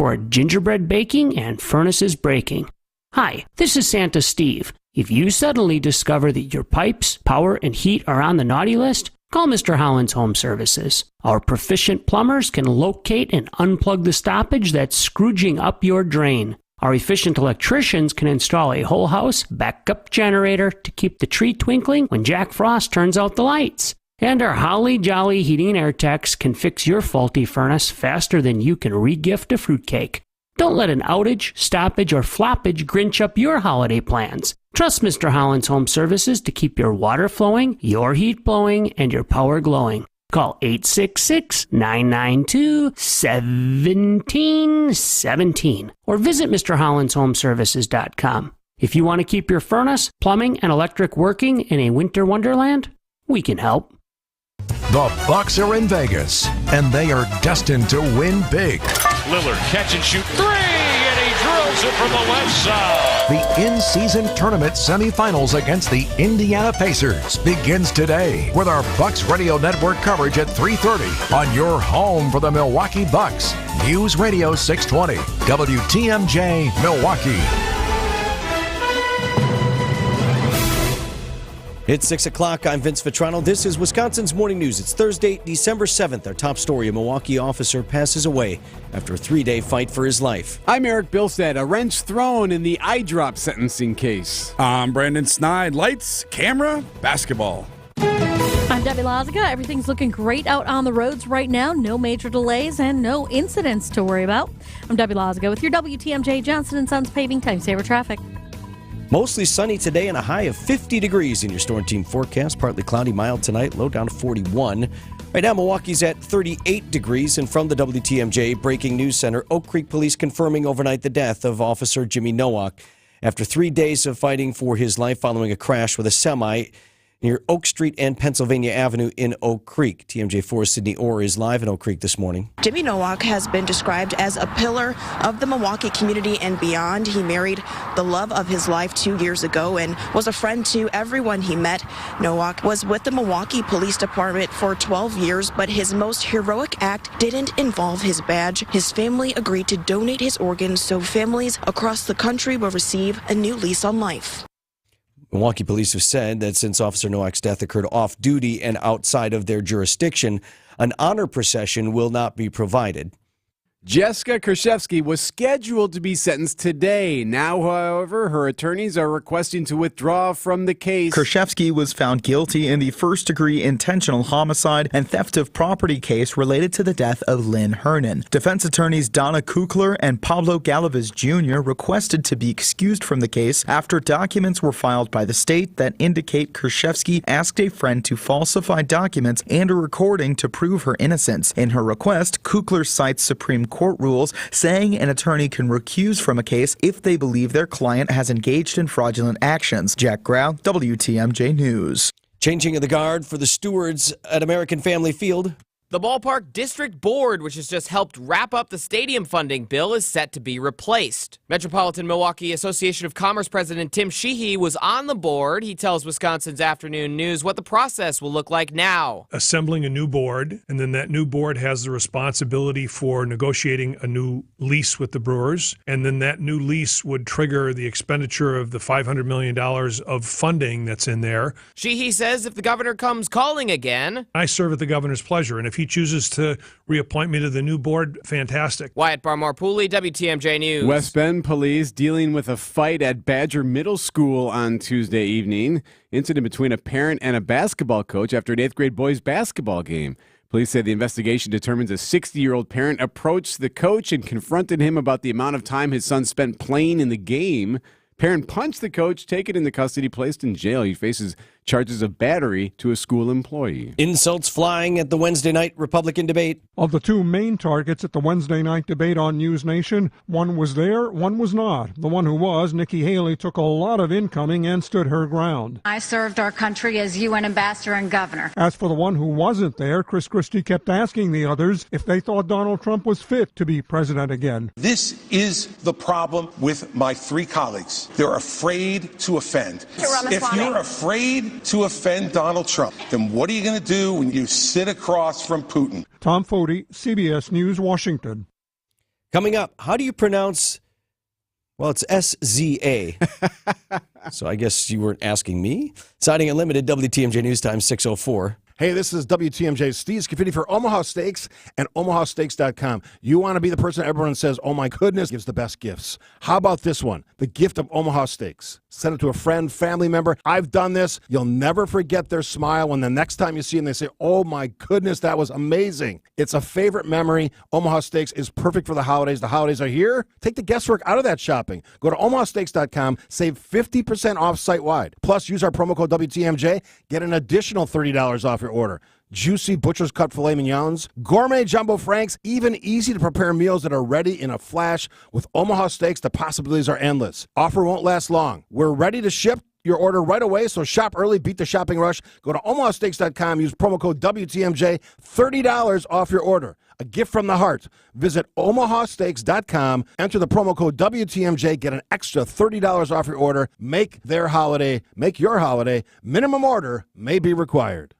for gingerbread baking and furnaces breaking. Hi, this is Santa Steve. If you suddenly discover that your pipes, power, and heat are on the naughty list, call Mr. Holland's Home Services. Our proficient plumbers can locate and unplug the stoppage that's scrooging up your drain. Our efficient electricians can install a whole house backup generator to keep the tree twinkling when Jack Frost turns out the lights. And our holly jolly heating and air techs can fix your faulty furnace faster than you can re-gift a fruitcake. Don't let an outage, stoppage, or floppage grinch up your holiday plans. Trust Mr. Holland's Home Services to keep your water flowing, your heat blowing, and your power glowing. Call 866-992-1717 or visit MrHollandsHomeservices.com. If you want to keep your furnace, plumbing, and electric working in a winter wonderland, we can help. The Bucks are in Vegas, and they are destined to win big. Lillard catch and shoot three, and he drills it from the left side. The in-season tournament semifinals against the Indiana Pacers begins today with our Bucks Radio Network coverage at 3:30 on your home for the Milwaukee Bucks. News Radio 620, WTMJ, Milwaukee. It's 6 o'clock. I'm Vince Vitrano. This is Wisconsin's Morning News. It's Thursday, December 7th. Our top story, a Milwaukee officer passes away after a 3-day fight for his life. I'm Eric Bilstead. A wrench thrown in the eye drop sentencing case. I'm Brandon Snide. Lights, camera, basketball. I'm Debbie Lozica. Everything's looking great out on the roads right now. No major delays and no incidents to worry about. I'm Debbie Lozica with your WTMJ Johnson & Sons paving time saver traffic. Mostly sunny today and a high of 50 degrees in your Storm Team forecast. Partly cloudy, mild tonight, low down to 41. Right now, Milwaukee's at 38 degrees. And from the WTMJ Breaking News Center, Oak Creek Police confirming overnight the death of Officer Jimmy Nowak after 3 days of fighting for his life following a crash with a semi near Oak Street and Pennsylvania Avenue in Oak Creek. TMJ4's Sydney Orr is live in Oak Creek this morning. Jimmy Nowak has been described as a pillar of the Milwaukee community and beyond. He married the love of his life 2 years ago and was a friend to everyone he met. Nowak was with the Milwaukee Police Department for 12 years, but his most heroic act didn't involve his badge. His family agreed to donate his organs so families across the country will receive a new lease on life. Milwaukee police have said that since Officer Nowak's death occurred off-duty and outside of their jurisdiction, an honor procession will not be provided. Jessica Kershevsky was scheduled to be sentenced today. Now, however, her attorneys are requesting to withdraw from the case. Kershevsky was found guilty in the first-degree intentional homicide and theft of property case related to the death of Lynn Hernan. Defense attorneys Donna Kukler and Pablo Galvez Jr. requested to be excused from the case after documents were filed by the state that indicate Kershevsky asked a friend to falsify documents and a recording to prove her innocence. In her request, Kukler cites Supreme Court rules saying an attorney can recuse from a case if they believe their client has engaged in fraudulent actions. Jack Grau, WTMJ News. Changing of the guard for the stewards at American Family Field. The Ballpark District Board, which has just helped wrap up the stadium funding bill, is set to be replaced. Metropolitan Milwaukee Association of Commerce President Tim Sheehy was on the board. He tells Wisconsin's Afternoon News what the process will look like now. Assembling a new board, and then that new board has the responsibility for negotiating a new lease with the Brewers, and then that new lease would trigger the expenditure of the $500 million of funding that's in there. Sheehy says if the governor comes calling again, I serve at the governor's pleasure, and if he chooses to reappoint me to the new board, fantastic. Wyatt Barmore-Pooley, WTMJ News. West Bend police dealing with a fight at Badger Middle School on Tuesday evening. Incident between a parent and a basketball coach after an 8th grade boys basketball game. Police say the investigation determines a 60-year-old parent approached the coach and confronted him about the amount of time his son spent playing in the game. Parent punched the coach, taken into custody, placed in jail. He faces charges of battery to a school employee. Insults flying at the Wednesday night Republican debate. Of the two main targets at the Wednesday night debate on News Nation, one was there, one was not. The one who was, Nikki Haley, took a lot of incoming and stood her ground. I served our country as UN ambassador and governor. As for the one who wasn't there, Chris Christie kept asking the others if they thought Donald Trump was fit to be president again. This is the problem with my three colleagues. They're afraid to offend. If you're afraid to offend Donald Trump, then what are you going to do when you sit across from Putin? Tom Foti, CBS News, Washington. Coming up, how do you pronounce, well, it's SZA. So I guess you weren't asking me. Siding Unlimited, WTMJ News Time, 6:04. Hey, this is WTMJ Steve Scafidi for Omaha Steaks and omahasteaks.com. You want to be the person everyone says, oh my goodness, gives the best gifts. How about this one? The gift of Omaha Steaks. Send it to a friend, family member. I've done this. You'll never forget their smile when the next time you see them, they say, oh my goodness, that was amazing. It's a favorite memory. Omaha Steaks is perfect for the holidays. The holidays are here. Take the guesswork out of that shopping. Go to omahasteaks.com, save 50% off site-wide. Plus, use our promo code WTMJ, get an additional $30 off your order. Juicy butcher's cut filet mignons, gourmet jumbo franks, even easy to prepare meals that are ready in a flash. With Omaha Steaks, the possibilities are endless. Offer won't last long. We're ready to ship your order right away, so shop early, beat the shopping rush. Go to omahasteaks.com, use promo code WTMJ, $30 off your order. A gift from the heart. Visit omahasteaks.com, enter the promo code WTMJ, get an extra $30 off your order. Make your holiday. Minimum order may be required.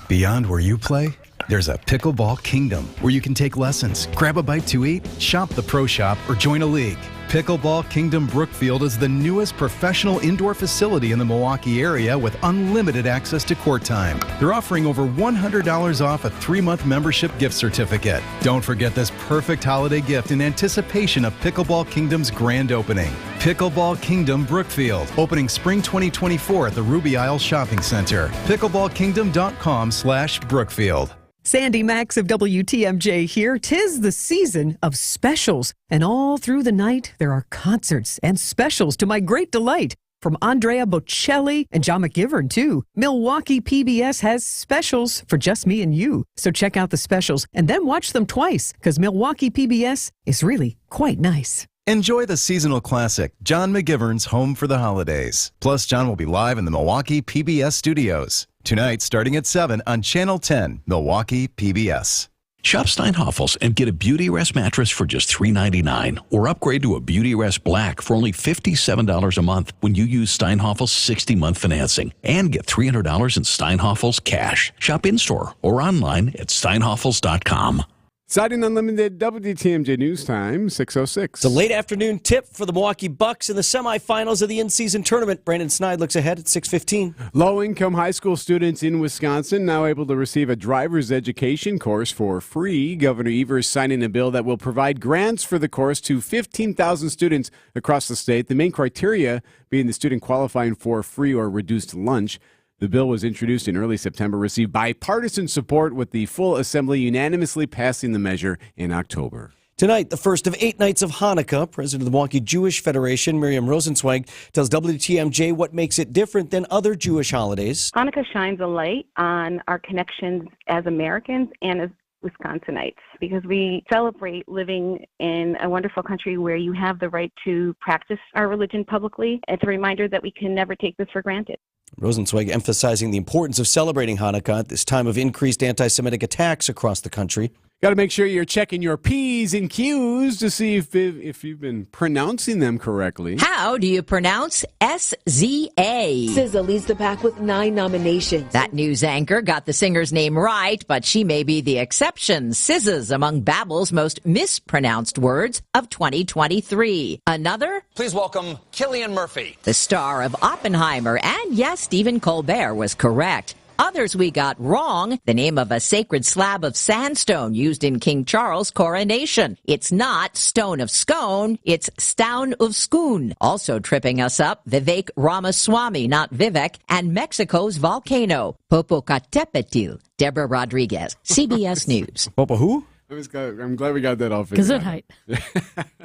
Beyond where you play, there's a pickleball kingdom where you can take lessons, grab a bite to eat, shop the pro shop, or join a league. Pickleball Kingdom Brookfield is the newest professional indoor facility in the Milwaukee area with unlimited access to court time. They're offering over $100 off a 3-month membership gift certificate. Don't forget this perfect holiday gift in anticipation of Pickleball Kingdom's grand opening. Pickleball Kingdom Brookfield, opening spring 2024 at the Ruby Isle Shopping Center. pickleballkingdom.com/Brookfield. Sandy Max of WTMJ here. 'Tis the season of specials, and all through the night there are concerts and specials to my great delight. From Andrea Bocelli and John McGivern, too. Milwaukee PBS has specials for just me and you. So check out the specials and then watch them twice, because Milwaukee PBS is really quite nice. Enjoy the seasonal classic, John McGivern's Home for the Holidays. Plus, John will be live in the Milwaukee PBS studios. Tonight, starting at 7 on Channel 10, Milwaukee PBS. Shop Steinhofels and get a Beauty Rest mattress for just $3.99, or upgrade to a Beauty Rest Black for only $57 a month when you use Steinhofels 60-month financing, and get $300 in Steinhofels cash. Shop in-store or online at steinhofels.com. Siding Unlimited, WTMJ News Time, 6:06. It's a late afternoon tip for the Milwaukee Bucks in the semifinals of the in-season tournament. Brandon Snide looks ahead at 6:15. Low-income high school students in Wisconsin now able to receive a driver's education course for free. Governor Evers signing a bill that will provide grants for the course to 15,000 students across the state. The main criteria being the student qualifying for free or reduced lunch. The bill was introduced in early September, received bipartisan support, with the full assembly unanimously passing the measure in October. Tonight, the first of 8 nights of Hanukkah. President of the Milwaukee Jewish Federation, Miriam Rosenzweig, tells WTMJ what makes it different than other Jewish holidays. Hanukkah shines a light on our connections as Americans and as Wisconsinites, because we celebrate living in a wonderful country where you have the right to practice our religion publicly. It's a reminder that we can never take this for granted. Rosenzweig emphasizing the importance of celebrating Hanukkah at this time of increased anti-Semitic attacks across the country. Got to make sure you're checking your P's and Q's to see if you've been pronouncing them correctly. How do you pronounce SZA? SZA leads the pack with 9 nominations. That news anchor got the singer's name right, but she may be the exception. SZA's among Babbel's most mispronounced words of 2023. Another? Please welcome Cillian Murphy. The star of Oppenheimer, and yes, Stephen Colbert was correct. Others we got wrong. The name of a sacred slab of sandstone used in King Charles' coronation. It's not Stone of Scone, it's Stoun of Skoon. Also tripping us up, Vivek Ramaswamy, not Vivek, and Mexico's volcano, Popocatépetl. Deborah Rodriguez, CBS News. Popo who? I'm glad we got that all figured out. Gesundheit.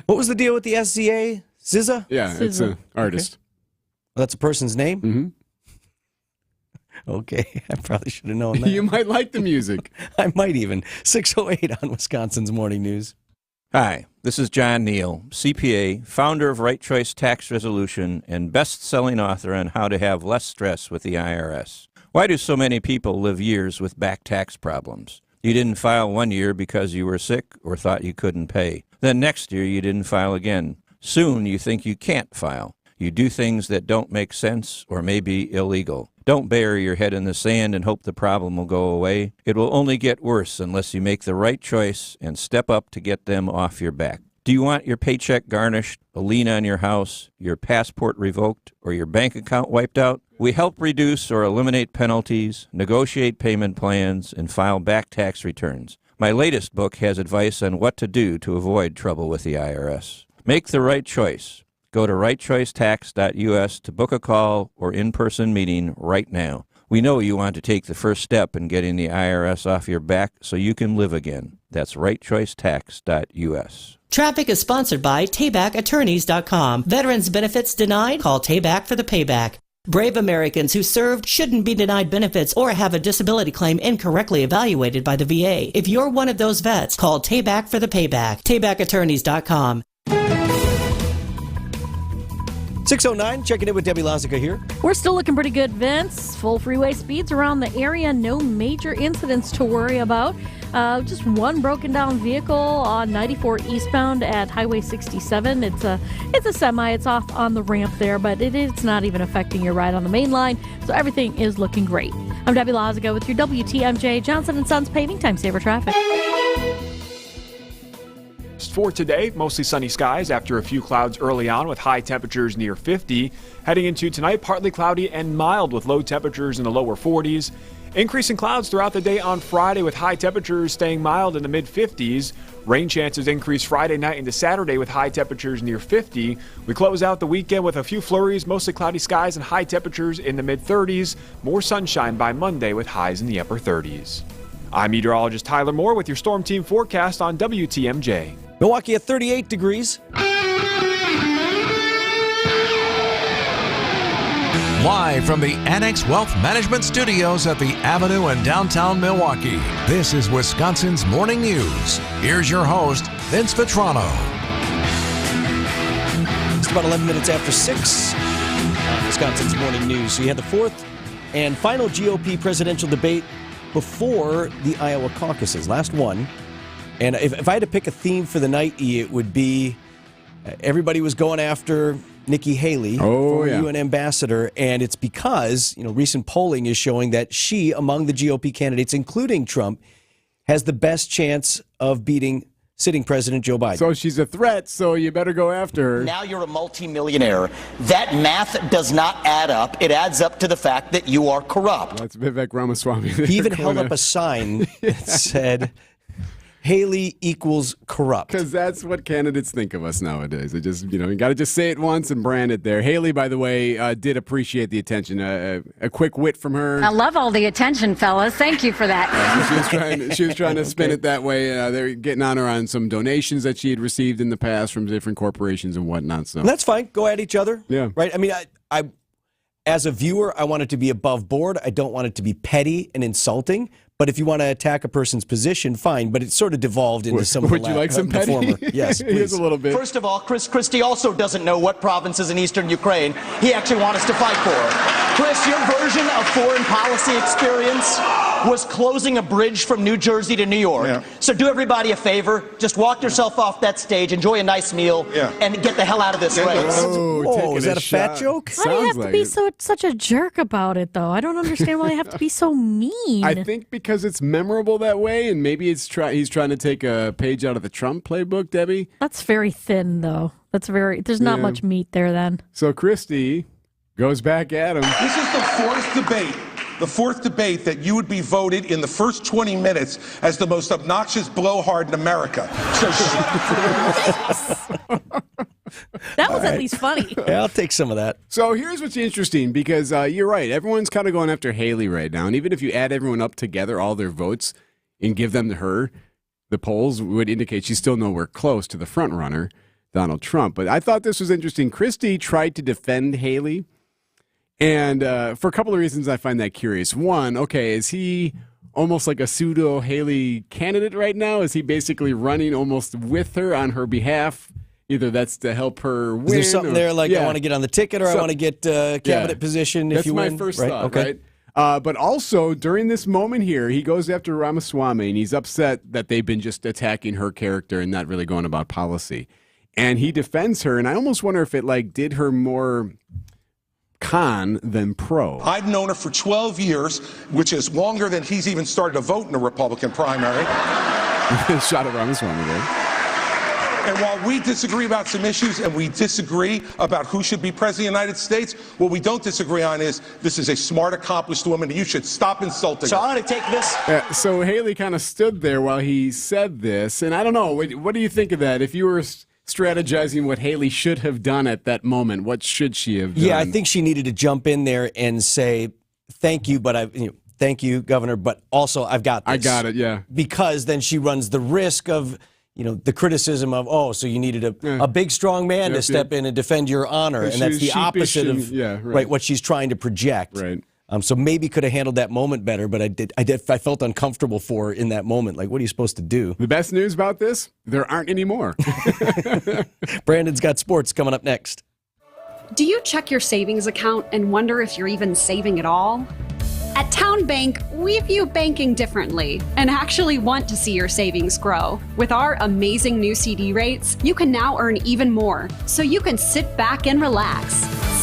What was the deal with the SZA? SZA? Yeah, it's an artist. Okay. Well, that's a person's name? Mm-hmm. Okay, I probably should have known that. You might like the music. I might even. 6:08 on Wisconsin's Morning News. Hi, this is John Neal, CPA, founder of Right Choice Tax Resolution and best-selling author on how to have less stress with the IRS. Why do so many people live years with back tax problems? You didn't file one year because you were sick or thought you couldn't pay. Then next year you didn't file again. Soon you think you can't file. You do things that don't make sense or may be illegal. Don't bury your head in the sand and hope the problem will go away. It will only get worse unless you make the right choice and step up to get them off your back. Do you want your paycheck garnished, a lien on your house, your passport revoked, or your bank account wiped out? We help reduce or eliminate penalties, negotiate payment plans, and file back tax returns. My latest book has advice on what to do to avoid trouble with the IRS. Make the right choice. Go to rightchoicetax.us to book a call or in-person meeting right now. We know you want to take the first step in getting the IRS off your back so you can live again. That's rightchoicetax.us. Traffic is sponsored by TaybackAttorneys.com. Veterans benefits denied? Call Tayback for the payback. Brave Americans who served shouldn't be denied benefits or have a disability claim incorrectly evaluated by the VA. If you're one of those vets, call Tayback for the payback. TaybackAttorneys.com. 6:09, checking in with Debbie Lazica here. We're still looking pretty good, Vince. Full freeway speeds around the area. No major incidents to worry about. Just one broken down vehicle on 94 eastbound at Highway 67. It's a semi. It's off on the ramp there, but it's not even affecting your ride on the main line. So everything is looking great. I'm Debbie Lazica with your WTMJ Johnson & Sons Paving Time Saver Traffic. For today, mostly sunny skies after a few clouds early on with high temperatures near 50. Heading into tonight, partly cloudy and mild with low temperatures in the lower 40s. Increasing clouds throughout the day on Friday with high temperatures staying mild in the mid-50s. Rain chances increase Friday night into Saturday with high temperatures near 50. We close out the weekend with a few flurries, mostly cloudy skies and high temperatures in the mid-30s. More sunshine by Monday with highs in the upper 30s. I'm meteorologist Tyler Moore with your Storm Team forecast on WTMJ. Milwaukee at 38 degrees. Live from the Annex Wealth Management Studios at the Avenue in downtown Milwaukee, this is Wisconsin's Morning News. Here's your host, Vince Vitrano. It's about 11 minutes after 6 on Wisconsin's Morning News. So you had the fourth and final GOP presidential debate before the Iowa caucuses, last one. And if I had to pick a theme for the night, it would be everybody was going after Nikki Haley for UN ambassador, and it's because recent polling is showing that she, among the GOP candidates, including Trump, has the best chance of beating sitting President Joe Biden. So she's a threat, so you better go after her. Now you're a multimillionaire. That math does not add up. It adds up to the fact that you are corrupt. That's Vivek Ramaswamy. He even held up a sign that said, Haley equals corrupt. Because that's what candidates think of us nowadays. They just, you got to just say it once and brand it there. Haley, by the way, did appreciate the attention. A quick wit from her. I love all the attention, fellas. Thank you for that. She was trying to spin it that way. They're getting on her on some donations that she had received in the past from different corporations and whatnot. So and that's fine. Go at each other. Yeah. Right? I mean, I as a viewer, I want it to be above board. I don't want it to be petty and insulting. But if you want to attack a person's position, fine. But it sort of devolved into some of the Would you like some petty? Former. Yes, please. Here's a little bit. First of all, Chris Christie also doesn't know what provinces in eastern Ukraine he actually wants us to fight for. Chris, your version of foreign policy experience was closing a bridge from New Jersey to New York. Yeah. So do everybody a favor. Just walk yourself off that stage, enjoy a nice meal, and get the hell out of this race. Oh, is that a fat joke? Why do you have to be such a jerk about it, though? I don't understand why you have to be so mean. I think because it's memorable that way, and maybe he's trying to take a page out of the Trump playbook, Debbie. That's very thin, though. There's not much meat there then. So Christie goes back at him. This is the fourth debate that you would be voted in the first 20 minutes as the most obnoxious blowhard in America. So that was at least funny. Yeah, I'll take some of that. So here's what's interesting, because you're right. Everyone's kind of going after Haley right now. And even if you add everyone up together, all their votes, and give them to her, the polls would indicate she's still nowhere close to the front runner, Donald Trump. But I thought this was interesting. Christie tried to defend Haley. And for a couple of reasons, I find that curious. One, okay, is he almost like a pseudo Haley candidate right now? Is he basically running almost with her on her behalf? Either that's to help her win. Is there something there like I want to get on the ticket or I want to get cabinet position if that's you win? That's my first right? thought, okay. right? But also, during this moment here, he goes after Ramaswamy, and he's upset that they've been just attacking her character and not really going about policy. And he defends her, and I almost wonder if it did her more con than pro. I've known her for 12 years, which is longer than he's even started to vote in a Republican primary. Shot at Ramaswamy there. And while we disagree about some issues and we disagree about who should be president of the United States, what we don't disagree on is this is a smart, accomplished woman, and you should stop insulting So her. I'm going to take this. So Haley kind of stood there while he said this, and I don't know. What do you think of that? If you were strategizing what Haley should have done at that moment, what should she have done? Yeah, I think she needed to jump in there and say, thank you, but thank you, Governor, but also I've got this. I got it, yeah. Because then she runs the risk of, the criticism of, so you needed a big, strong man to step in and defend your honor. And that's the opposite of right, what she's trying to project. Right. So maybe could have handled that moment better, but I felt uncomfortable for her in that moment. Like, what are you supposed to do? The best news about this, there aren't any more. Brandon's got sports coming up next. Do you check your savings account and wonder if you're even saving at all? At Town Bank, we view banking differently and actually want to see your savings grow. With our amazing new CD rates, you can now earn even more, so you can sit back and relax.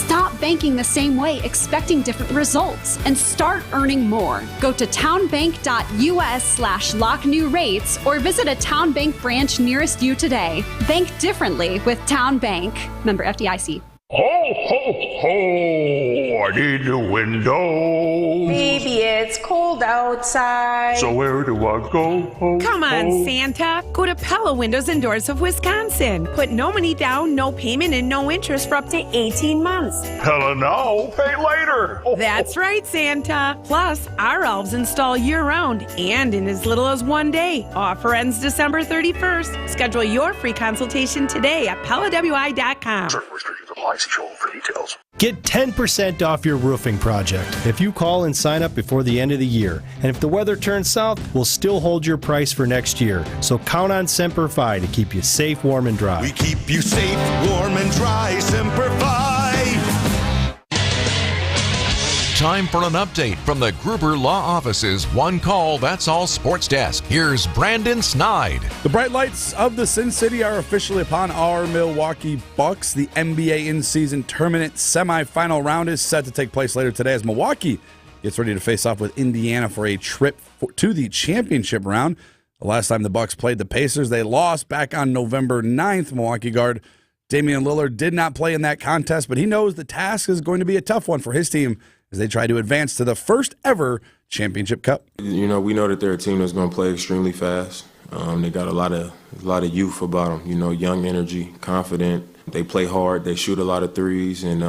Stop banking the same way, expecting different results, and start earning more. Go to townbank.us/locknewrates or visit a Town Bank branch nearest you today. Bank differently with Town Bank. Member FDIC. Ho, ho, ho! I need a window. Baby, it's cold outside. So where do I go? Ho, Come on, ho. Santa. Go to Pella Windows and Doors of Wisconsin. Put no money down, no payment, and no interest for up to 18 months. Hella no, pay later. That's right, Santa. Plus, our elves install year-round and in as little as 1 day. Offer ends December 31st. Schedule your free consultation today at PellaWI.com. Certain restrictions apply. See show for details. Get 10% off your roofing project if you call and sign up before the end of the year. And if the weather turns south, we'll still hold your price for next year. So count on Semper Fi to keep you safe, warm, and dry. We keep you safe, warm, and dry. Semper Fi. Time for an update from the Gruber Law Office's One Call, That's All Sports Desk. Here's Brandon Snide. The bright lights of the Sin City are officially upon our Milwaukee Bucks. The NBA in-season tournament semifinal round is set to take place later today as Milwaukee gets ready to face off with Indiana for a trip to the championship round. The last time the Bucks played the Pacers, they lost back on November 9th. Milwaukee guard Damian Lillard did not play in that contest, but he knows the task is going to be a tough one for his team as they try to advance to the first ever championship cup. We know that they're a team that's going to play extremely fast. They got a lot of youth about them, young energy, confident. They play hard. They shoot a lot of threes. And,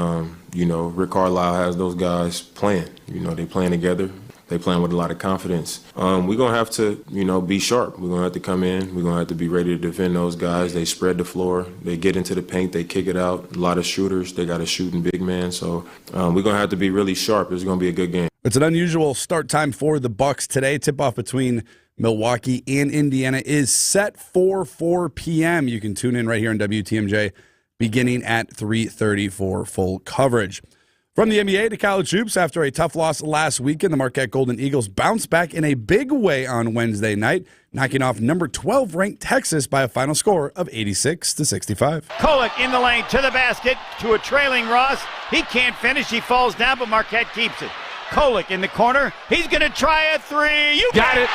Rick Carlisle has those guys playing. They playing together. They playing with a lot of confidence. We're going to have to, be sharp. We're going to have to come in. We're going to have to be ready to defend those guys. They spread the floor. They get into the paint. They kick it out. A lot of shooters. They got a shooting big man. So we're going to have to be really sharp. It's going to be a good game. It's an unusual start time for the Bucks today. Tip-off between Milwaukee and Indiana is set for 4 p.m. You can tune in right here on WTMJ beginning at 3:30 for full coverage. From the NBA to college hoops, after a tough loss last weekend, the Marquette Golden Eagles bounced back in a big way on Wednesday night, knocking off number 12 ranked Texas by a final score of 86-65. Kolek in the lane to the basket to a trailing Ross. He can't finish. He falls down, but Marquette keeps it. Kolek in the corner. He's going to try a three. You got it.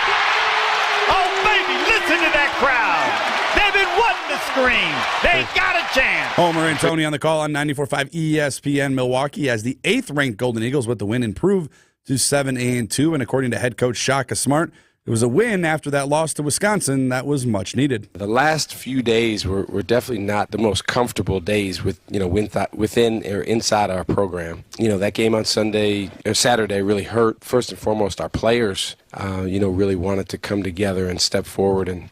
Oh, baby, listen to that crowd. They've been wanting to scream. They got a chance. Homer and Tony on the call on 94.5 ESPN Milwaukee as the 8th-ranked Golden Eagles with the win improve to 7-2. And according to head coach Shaka Smart, it was a win after that loss to Wisconsin that was much needed. The last few days were definitely not the most comfortable days within or inside our program. That game on Saturday really hurt. First and foremost, our players, really wanted to come together and step forward and,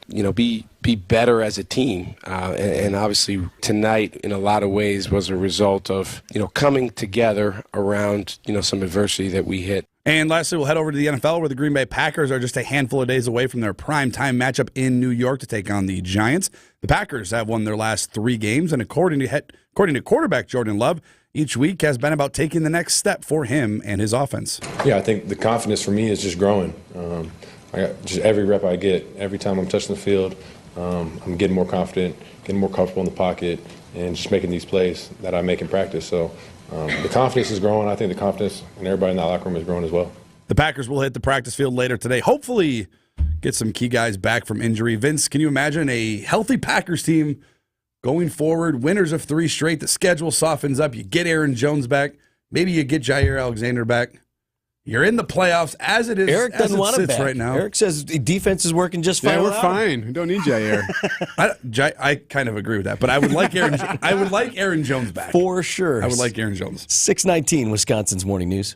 be better as a team. And obviously tonight, in a lot of ways, was a result of, coming together around, some adversity that we hit. And lastly, we'll head over to the NFL where the Green Bay Packers are just a handful of days away from their primetime matchup in New York to take on the Giants. The Packers have won their last 3 games, and according to quarterback Jordan Love, each week has been about taking the next step for him and his offense. Yeah, I think the confidence for me is just growing. I got just every rep I get, every time I'm touching the field, I'm getting more confident, getting more comfortable in the pocket, and just making these plays that I make in practice. So the confidence is growing. I think the confidence in everybody in that locker room is growing as well. The Packers will hit the practice field later today. Hopefully get some key guys back from injury. Vince, can you imagine a healthy Packers team going forward, winners of 3 straight, the schedule softens up. You get Aaron Jones back. Maybe you get Jair Alexander back. You're in the playoffs as it is. Eric doesn't want him back right now. Eric says the defense is working just fine. Yeah, we're fine. We don't need Jair. I kind of agree with that, but I would like Aaron. I would like Aaron Jones back for sure. I would like Aaron Jones. 6:19, Wisconsin's Morning News.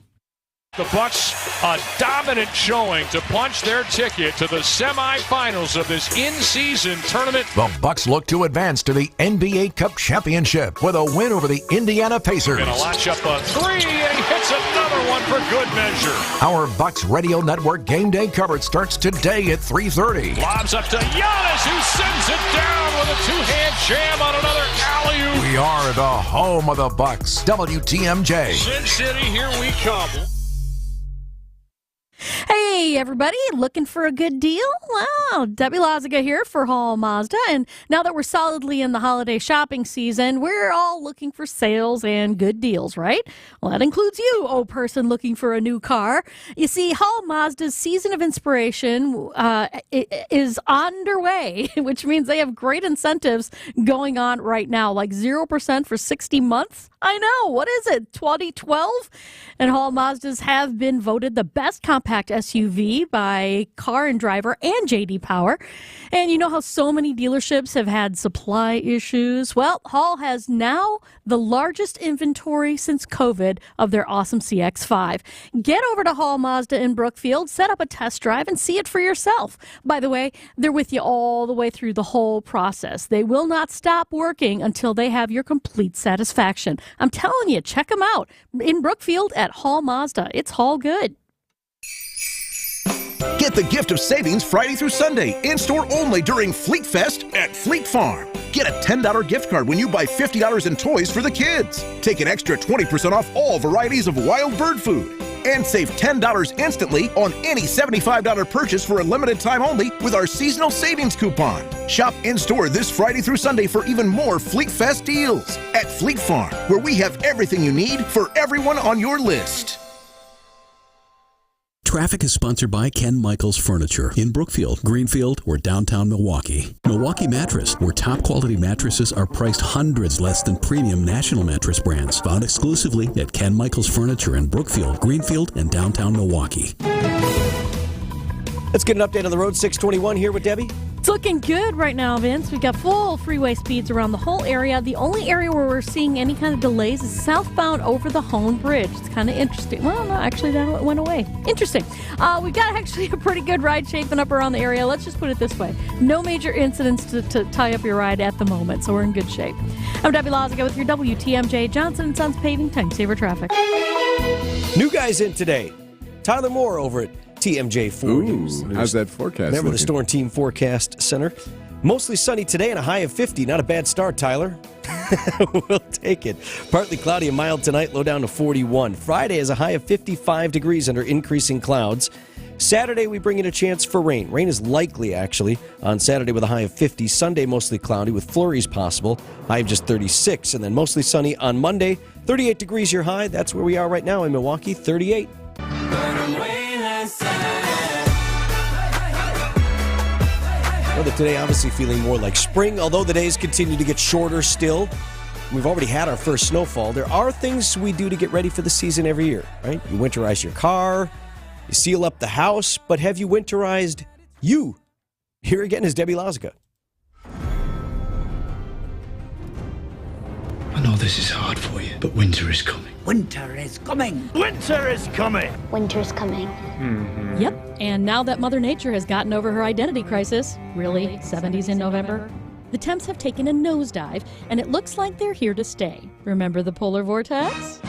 The Bucks a dominant showing to punch their ticket to the semifinals of this in-season tournament. The Bucks look to advance to the NBA Cup Championship with a win over the Indiana Pacers. Gonna launch up a 3 and he hits another one for good measure. Our Bucks Radio Network game day coverage starts today at 3:30. Lobs up to Giannis, who sends it down with a 2-hand jam on another alley-oop. We are the home of the Bucks. WTMJ. Sin City, here we come. Hey, everybody, looking for a good deal? Wow, Debbie Lazaga here for Hall Mazda. And now that we're solidly in the holiday shopping season, we're all looking for sales and good deals, right? Well, that includes you, oh person looking for a new car. You see, Hall Mazda's Season of Inspiration is underway, which means they have great incentives going on right now, like 0% for 60 months. I know, what is it, 2012? And Hall Mazdas have been voted the best compact SUV by Car and Driver and J.D. Power. And you know how so many dealerships have had supply issues? Well, Hall has now the largest inventory since COVID of their awesome CX-5. Get over to Hall Mazda in Brookfield, set up a test drive, and see it for yourself. By the way, they're with you all the way through the whole process. They will not stop working until they have your complete satisfaction. I'm telling you, check them out in Brookfield at Hall Mazda. It's Hall good. Get the gift of savings Friday through Sunday, in-store only during Fleet Fest at Fleet Farm. Get a $10 gift card when you buy $50 in toys for the kids. Take an extra 20% off all varieties of wild bird food. And save $10 instantly on any $75 purchase for a limited time only with our seasonal savings coupon. Shop in-store this Friday through Sunday for even more Fleet Fest deals at Fleet Farm, where we have everything you need for everyone on your list. Traffic is sponsored by Ken Michaels Furniture in Brookfield, Greenfield, or downtown Milwaukee. Milwaukee Mattress, where top quality mattresses are priced hundreds less than premium national mattress brands. Found exclusively at Ken Michaels Furniture in Brookfield, Greenfield, and downtown Milwaukee. Let's get an update on the road. 621 here with Debbie. It's looking good right now, Vince. We've got full freeway speeds around the whole area. The only area where we're seeing any kind of delays is southbound over the Hone Bridge. It's kind of interesting. Well, no, actually, that went away. Interesting. We've got actually a pretty good ride shaping up around the area. Let's just put it this way. No major incidents to tie up your ride at the moment, so we're in good shape. I'm Debbie Lazaga with your WTMJ Johnson & Sons Paving Time Saver Traffic. New guys in today. Tyler Moore over at TMJ 4 News. How's that forecast Remember looking? the Storm Team Forecast Center. Mostly sunny today and a high of 50. Not a bad start, Tyler. We'll take it. Partly cloudy and mild tonight, low down to 41. Friday is a high of 55 degrees under increasing clouds. Saturday, we bring in a chance for rain. Rain is likely, actually, on Saturday with a high of 50. Sunday, mostly cloudy with flurries possible. High of just 36. And then mostly sunny on Monday. 38 degrees your high. That's where we are right now in Milwaukee, 38. Weather today obviously feeling more like spring, although the days continue to get shorter still. We've already had our first snowfall. There are things we do to get ready for the season every year, right? You winterize your car, you seal up the house, but have you winterized you? Here again is Debbie Lazaga. I know this is hard for you, but winter is coming. Winter is coming. Winter is coming. Winter's coming. Mm-hmm. Yep, and now that Mother Nature has gotten over her identity crisis, really, 70s in November, the temps have taken a nosedive, and it looks like they're here to stay. Remember the polar vortex?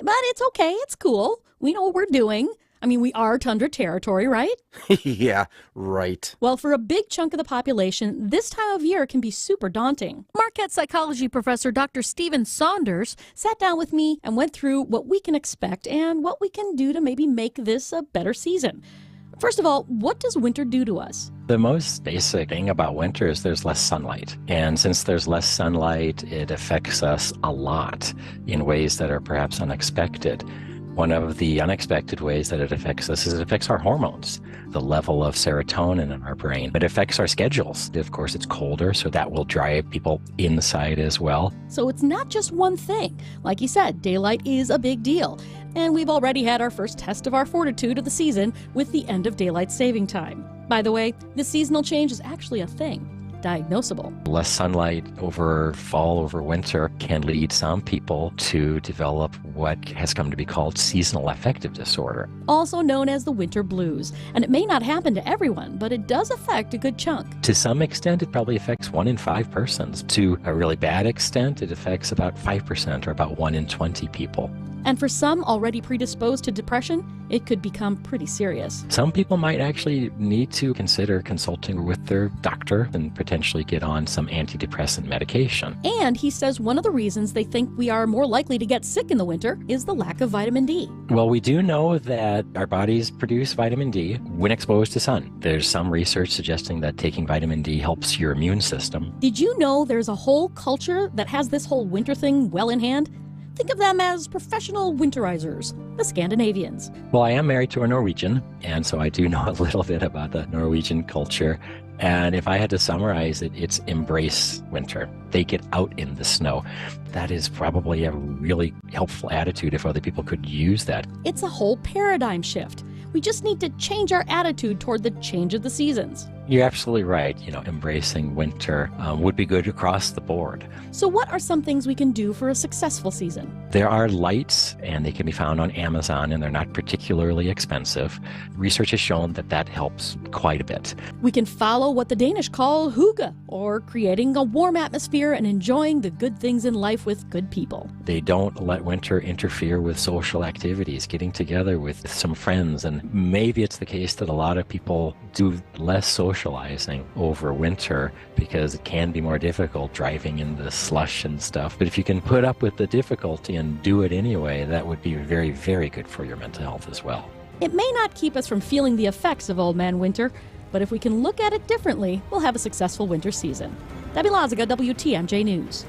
But it's okay, it's cool. We know what we're doing. I mean, we are tundra territory, right? Yeah, right. Well, for a big chunk of the population, this time of year can be super daunting. Marquette psychology professor Dr. Stephen Saunders sat down with me and went through what we can expect and what we can do to maybe make this a better season. First of all, what does winter do to us? The most basic thing about winter is there's less sunlight. And since there's less sunlight, it affects us a lot in ways that are perhaps unexpected. One of the unexpected ways that it affects us is it affects our hormones, the level of serotonin in our brain. It affects our schedules. Of course, it's colder, so that will drive people inside as well. So it's not just one thing. Like you said, daylight is a big deal. And we've already had our first test of our fortitude of the season with the end of daylight saving time. By the way, this seasonal change is actually a thing. Diagnosable. Less sunlight over fall, over winter can lead some people to develop what has come to be called seasonal affective disorder. Also known as the winter blues. And it may not happen to everyone, but it does affect a good chunk. To some extent, it probably affects 1 in 5 persons. To a really bad extent, it affects about 5% or about 1 in 20 people. And for some already predisposed to depression, it could become pretty serious. Some people might actually need to consider consulting with their doctor and potentially get on some antidepressant medication. And he says one of the reasons they think we are more likely to get sick in the winter is the lack of vitamin D. Well, we do know that our bodies produce vitamin D when exposed to sun. There's some research suggesting that taking vitamin D helps your immune system. Did you know there's a whole culture that has this whole winter thing well in hand? Think of them as professional winterizers, the Scandinavians. Well, I am married to a Norwegian, and so I do know a little bit about the Norwegian culture. And if I had to summarize it, it's embrace winter. They get out in the snow. That is probably a really helpful attitude if other people could use that. It's a whole paradigm shift. We just need to change our attitude toward the change of the seasons. You're absolutely right. Embracing winter would be good across the board. So what are some things we can do for a successful season? There are lights, and they can be found on Amazon, and they're not particularly expensive. Research has shown that that helps quite a bit. We can follow what the Danish call hygge, or creating a warm atmosphere and enjoying the good things in life with good people. They don't let winter interfere with social activities, getting together with some friends, and maybe it's the case that a lot of people do less socializing over winter because it can be more difficult driving in the slush and stuff. But if you can put up with the difficulty and do it anyway, that would be very, very good for your mental health as well. It may not keep us from feeling the effects of Old Man Winter, but if we can look at it differently, we'll have a successful winter season. Debbie Loziga, WTMJ News.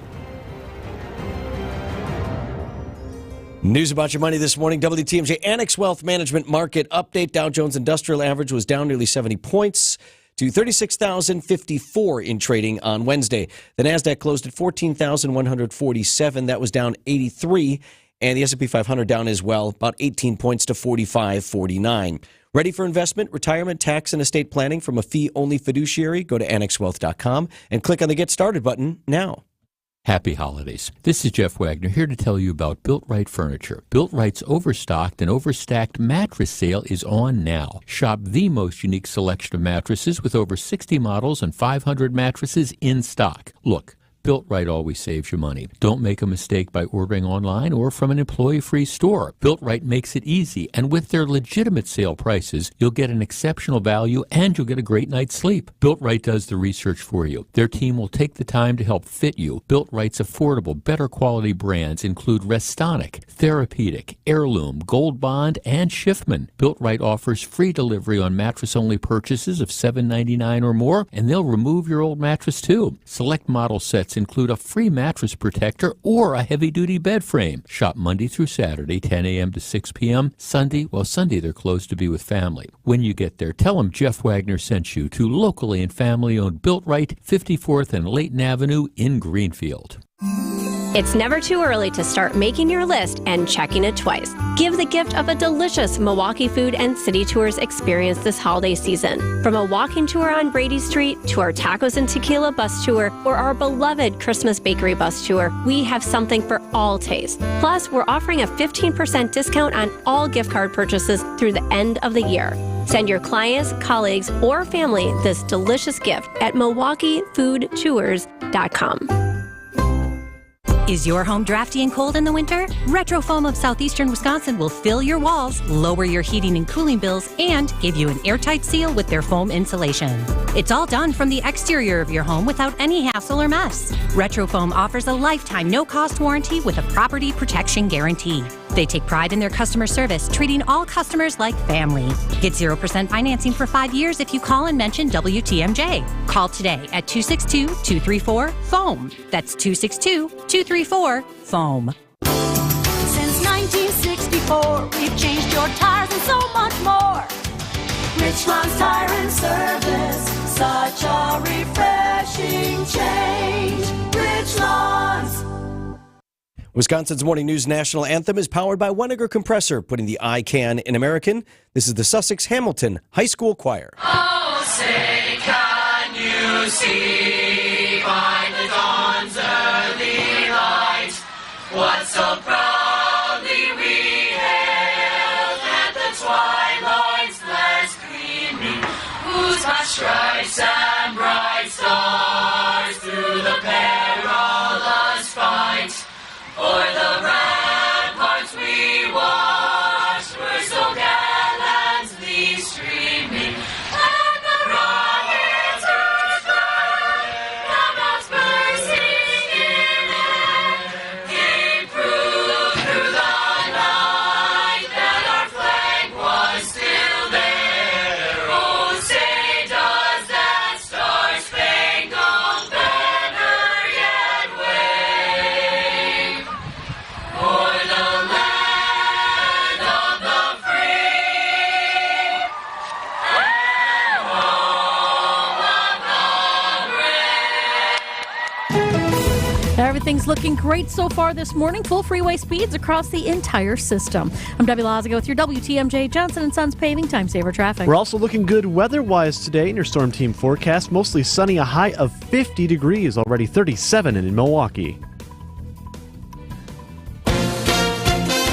News about your money this morning. WTMJ Annex Wealth Management Market Update. Dow Jones Industrial Average was down nearly 70 points to 36,054 in trading on Wednesday. The NASDAQ closed at 14,147. That was down 83. And the S&P 500 down as well, about 18 points to 45.49. Ready for investment, retirement, tax, and estate planning from a fee-only fiduciary? Go to annexwealth.com and click on the Get Started button now. Happy holidays. This is Jeff Wagner here to tell you about Built Right Furniture. Built Right's overstocked and overstacked mattress sale is on now. Shop the most unique selection of mattresses with over 60 models and 500 mattresses in stock. Look, Built Right always saves you money. Don't make a mistake by ordering online or from an employee-free store. Built Right makes it easy, and with their legitimate sale prices, you'll get an exceptional value and you'll get a great night's sleep. Built Right does the research for you. Their team will take the time to help fit you. Built Right's affordable, better quality brands include Restonic, Therapeutic, Heirloom, Gold Bond, and Schiffman. Built Right offers free delivery on mattress-only purchases of $7.99 or more, and they'll remove your old mattress too. Select model sets include a free mattress protector or a heavy-duty bed frame. Shop Monday through Saturday, 10 a.m. to 6 p.m. Sunday they're closed to be with family. When you get there, tell them Jeff Wagner sent you to locally and family-owned Built Right, 54th and Layton Avenue in Greenfield. It's never too early to start making your list and checking it twice. Give the gift of a delicious Milwaukee food and city tours experience this holiday season. From a walking tour on Brady Street to our tacos and tequila bus tour or our beloved Christmas bakery bus tour, we have something for all tastes. Plus, we're offering a 15% discount on all gift card purchases through the end of the year. Send your clients, colleagues, or family this delicious gift at MilwaukeeFoodTours.com. Is your home drafty and cold in the winter? Retro Foam of Southeastern Wisconsin will fill your walls, lower your heating and cooling bills, and give you an airtight seal with their foam insulation. It's all done from the exterior of your home without any hassle or mess. Retro Foam offers a lifetime no-cost warranty with a property protection guarantee. They take pride in their customer service, treating all customers like family. Get 0% financing for 5 years if you call and mention WTMJ. Call today at 262-234-FOAM. That's 262-234-FOAM. Since 1964. before. We've changed your tires and so much more. Richland's Tire and Service, such a refreshing change. Richland's. Wisconsin's Morning News National Anthem is powered by Weniger Compressor, putting the I can in American. This is the Sussex Hamilton High School Choir. Oh, say, can you see by the dawn's early light what so proudly we hailed at the twilight's last gleaming, whose bright stripes and bright stars through the perilous fight o'er the ramparts we watched were so gallantly streaming, and the rockets were flying, the bombs bursting in air, gave proof through the night that our flag was still there. Oh, say does that star-spangled banner yet wave o'er the land of the free and home of the brave? Everything's looking great so far this morning. Full freeway speeds across the entire system. I'm Debbie Lazago with your WTMJ Johnson & Sons Paving Time Saver Traffic. We're also looking good weather-wise today in your Storm Team forecast. Mostly sunny, a high of 50 degrees, already 37 in Milwaukee.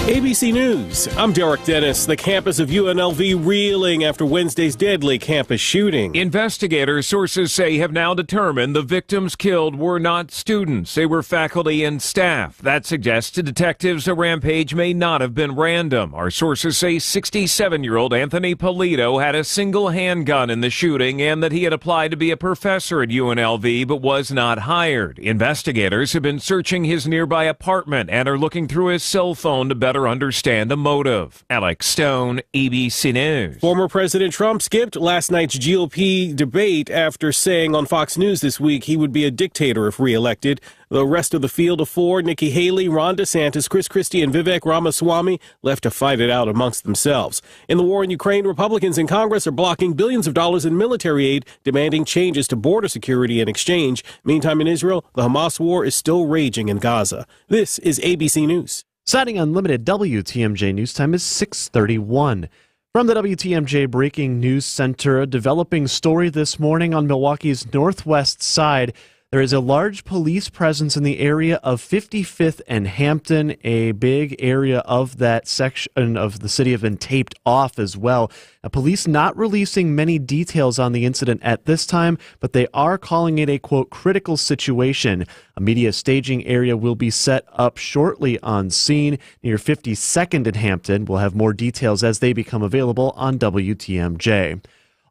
ABC News, I'm Derek Dennis. The campus of UNLV reeling after Wednesday's deadly campus shooting. Investigators, sources say, have now determined the victims killed were not students. They were faculty and staff. That suggests to detectives a rampage may not have been random. Our sources say 67-year-old Anthony Polito had a single handgun in the shooting and that he had applied to be a professor at UNLV but was not hired. Investigators have been searching his nearby apartment and are looking through his cell phone to better understand the motive. Alex Stone, ABC News. Former President Trump skipped last night's GOP debate after saying on Fox News this week he would be a dictator if reelected. The rest of the field of four, Nikki Haley, Ron DeSantis, Chris Christie, and Vivek Ramaswamy, left to fight it out amongst themselves. In the war in Ukraine, Republicans in Congress are blocking billions of dollars in military aid, demanding changes to border security and exchange. Meantime, in Israel, the Hamas war is still raging in Gaza. This is ABC News. Citing Unlimited, WTMJ News Time is 6:31. From the WTMJ Breaking News Center, a developing story this morning on Milwaukee's northwest side. There is a large police presence in the area of 55th and Hampton. A big area of that section of the city have been taped off as well. Police not releasing many details on the incident at this time, but they are calling it a, quote, critical situation. A media staging area will be set up shortly on scene near 52nd and Hampton. We'll have more details as they become available on WTMJ.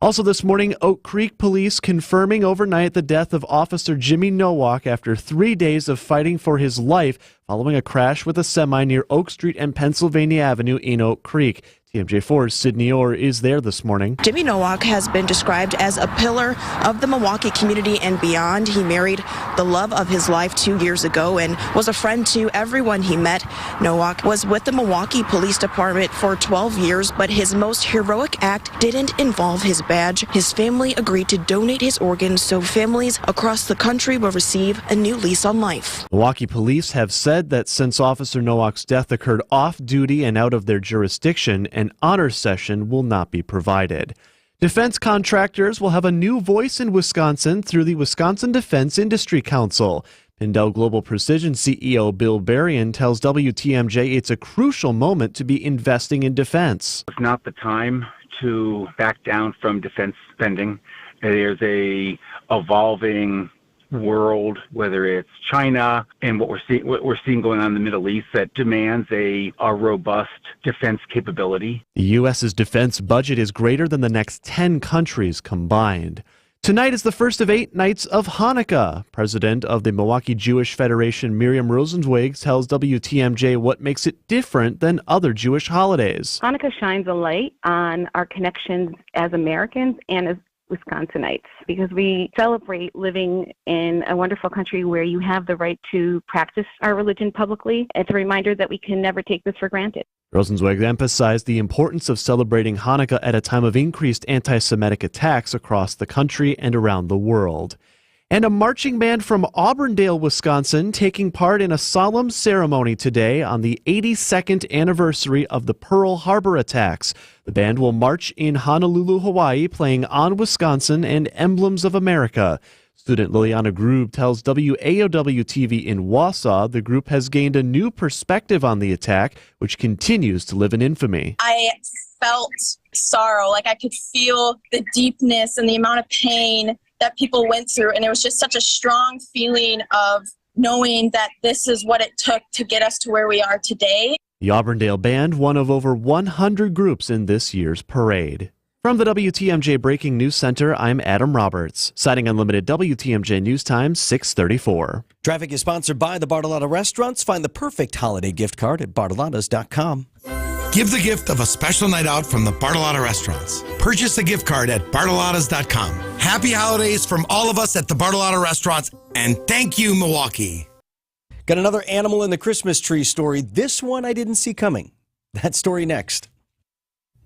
Also this morning, Oak Creek police confirming overnight the death of Officer Jimmy Nowak after 3 days of fighting for his life following a crash with a semi near Oak Street and Pennsylvania Avenue in Oak Creek. TMJ4's Sydney Orr is there this morning. Jimmy Nowak has been described as a pillar of the Milwaukee community and beyond. He married the love of his life 2 years ago and was a friend to everyone he met. Nowak was with the Milwaukee Police Department for 12 years, but his most heroic act didn't involve his badge. His family agreed to donate his organs so families across the country will receive a new lease on life. Milwaukee police have said that since Officer Nowak's death occurred off duty and out of their jurisdiction, an honor session will not be provided. Defense contractors will have a new voice in Wisconsin through the Wisconsin Defense Industry Council. Pindell Global Precision CEO Bill Berrien tells WTMJ it's a crucial moment to be investing in defense. It's not the time to back down from defense spending. There's a evolving world, whether it's China and what we're seeing going on in the Middle East, that demands a robust defense capability. The U.S.'s defense budget is greater than the next 10 countries combined. Tonight is the first of 8 nights of Hanukkah. President of the Milwaukee Jewish Federation, Miriam Rosenzweig, tells WTMJ what makes it different than other Jewish holidays. Hanukkah shines a light on our connections as Americans and as Wisconsinites because we celebrate living in a wonderful country where you have the right to practice our religion publicly. It's a reminder that we can never take this for granted. Rosenzweig emphasized the importance of celebrating Hanukkah at a time of increased anti-Semitic attacks across the country and around the world. And a marching band from Auburndale, Wisconsin, taking part in a solemn ceremony today on the 82nd anniversary of the Pearl Harbor attacks. The band will march in Honolulu, Hawaii, playing On Wisconsin and Emblems of America. Student Liliana Grube tells WAOW-TV in Wausau the group has gained a new perspective on the attack, which continues to live in infamy. I felt sorrow, like I could feel the deepness and the amount of pain that people went through, and it was just such a strong feeling of knowing that this is what it took to get us to where we are today. The Auburndale Band, one of over 100 groups in this year's parade. From the WTMJ Breaking News Center, I'm Adam Roberts. Citing Unlimited WTMJ News Time, 6:34. Traffic is sponsored by the Bartolotta Restaurants. Find the perfect holiday gift card at bartolottas.com. Give the gift of a special night out from the Bartolotta Restaurants. Purchase a gift card at bartolottas.com. Happy holidays from all of us at the Bartolotta Restaurants, and thank you, Milwaukee. Got another animal in the Christmas tree story. This one I didn't see coming. That story next.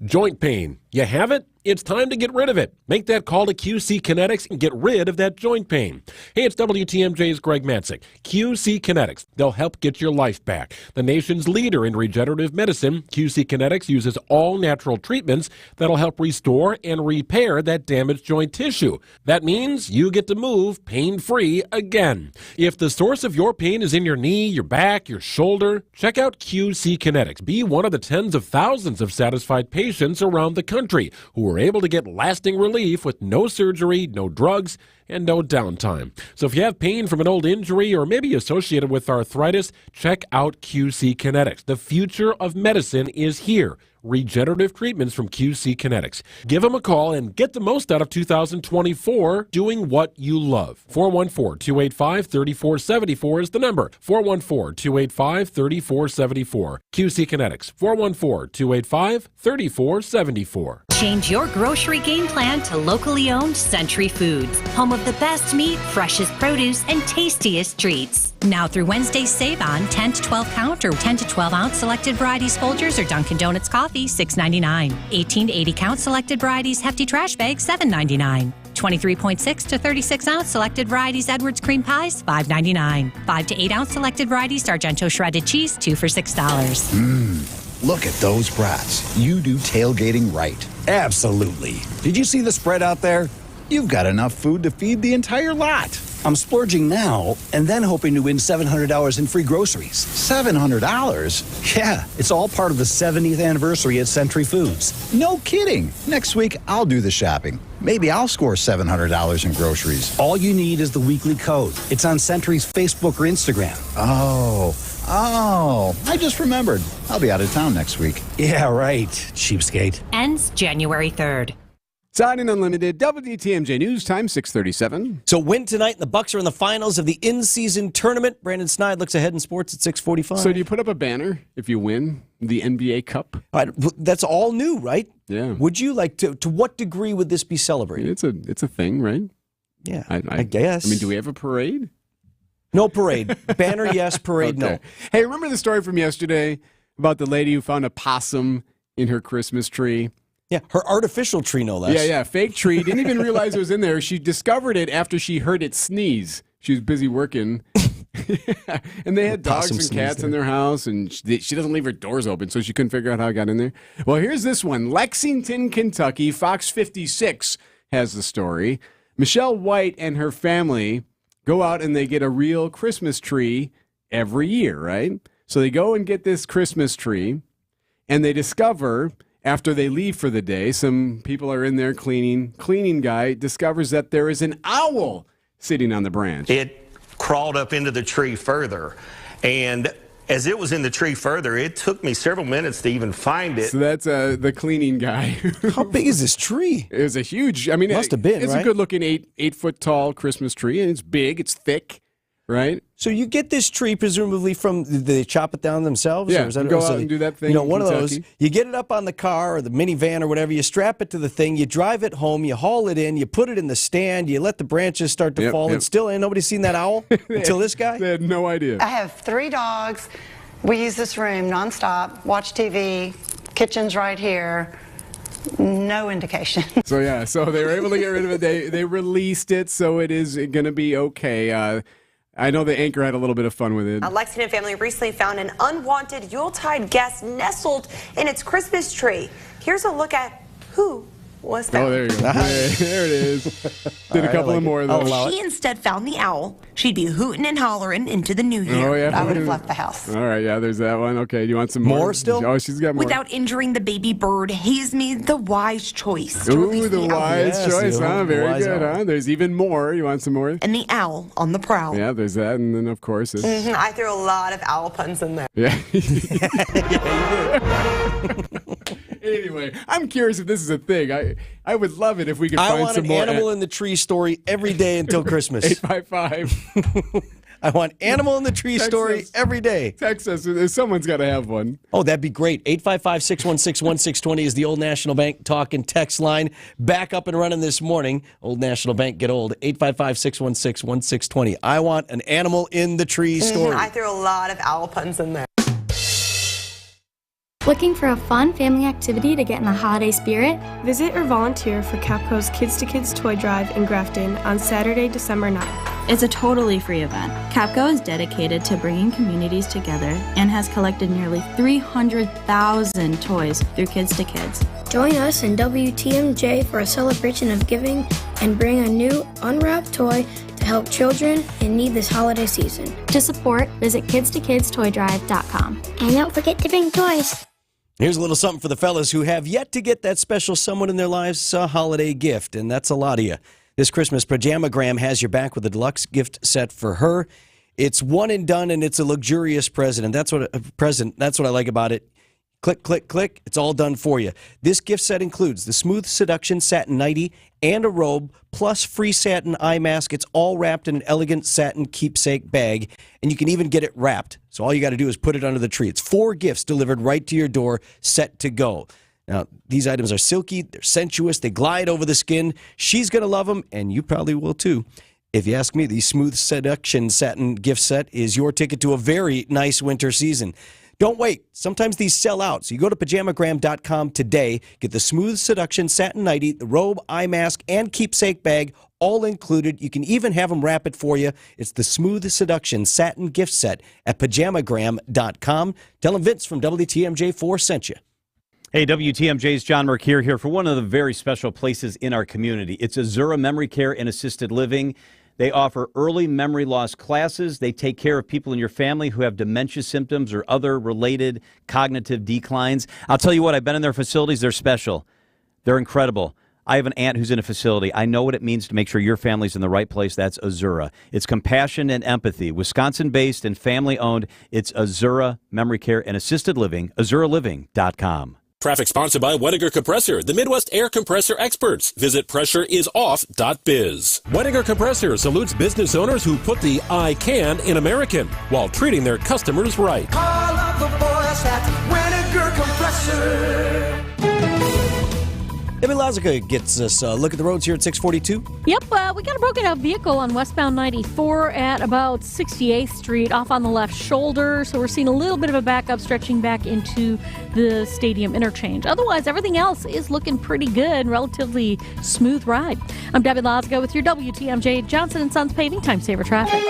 Joint pain. You have it? It's time to get rid of it. Make that call to QC Kinetics and get rid of that joint pain. Hey, it's WTMJ's Greg Matzik. QC Kinetics. They'll help get your life back. The nation's leader in regenerative medicine, QC Kinetics uses all natural treatments that'll help restore and repair that damaged joint tissue. That means you get to move pain-free again. If the source of your pain is in your knee, your back, your shoulder, check out QC Kinetics. Be one of the tens of thousands of satisfied patients around the country who are able to get lasting relief with no surgery, no drugs, and no downtime. So if you have pain from an old injury or maybe associated with arthritis, check out QC Kinetics. The future of medicine is here. Regenerative treatments from QC Kinetics. Give them a call and get the most out of 2024 doing what you love. 414-285-3474 is the number. 414-285-3474. QC Kinetics. 414-285-3474. Change your grocery game plan to locally owned Century Foods, home of the best meat, freshest produce, and tastiest treats. Now through Wednesday, save on 10 to 12 count or 10 to 12 ounce selected varieties Folgers or Dunkin' Donuts coffee, $6.99. 18 to 80 count selected varieties Hefty trash bags, $7.99. 23.6 to 36 ounce selected varieties Edwards cream pies, $5.99. 5 to 8 ounce selected varieties Sargento shredded cheese, 2 for $6. Look at those brats. You do tailgating right. Absolutely. Did you see the spread out there? You've got enough food to feed the entire lot. I'm splurging now and then hoping to win $700 in free groceries. $700? Yeah, it's all part of the 70th anniversary at Century Foods. No kidding. Next week, I'll do the shopping. Maybe I'll score $700 in groceries. All you need is the weekly code. It's on Century's Facebook or Instagram. Oh, I just remembered. I'll be out of town next week. Yeah, right, cheapskate. Ends January 3rd. Signing Unlimited, WTMJ News Time, 6:37. So win tonight, and the Bucks are in the finals of the in-season tournament. Brandon Snide looks ahead in sports at 6:45. So do you put up a banner if you win the NBA Cup? That's all new, right? Yeah. Would you like to what degree would this be celebrated? It's a thing, right? Yeah, I guess. I mean, do we have a parade? No parade. Banner, yes. Parade, okay. No. Hey, remember the story from yesterday about the lady who found a possum in her Christmas tree? Yeah, her artificial tree, no less. Yeah, fake tree. Didn't even realize it was in there. She discovered it after she heard it sneeze. She was busy working. And they had dogs and cats in their house, and she doesn't leave her doors open, so she couldn't figure out how it got in there. Well, here's this one. Lexington, Kentucky. Fox 56 has the story. Michelle White and her family go out and they get a real Christmas tree every year, right? So they go and get this Christmas tree, and they discover... After they leave for the day, some people are in there cleaning. Cleaning guy discovers that there is an owl sitting on the branch. It crawled up into the tree further, and as it was in the tree further, it took me several minutes to even find it. So that's the cleaning guy. How big is this tree? It was a huge, I mean, Must have been, it's right? a good-looking 8-foot tall Christmas tree, and it's big, it's thick. right? So you get this tree presumably from, they chop it down themselves? Yeah, or is that, you go or is out it- and do that thing You know, in one of Kentucky. those. You get it up on the car or the minivan or whatever. You strap it to the thing. You drive it home. You haul it in. You put it in the stand. You let the branches start to fall. Yep. And still ain't nobody seen that owl until this guy? They had no idea. I have 3 dogs. We use this room nonstop, watch TV, kitchen's right here. No indication. So they were able to get rid of it. They released it, so it is going to be okay. I know the anchor had a little bit of fun with it. A Lexington family recently found an unwanted Yuletide guest nestled in its Christmas tree. Here's a look at who was that. Oh, there you go. There it is. Did a couple of more of those. She instead found the owl. She'd be hooting and hollering into the new year. Oh, yeah. I would have left the house. All right, yeah, there's that one. Okay, do you want some more? More still? Oh, she's got more. Without injuring the baby bird, he's made the wise choice. to Ooh, release the wise Yes, choice, the huh? Very wise good, owl. huh? There's even more. You want some more? And the owl on the prowl. Yeah, there's that, and then of course it's I threw a lot of owl puns in there. yeah. Anyway, I'm curious if this is a thing. I would love it if we could I find want some an more. animal in the tree story every day until Christmas. 855. I want animal in the tree story every day. Text us. Someone's got to have one. Oh, that'd be great. 855-616-1620 is the Old National Bank talk and text line. Back up and running this morning. Old National Bank, get old. 855-616-1620. I want an animal in the tree story. I threw a lot of owl puns in there. Looking for a fun family activity to get in the holiday spirit? Visit or volunteer for Capco's Kids to Kids Toy Drive in Grafton on Saturday, December 9th. It's a totally free event. Capco is dedicated to bringing communities together and has collected nearly 300,000 toys through Kids to Kids. Join us in WTMJ for a celebration of giving and bring a new unwrapped toy to help children in need this holiday season. To support, visit kidstokidstoydrive.com. And don't forget to bring toys. Here's a little something for the fellas who have yet to get that special someone in their lives a holiday gift, and that's a lot of you. This Christmas, Pajamagram has your back with a deluxe gift set for her. It's one and done, and it's a luxurious present. That's what I like about it. Click, click, click. It's all done for you. This gift set includes the Smooth Seduction satin nightie and a robe, plus free satin eye mask. It's all wrapped in an elegant satin keepsake bag, and you can even get it wrapped. So all you got to do is put it under the tree. It's 4 gifts delivered right to your door, set to go. Now, these items are silky, they're sensuous, they glide over the skin. She's going to love them, and you probably will too. If you ask me, the Smooth Seduction satin gift set is your ticket to a very nice winter season. Don't wait. Sometimes these sell out. So you go to pajamagram.com today, get the Smooth Seduction satin nightie, the robe, eye mask, and keepsake bag, all included. You can even have them wrap it for you. It's the Smooth Seduction satin gift set at pajamagram.com. Tell them Vince from WTMJ4 sent you. Hey, WTMJ's John Mercure here for one of the very special places in our community. It's Azura Memory Care and Assisted Living. They offer early memory loss classes. They take care of people in your family who have dementia symptoms or other related cognitive declines. I'll tell you what, I've been in their facilities. They're special. They're incredible. I have an aunt who's in a facility. I know what it means to make sure your family's in the right place. That's Azura. It's compassion and empathy. Wisconsin-based and family-owned. It's Azura Memory Care and Assisted Living, AzuraLiving.com. Traffic sponsored by Wettiger Compressor, the Midwest air compressor experts. Visit pressureisoff.biz. Wettiger Compressor salutes business owners who put the I can in American while treating their customers right. Call up the boys at Wettiger Compressor. Debbie Lazica gets us a look at the roads here at 642. Yep, we got a broken out vehicle on westbound 94 at about 68th Street off on the left shoulder. So we're seeing a little bit of a backup stretching back into the stadium interchange. Otherwise, everything else is looking pretty good. Relatively smooth ride. I'm Debbie Lazica with your WTMJ Johnson & Sons Paving Time Saver Traffic.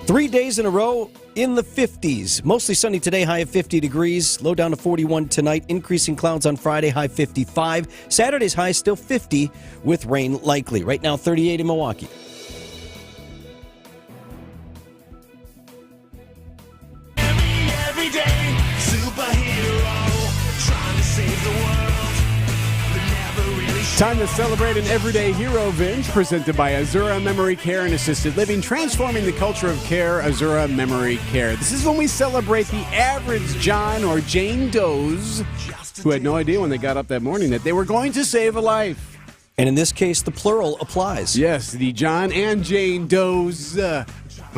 3 days in a row in the 50s. Mostly sunny today, high of 50 degrees. Low down to 41 tonight. Increasing clouds on Friday, high 55. Saturday's high still 50 with rain likely. Right now, 38 in Milwaukee. Every day, superhero, trying to save the world, but never really Time to celebrate an everyday hero, Vince, presented by Azura Memory Care and Assisted Living, transforming the culture of care, Azura Memory Care. This is when we celebrate the average John or Jane Does who had no idea when they got up that morning that they were going to save a life. And in this case, the plural applies. Yes, the John and Jane Does.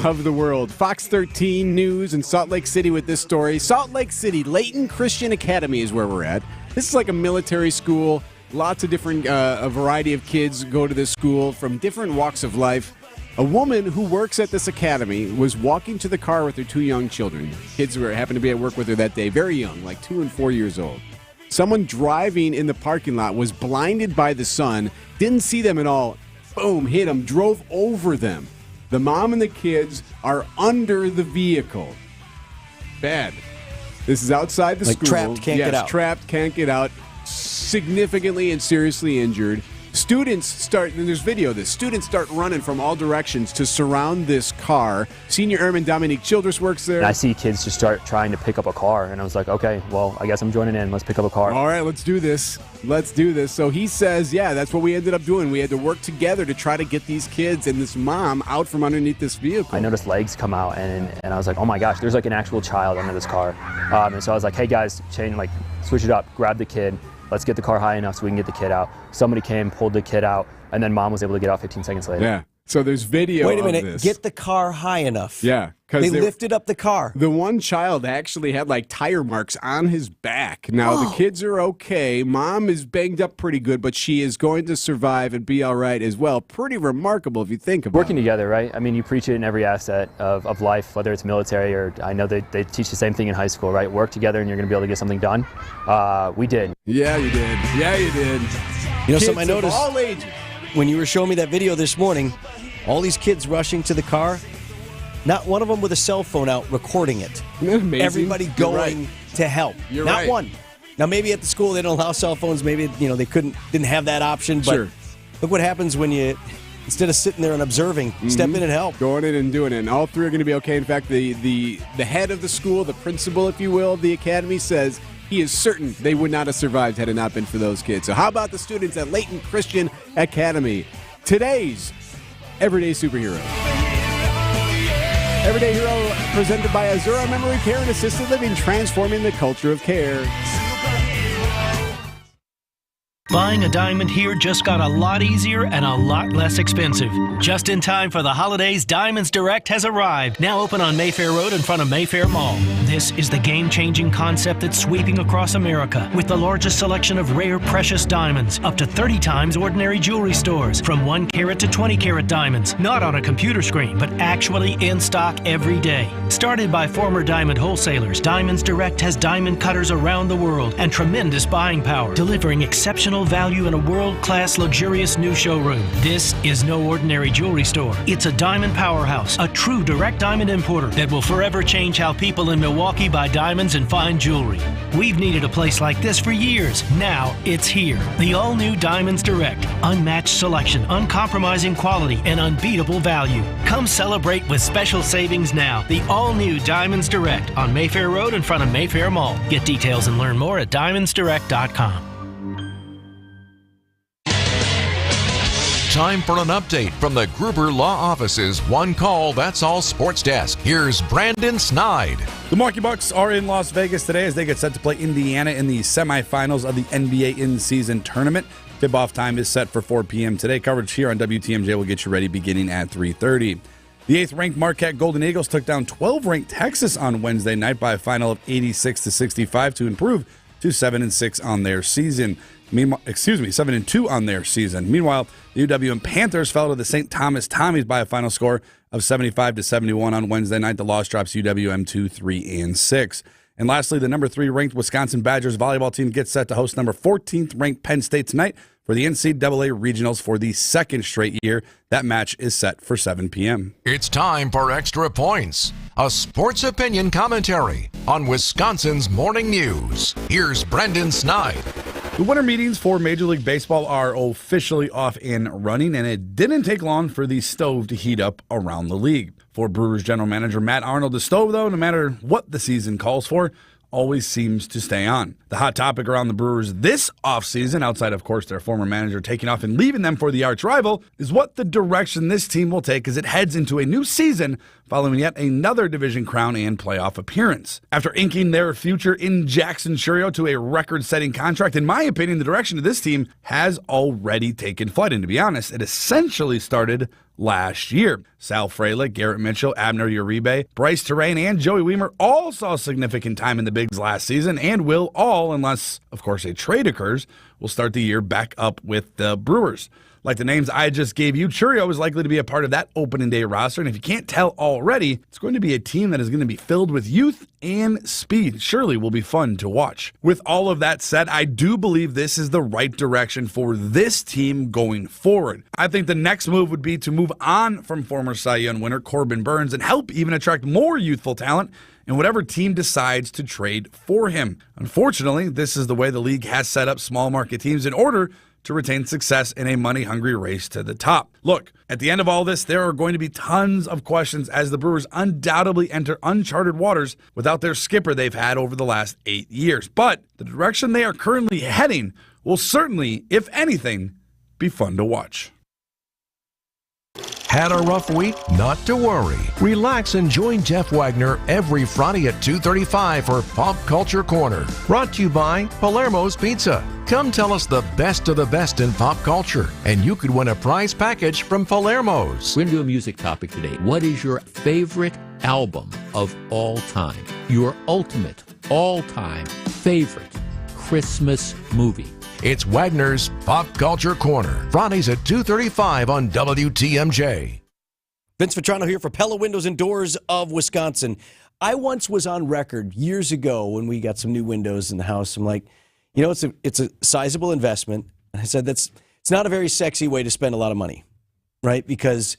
of the world. Fox 13 News in Salt Lake City with this story. Salt Lake City, Layton Christian Academy is where we're at. This is like a military school. Lots of different, a variety of kids go to this school from different walks of life. A woman who works at this academy was walking to the car with her 2 young children. Kids who happened to be at work with her that day, very young, like 2 and 4 years old. Someone driving in the parking lot was blinded by the sun, didn't see them at all, boom, hit them, drove over them. The mom and the kids are under the vehicle. Bad. This is outside the school. Trapped, can't get out. Trapped, can't get out. Significantly and seriously injured. Students start, and there's video of this, students start running from all directions to surround this car. Senior Airman Dominique Childress works there. And I see kids just start trying to pick up a car, and I was like, okay, well, I guess I'm joining in. Let's pick up a car. All right, let's do this. Let's do this. So he says, yeah, that's what we ended up doing. We had to work together to try to get these kids and this mom out from underneath this vehicle. I noticed legs come out, and I was like, oh my gosh, there's like an actual child under this car. And so I was like, hey guys, switch it up, grab the kid. Let's get the car high enough so we can get the kid out. Somebody came, pulled the kid out, and then mom was able to get out 15 seconds later. Yeah. So there's video Wait a minute. of this. Get the car high enough. Yeah. They lifted up the car. The one child actually had like tire marks on his back. Now, the kids are okay. Mom is banged up pretty good, but she is going to survive and be all right as well. Pretty remarkable if you think about it. Working together, right? I mean, you preach it in every asset of life, whether it's military or I know they teach the same thing in high school, right? Work together and you're going to be able to get something done. We did. Yeah, you did. Yeah, you did. You know, Kids something I noticed of all ages. when you were showing me that video this morning, all these kids rushing to the car, not one of them with a cell phone out recording it. Amazing. Everybody going to help. You're not right. one. Now, maybe at the school they don't allow cell phones. Maybe they didn't have that option. But Sure. look what happens when you, instead of sitting there and observing, step in and help. Going in and doing it. And all three are going to be okay. In fact, the head of the school, the principal, if you will, of the academy says he is certain they would not have survived had it not been for those kids. So how about the students at Layton Christian Academy? Today's Everyday Superhero. Everyday Hero presented by Azura Memory Care and Assisted Living, transforming the culture of care. Buying a diamond here just got a lot easier and a lot less expensive. Just in time for the holidays, Diamonds Direct has arrived. Now open on Mayfair Road in front of Mayfair Mall. This is the game-changing concept that's sweeping across America with the largest selection of rare, precious diamonds, up to 30 times ordinary jewelry stores, from 1 carat to 20 carat diamonds, not on a computer screen, but actually in stock every day. Started by former diamond wholesalers, Diamonds Direct has diamond cutters around the world and tremendous buying power, delivering exceptional value in a world-class, luxurious new showroom. This is no ordinary jewelry store. It's a diamond powerhouse, a true direct diamond importer that will forever change how people in Milwaukee buy diamonds and fine jewelry. We've needed a place like this for years. Now it's here. The all-new Diamonds Direct. Unmatched selection, uncompromising quality, and unbeatable value. Come celebrate with special savings now. The all-new Diamonds Direct on Mayfair Road in front of Mayfair Mall. Get details and learn more at diamondsdirect.com. Time for an update from the Gruber Law Office's One Call, That's All Sports Desk. Here's Brandon Snide. The Milwaukee Bucks are in Las Vegas today as they get set to play Indiana in the semifinals of the NBA in-season tournament. Tip-off time is set for 4 p.m. today. Coverage here on WTMJ will get you ready beginning at 3:30. The 8th-ranked Marquette Golden Eagles took down 12th-ranked Texas on Wednesday night by a final of 86-65 to improve to 7-6 on their season. 7-2 on their season. Meanwhile, the UWM Panthers fell to the St. Thomas Tommies by a final score of 75-71 on Wednesday night. The loss drops UWM to 3-6. And lastly, the number 3 ranked Wisconsin Badgers volleyball team gets set to host number 14th ranked Penn State tonight for the NCAA Regionals for the second straight year. That match is set for 7 p.m. It's time for Extra Points, a sports opinion commentary on Wisconsin's morning news. Here's Brendan Snide. The winter meetings for Major League Baseball are officially off and running, and it didn't take long for the stove to heat up around the league. For Brewers general manager Matt Arnold, the stove, though, no matter what the season calls for, always seems to stay on. The hot topic around the Brewers this offseason, outside of course their former manager taking off and leaving them for the arch rival, is what the direction this team will take as it heads into a new season following yet another division crown and playoff appearance. After inking their future in Jackson Chourio to a record-setting contract, in my opinion, the direction of this team has already taken flight. And to be honest, it essentially started last year. Sal Frelick, Garrett Mitchell, Abner Uribe, Bryce Terrain, and Joey Weimer all saw significant time in the bigs last season and will all, unless, of course, a trade occurs, will start the year back up with the Brewers. Like the names I just gave you, Churio is likely to be a part of that opening day roster. And if you can't tell already, it's going to be a team that is going to be filled with youth and speed. Surely will be fun to watch. With all of that said, I do believe this is the right direction for this team going forward. I think the next move would be to move on from former Cy Young winner Corbin Burns and help even attract more youthful talent in whatever team decides to trade for him. Unfortunately, this is the way the league has set up small market teams in order to retain success in a money-hungry race to the top. Look, at the end of all this, there are going to be tons of questions as the Brewers undoubtedly enter uncharted waters without their skipper they've had over the last 8 years. But the direction they are currently heading will certainly, if anything, be fun to watch. Had a rough week? Not to worry. Relax and join Jeff Wagner every Friday at 2:35 for Pop Culture Corner. Brought to you by Palermo's Pizza. Come tell us the best of the best in pop culture, and you could win a prize package from Palermo's. We're going to do a music topic today. What is your favorite album of all time? Your ultimate, all-time favorite Christmas movie? It's Wagner's Pop Culture Corner, Fridays at 2:35 on WTMJ. Vince Vitrano here for Pella Windows and Doors of Wisconsin. I once was on record years ago when we got some new windows in the house. I'm like, you know, it's a sizable investment. And I said it's not a very sexy way to spend a lot of money, right? Because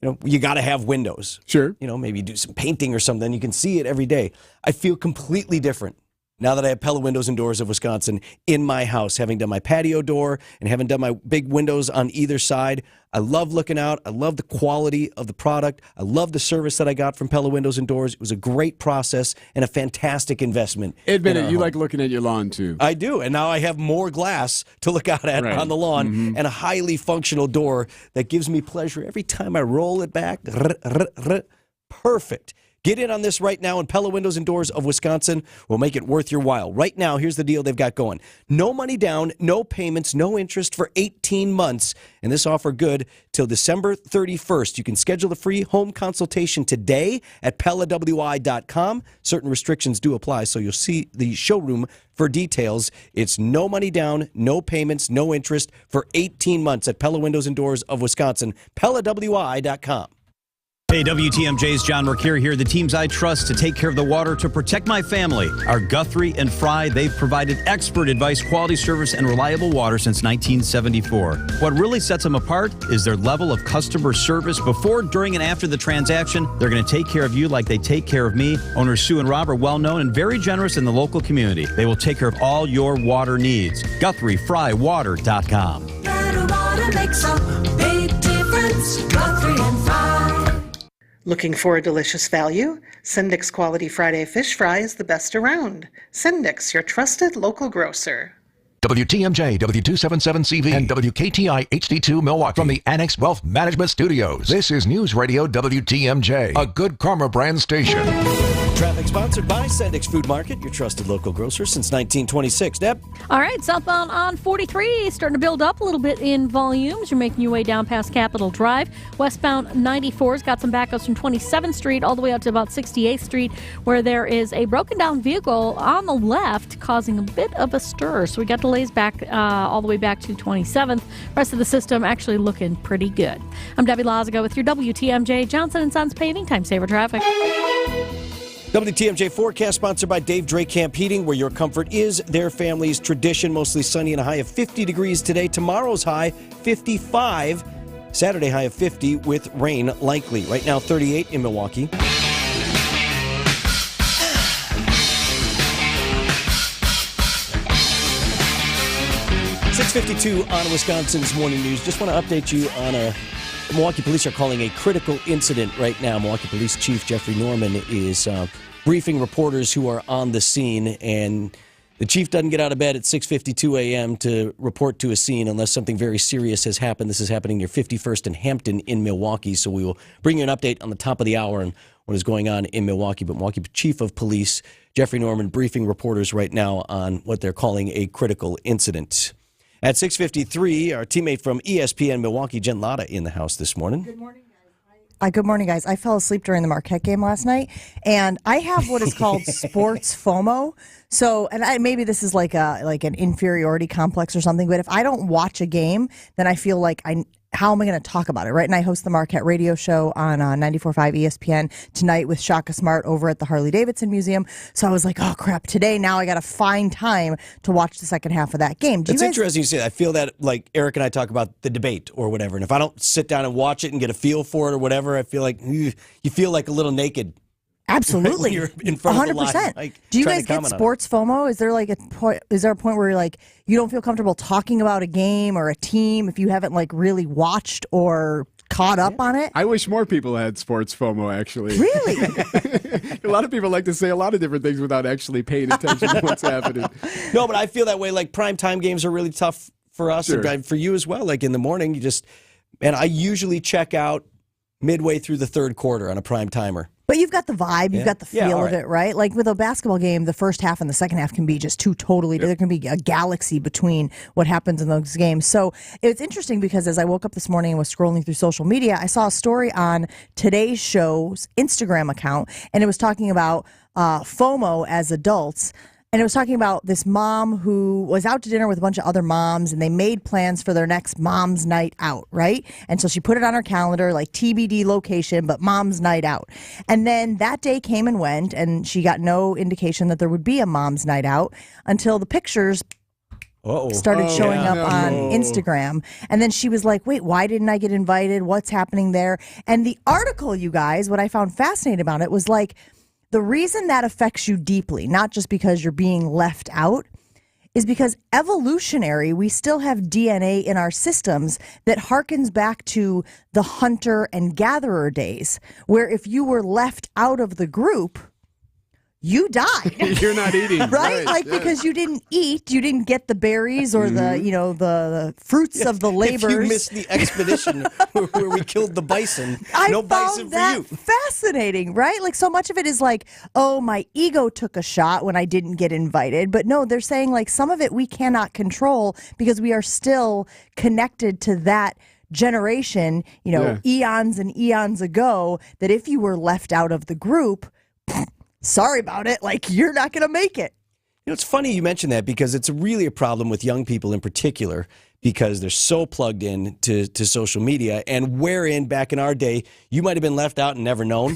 you got to have windows. Sure. Maybe do some painting or something. You can see it every day. I feel completely different now that I have Pella Windows and Doors of Wisconsin in my house, having done my patio door and having done my big windows on either side. I love looking out. I love the quality of the product. I love the service that I got from Pella Windows and Doors. It was a great process and a fantastic investment. Admit it, you like looking at your lawn too. I do, and now I have more glass to look out at on the lawn and a highly functional door that gives me pleasure every time I roll it back. Perfect. Get in on this right now, and Pella Windows and Doors of Wisconsin will make it worth your while. Right now, here's the deal they've got going. No money down, no payments, no interest for 18 months. And this offer good till December 31st. You can schedule a free home consultation today at PellaWI.com. Certain restrictions do apply, so you'll see the showroom for details. It's no money down, no payments, no interest for 18 months at Pella Windows and Doors of Wisconsin. PellaWI.com. Hey, WTMJ's John Mercure here. The teams I trust to take care of the water to protect my family are Guthrie and Fry. They've provided expert advice, quality service, and reliable water since 1974. What really sets them apart is their level of customer service. Before, during, and after the transaction, they're going to take care of you like they take care of me. Owners Sue and Rob are well known and very generous in the local community. They will take care of all your water needs. GuthrieFryWater.com. Better water makes a big difference. Guthrie and Fry. Looking for a delicious value? Sendik's Quality Friday Fish Fry is the best around. Sendik's, your trusted local grocer. WTMJ, W277CV, and WKTI HD2 Milwaukee from the Annex Wealth Management Studios. This is News Radio WTMJ, a Good Karma brand station. Traffic sponsored by Sendik's Food Market, your trusted local grocer since 1926. Deb? All right, southbound on 43, starting to build up a little bit in volumes. You're making your way down past Capitol Drive. Westbound 94's got some backups from 27th Street all the way up to about 68th Street, where there is a broken down vehicle on the left causing a bit of a stir. So we got delays back all the way back to 27th. Rest of the system actually looking pretty good. I'm Debbie Lazago with your WTMJ Johnson & Sons Paving Time Saver Traffic. WTMJ forecast sponsored by Dave Drake Camp Heating, where your comfort is their family's tradition. Mostly sunny and a high of 50 degrees today. Tomorrow's high, 55. Saturday high of 50 with rain likely. Right now, 38 in Milwaukee. .52 on Wisconsin's Morning News. Just want to update you on Milwaukee police are calling a critical incident right now. Milwaukee Police Chief Jeffrey Norman is briefing reporters who are on the scene, and the chief doesn't get out of bed at 6:52 a.m. to report to a scene unless something very serious has happened. This is happening near 51st and Hampton in Milwaukee, so we will bring you an update on the top of the hour on what is going on in Milwaukee. But Milwaukee Chief of Police Jeffrey Norman briefing reporters right now on what they're calling a critical incident. At 6:53, our teammate from ESPN Milwaukee, Jen Latta, in the house this morning. Good morning, guys. I fell asleep during the Marquette game last night, and I have what is called sports FOMO. So, and maybe this is like an inferiority complex or something, but if I don't watch a game, then I feel like how am I going to talk about it, right? And I host the Marquette radio show on 94.5 ESPN tonight with Shaka Smart over at the Harley-Davidson Museum. So I was like, oh, crap, today now I got to find time to watch the second half of that game. It's interesting you say that. I feel that, like, Eric and I talk about the debate or whatever, and if I don't sit down and watch it and get a feel for it or whatever, I feel like you feel like a little naked. Absolutely, you're in front 100%. Of the line, like, do you guys get sports FOMO? Is there like a point? Is there a point where you're like you don't feel comfortable talking about a game or a team if you haven't like really watched or caught up on it? I wish more people had sports FOMO. Actually, really, a lot of people like to say a lot of different things without actually paying attention to what's happening. No, but I feel that way. Like prime time games are really tough for us, sure. And for you as well. Like in the morning, I usually check out midway through the third quarter on a prime timer. But you've got the vibe, you've got the feel of it, right? Like with a basketball game, the first half and the second half can be just two totally, there can be a galaxy between what happens in those games. So it's interesting because as I woke up this morning and was scrolling through social media, I saw a story on Today's Show's Instagram account, and it was talking about FOMO as adults. And it was talking about this mom who was out to dinner with a bunch of other moms, and they made plans for their next mom's night out, right? And so she put it on her calendar, like TBD location, but mom's night out. And then that day came and went, and she got no indication that there would be a mom's night out until the pictures started showing up on Instagram. And then she was like, wait, why didn't I get invited? What's happening there? And the article, you guys, what I found fascinating about it was like, the reason that affects you deeply, not just because you're being left out, is because evolutionary, we still have DNA in our systems that harkens back to the hunter and gatherer days, where if you were left out of the group, you died. You're not eating. Right? Like, because you didn't eat, you didn't get the berries or the fruits of the labors. If you missed the expedition where we killed the bison, no bison for you. Fascinating, right? Like, so much of it is like, oh, my ego took a shot when I didn't get invited. But no, they're saying like some of it we cannot control because we are still connected to that generation, eons and eons ago, that if you were left out of the group, sorry about it. Like, you're not going to make it. It's funny you mention that because it's really a problem with young people in particular because they're so plugged in to social media. And wherein back in our day, you might have been left out and never known.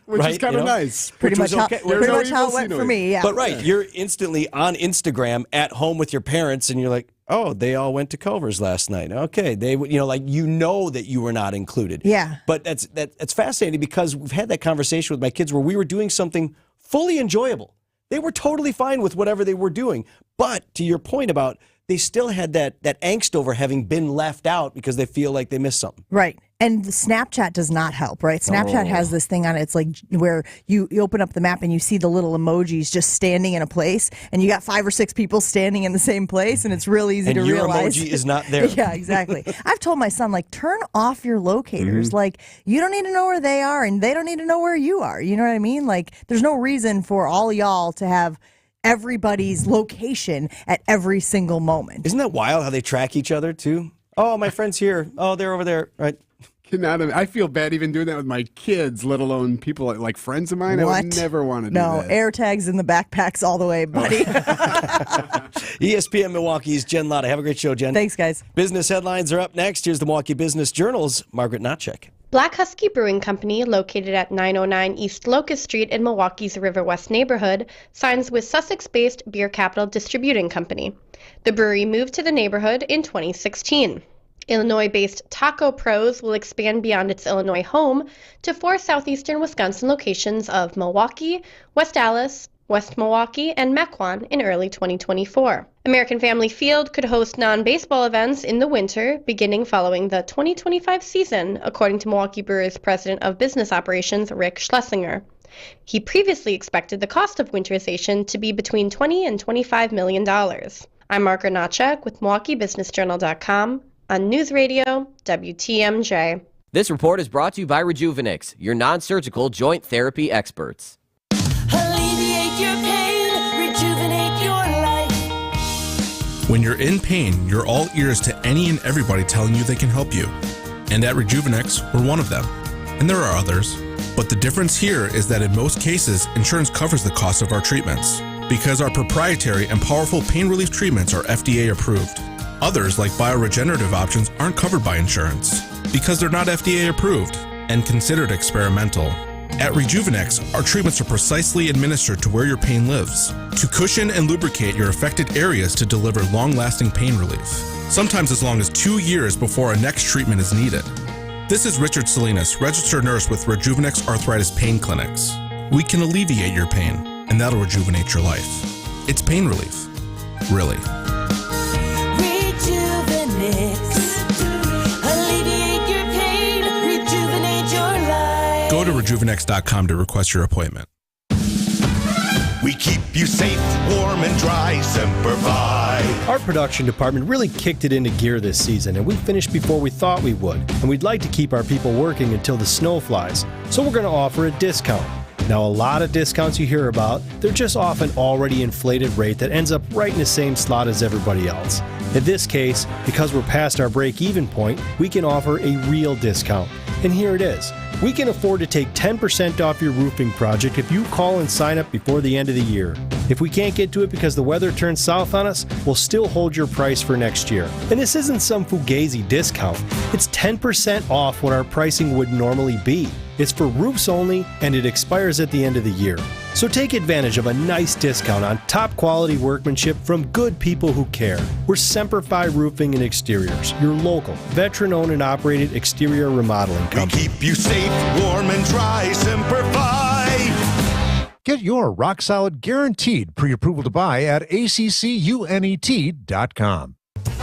Which right? is kind of nice. Pretty much how it went for me, yeah. But right, you're instantly on Instagram at home with your parents and you're like, oh, they all went to Culver's last night. Okay, they, that you were not included. Yeah. But that's fascinating because we've had that conversation with my kids where we were doing something fully enjoyable. They were totally fine with whatever they were doing. But to your point about they still had that angst over having been left out because they feel like they missed something. Right. And the Snapchat does not help, right? Snapchat has this thing on it. It's like where you open up the map and you see the little emojis just standing in a place, and you got 5 or 6 people standing in the same place, and it's real easy to realize. And your emoji is not there. Yeah, exactly. I've told my son, like, turn off your locators. Mm-hmm. Like, you don't need to know where they are, and they don't need to know where you are. You know what I mean? Like, there's no reason for all y'all to have everybody's location at every single moment. Isn't that wild how they track each other, too? Oh, my friend's here. Oh, they're over there. Right. I feel bad even doing that with my kids, let alone people like friends of mine. What? I would never want to do No, that. air tags in the backpacks all the way, buddy. ESPN Milwaukee's Jen Latta. Have a great show, Jen. Thanks, guys. Business headlines are up next. Here's the Milwaukee Business Journal's Margaret Notchek. Black Husky Brewing Company, located at 909 East Locust Street in Milwaukee's River West neighborhood, signs with Sussex-based Beer Capital Distributing Company. The brewery moved to the neighborhood in 2016. Illinois-based Taco Pros will expand beyond its Illinois home to 4 southeastern Wisconsin locations of Milwaukee, West Allis, West Milwaukee, and Mequon in early 2024. American Family Field could host non-baseball events in the winter, beginning following the 2025 season, according to Milwaukee Brewers President of Business Operations Rick Schlesinger. He previously expected the cost of winterization to be between $20 and $25 million. I'm Margaret Notchek with MilwaukeeBusinessJournal.com. On News Radio, WTMJ. This report is brought to you by Rejuvenix, your non-surgical joint therapy experts. Alleviate your pain, rejuvenate your life. When you're in pain, you're all ears to any and everybody telling you they can help you. And at Rejuvenex, we're one of them. And there are others. But the difference here is that in most cases, insurance covers the cost of our treatments, because our proprietary and powerful pain relief treatments are FDA approved. Others, like bioregenerative options, aren't covered by insurance, because they're not FDA approved and considered experimental. At Rejuvenex, our treatments are precisely administered to where your pain lives, to cushion and lubricate your affected areas to deliver long-lasting pain relief, sometimes as long as 2 years before our next treatment is needed. This is Richard Salinas, registered nurse with Rejuvenex Arthritis Pain Clinics. We can alleviate your pain, and that'll rejuvenate your life. It's pain relief. Really. Rejuvenex. Alleviate your pain. Rejuvenate your life. Go to rejuvenex.com to request your appointment. We keep you safe, warm, and dry. Semper Fi. Our production department really kicked it into gear this season, and we finished before we thought we would. And we'd like to keep our people working until the snow flies, so we're going to offer a discount. Now, a lot of discounts you hear about, they're just off an already inflated rate that ends up right in the same slot as everybody else. In this case, because we're past our break-even point, we can offer a real discount. And here it is. We can afford to take 10% off your roofing project if you call and sign up before the end of the year. If we can't get to it because the weather turns south on us, we'll still hold your price for next year. And this isn't some fugazi discount. It's 10% off what our pricing would normally be. It's for roofs only, and it expires at the end of the year. So take advantage of a nice discount on top quality workmanship from good people who care. We're Semper Fi Roofing and Exteriors, your local, veteran-owned and operated exterior remodeling company. We keep you safe, warm, and dry. Semper Fi. Get your rock-solid guaranteed pre-approval to buy at accunet.com.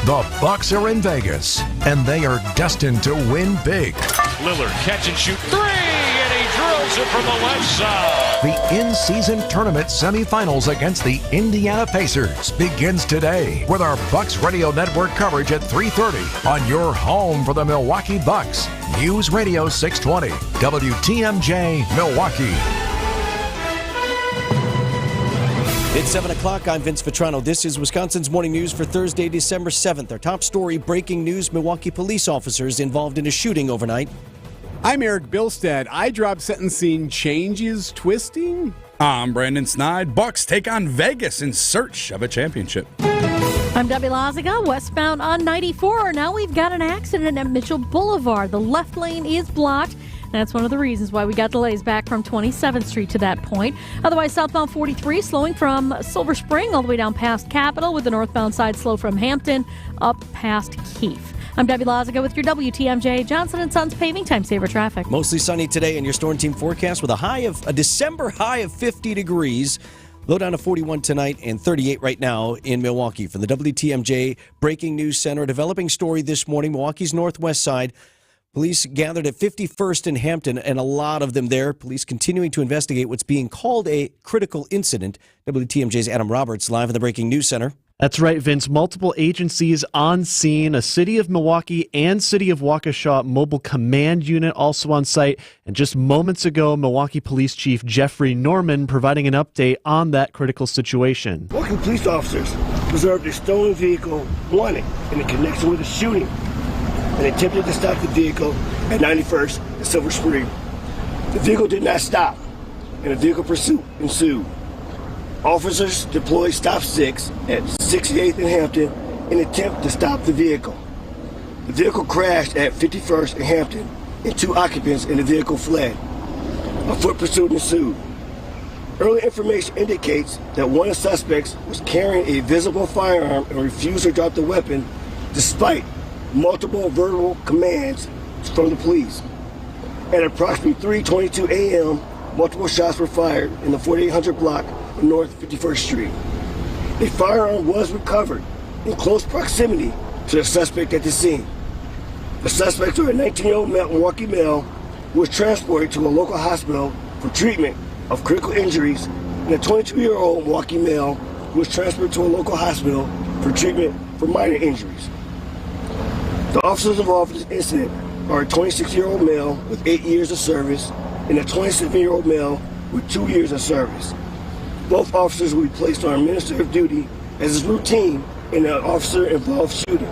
The Bucks are in Vegas, and they are destined to win big. Lillard catch and shoot three, and he drills it from the left side. The in-season tournament semifinals against the Indiana Pacers begins today with our Bucks Radio Network coverage at 3:30 on your home for the Milwaukee Bucks. News Radio 620, WTMJ, Milwaukee. It's 7 o'clock. I'm Vince Vitrano. This is Wisconsin's Morning News for Thursday, December 7th. Our top story, breaking news, Milwaukee police officers involved in a shooting overnight. I'm Eric Bilstead. Eye drop sentencing changes twisting. I'm Brandon Snide. Bucks take on Vegas in search of a championship. I'm Debbie Laziga. Westbound on 94. Now we've got an accident at Mitchell Boulevard. The left lane is blocked. That's one of the reasons why we got delays back from 27th Street to that point. Otherwise, southbound 43 slowing from Silver Spring all the way down past Capitol, with the northbound side slow from Hampton up past Keefe. I'm Debbie Laziga with your WTMJ Johnson & Sons Paving Time Saver traffic. Mostly sunny today in your Storm Team forecast with a December high of 50 degrees. Low down to 41 tonight and 38 right now in Milwaukee. From the WTMJ Breaking News Center, a developing story this morning, Milwaukee's northwest side. Police gathered at 51st and Hampton, and a lot of them there. Police continuing to investigate what's being called a critical incident. WTMJ's Adam Roberts live in the Breaking News Center. That's right, Vince. Multiple agencies on scene, a City of Milwaukee and City of Waukesha mobile command unit also on site. And just moments ago, Milwaukee Police Chief Jeffrey Norman providing an update on that critical situation. Milwaukee police officers observed a stolen vehicle wanted in connection with a shooting and attempted to stop the vehicle at 91st and Silver Spring. The vehicle did not stop, and a vehicle pursuit ensued. Officers deployed Stop 6 at 68th and Hampton in an attempt to stop the vehicle. The vehicle crashed at 51st and Hampton, and 2 occupants in the vehicle fled. A foot pursuit ensued. Early information indicates that one of the suspects was carrying a visible firearm and refused to drop the weapon despite multiple verbal commands from the police. At approximately 3:22 a.m., multiple shots were fired in the 4800 block of North 51st Street. A firearm was recovered in close proximity to the suspect at the scene. The suspects were a 19-year-old Milwaukee male who was transported to a local hospital for treatment of critical injuries, and a 22-year-old Milwaukee male who was transferred to a local hospital for treatment for minor injuries. The officers involved in this incident are a 26-year-old male with 8 years of service and a 27-year-old male with 2 years of service. Both officers will be placed on administrative duty, as is routine in an officer-involved shooting.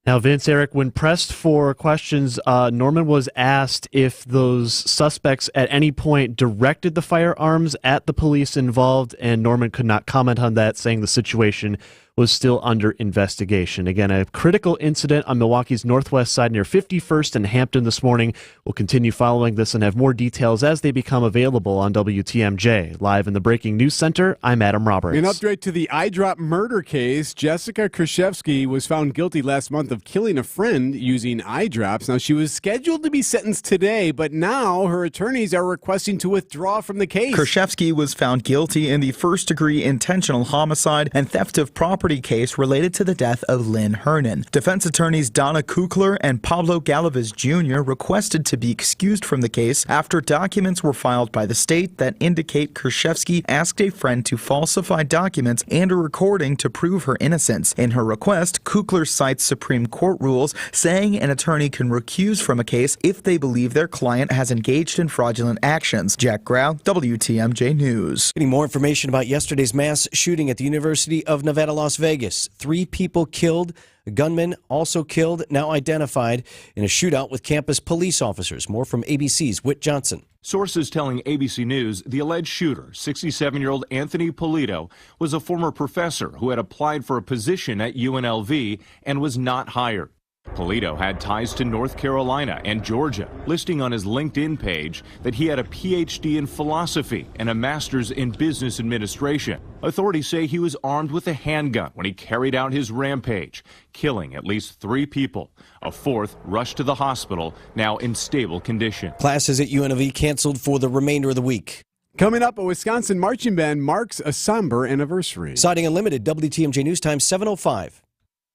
Now, Vince, Eric, when pressed for questions, Norman was asked if those suspects at any point directed the firearms at the police involved, and Norman could not comment on that, saying the situation was still under investigation. Again, a critical incident on Milwaukee's northwest side near 51st and Hampton this morning. We'll continue following this and have more details as they become available on WTMJ. Live in the Breaking News Center, I'm Adam Roberts. An update to the eye drop murder case. Jessica Krzyzewski was found guilty last month of killing a friend using eye drops. Now, she was scheduled to be sentenced today, but now her attorneys are requesting to withdraw from the case. Krzyzewski was found guilty in the first-degree intentional homicide and theft of property case related to the death of Lynn Hernan. Defense attorneys Donna Kukler and Pablo Galvez Jr. requested to be excused from the case after documents were filed by the state that indicate Krzyzewski asked a friend to falsify documents and a recording to prove her innocence. In her request, Kukler cites Supreme Court rules saying an attorney can recuse from a case if they believe their client has engaged in fraudulent actions. Jack Grau, WTMJ News. Getting more information about yesterday's mass shooting at the University of Nevada, Las Vegas. 3 people killed, a gunman also killed, now identified in a shootout with campus police officers. More from ABC's Whit Johnson. Sources telling ABC News the alleged shooter, 67-year-old Anthony Polito, was a former professor who had applied for a position at UNLV and was not hired. Polito had ties to North Carolina and Georgia, listing on his LinkedIn page that he had a PhD in philosophy and a master's in business administration. Authorities say he was armed with a handgun when he carried out his rampage, killing at least 3 people. A 4th rushed to the hospital, now in stable condition. Classes at UNLV canceled for the remainder of the week. Coming up, a Wisconsin marching band marks a somber anniversary. Siding Unlimited, WTMJ News Time, 7:05.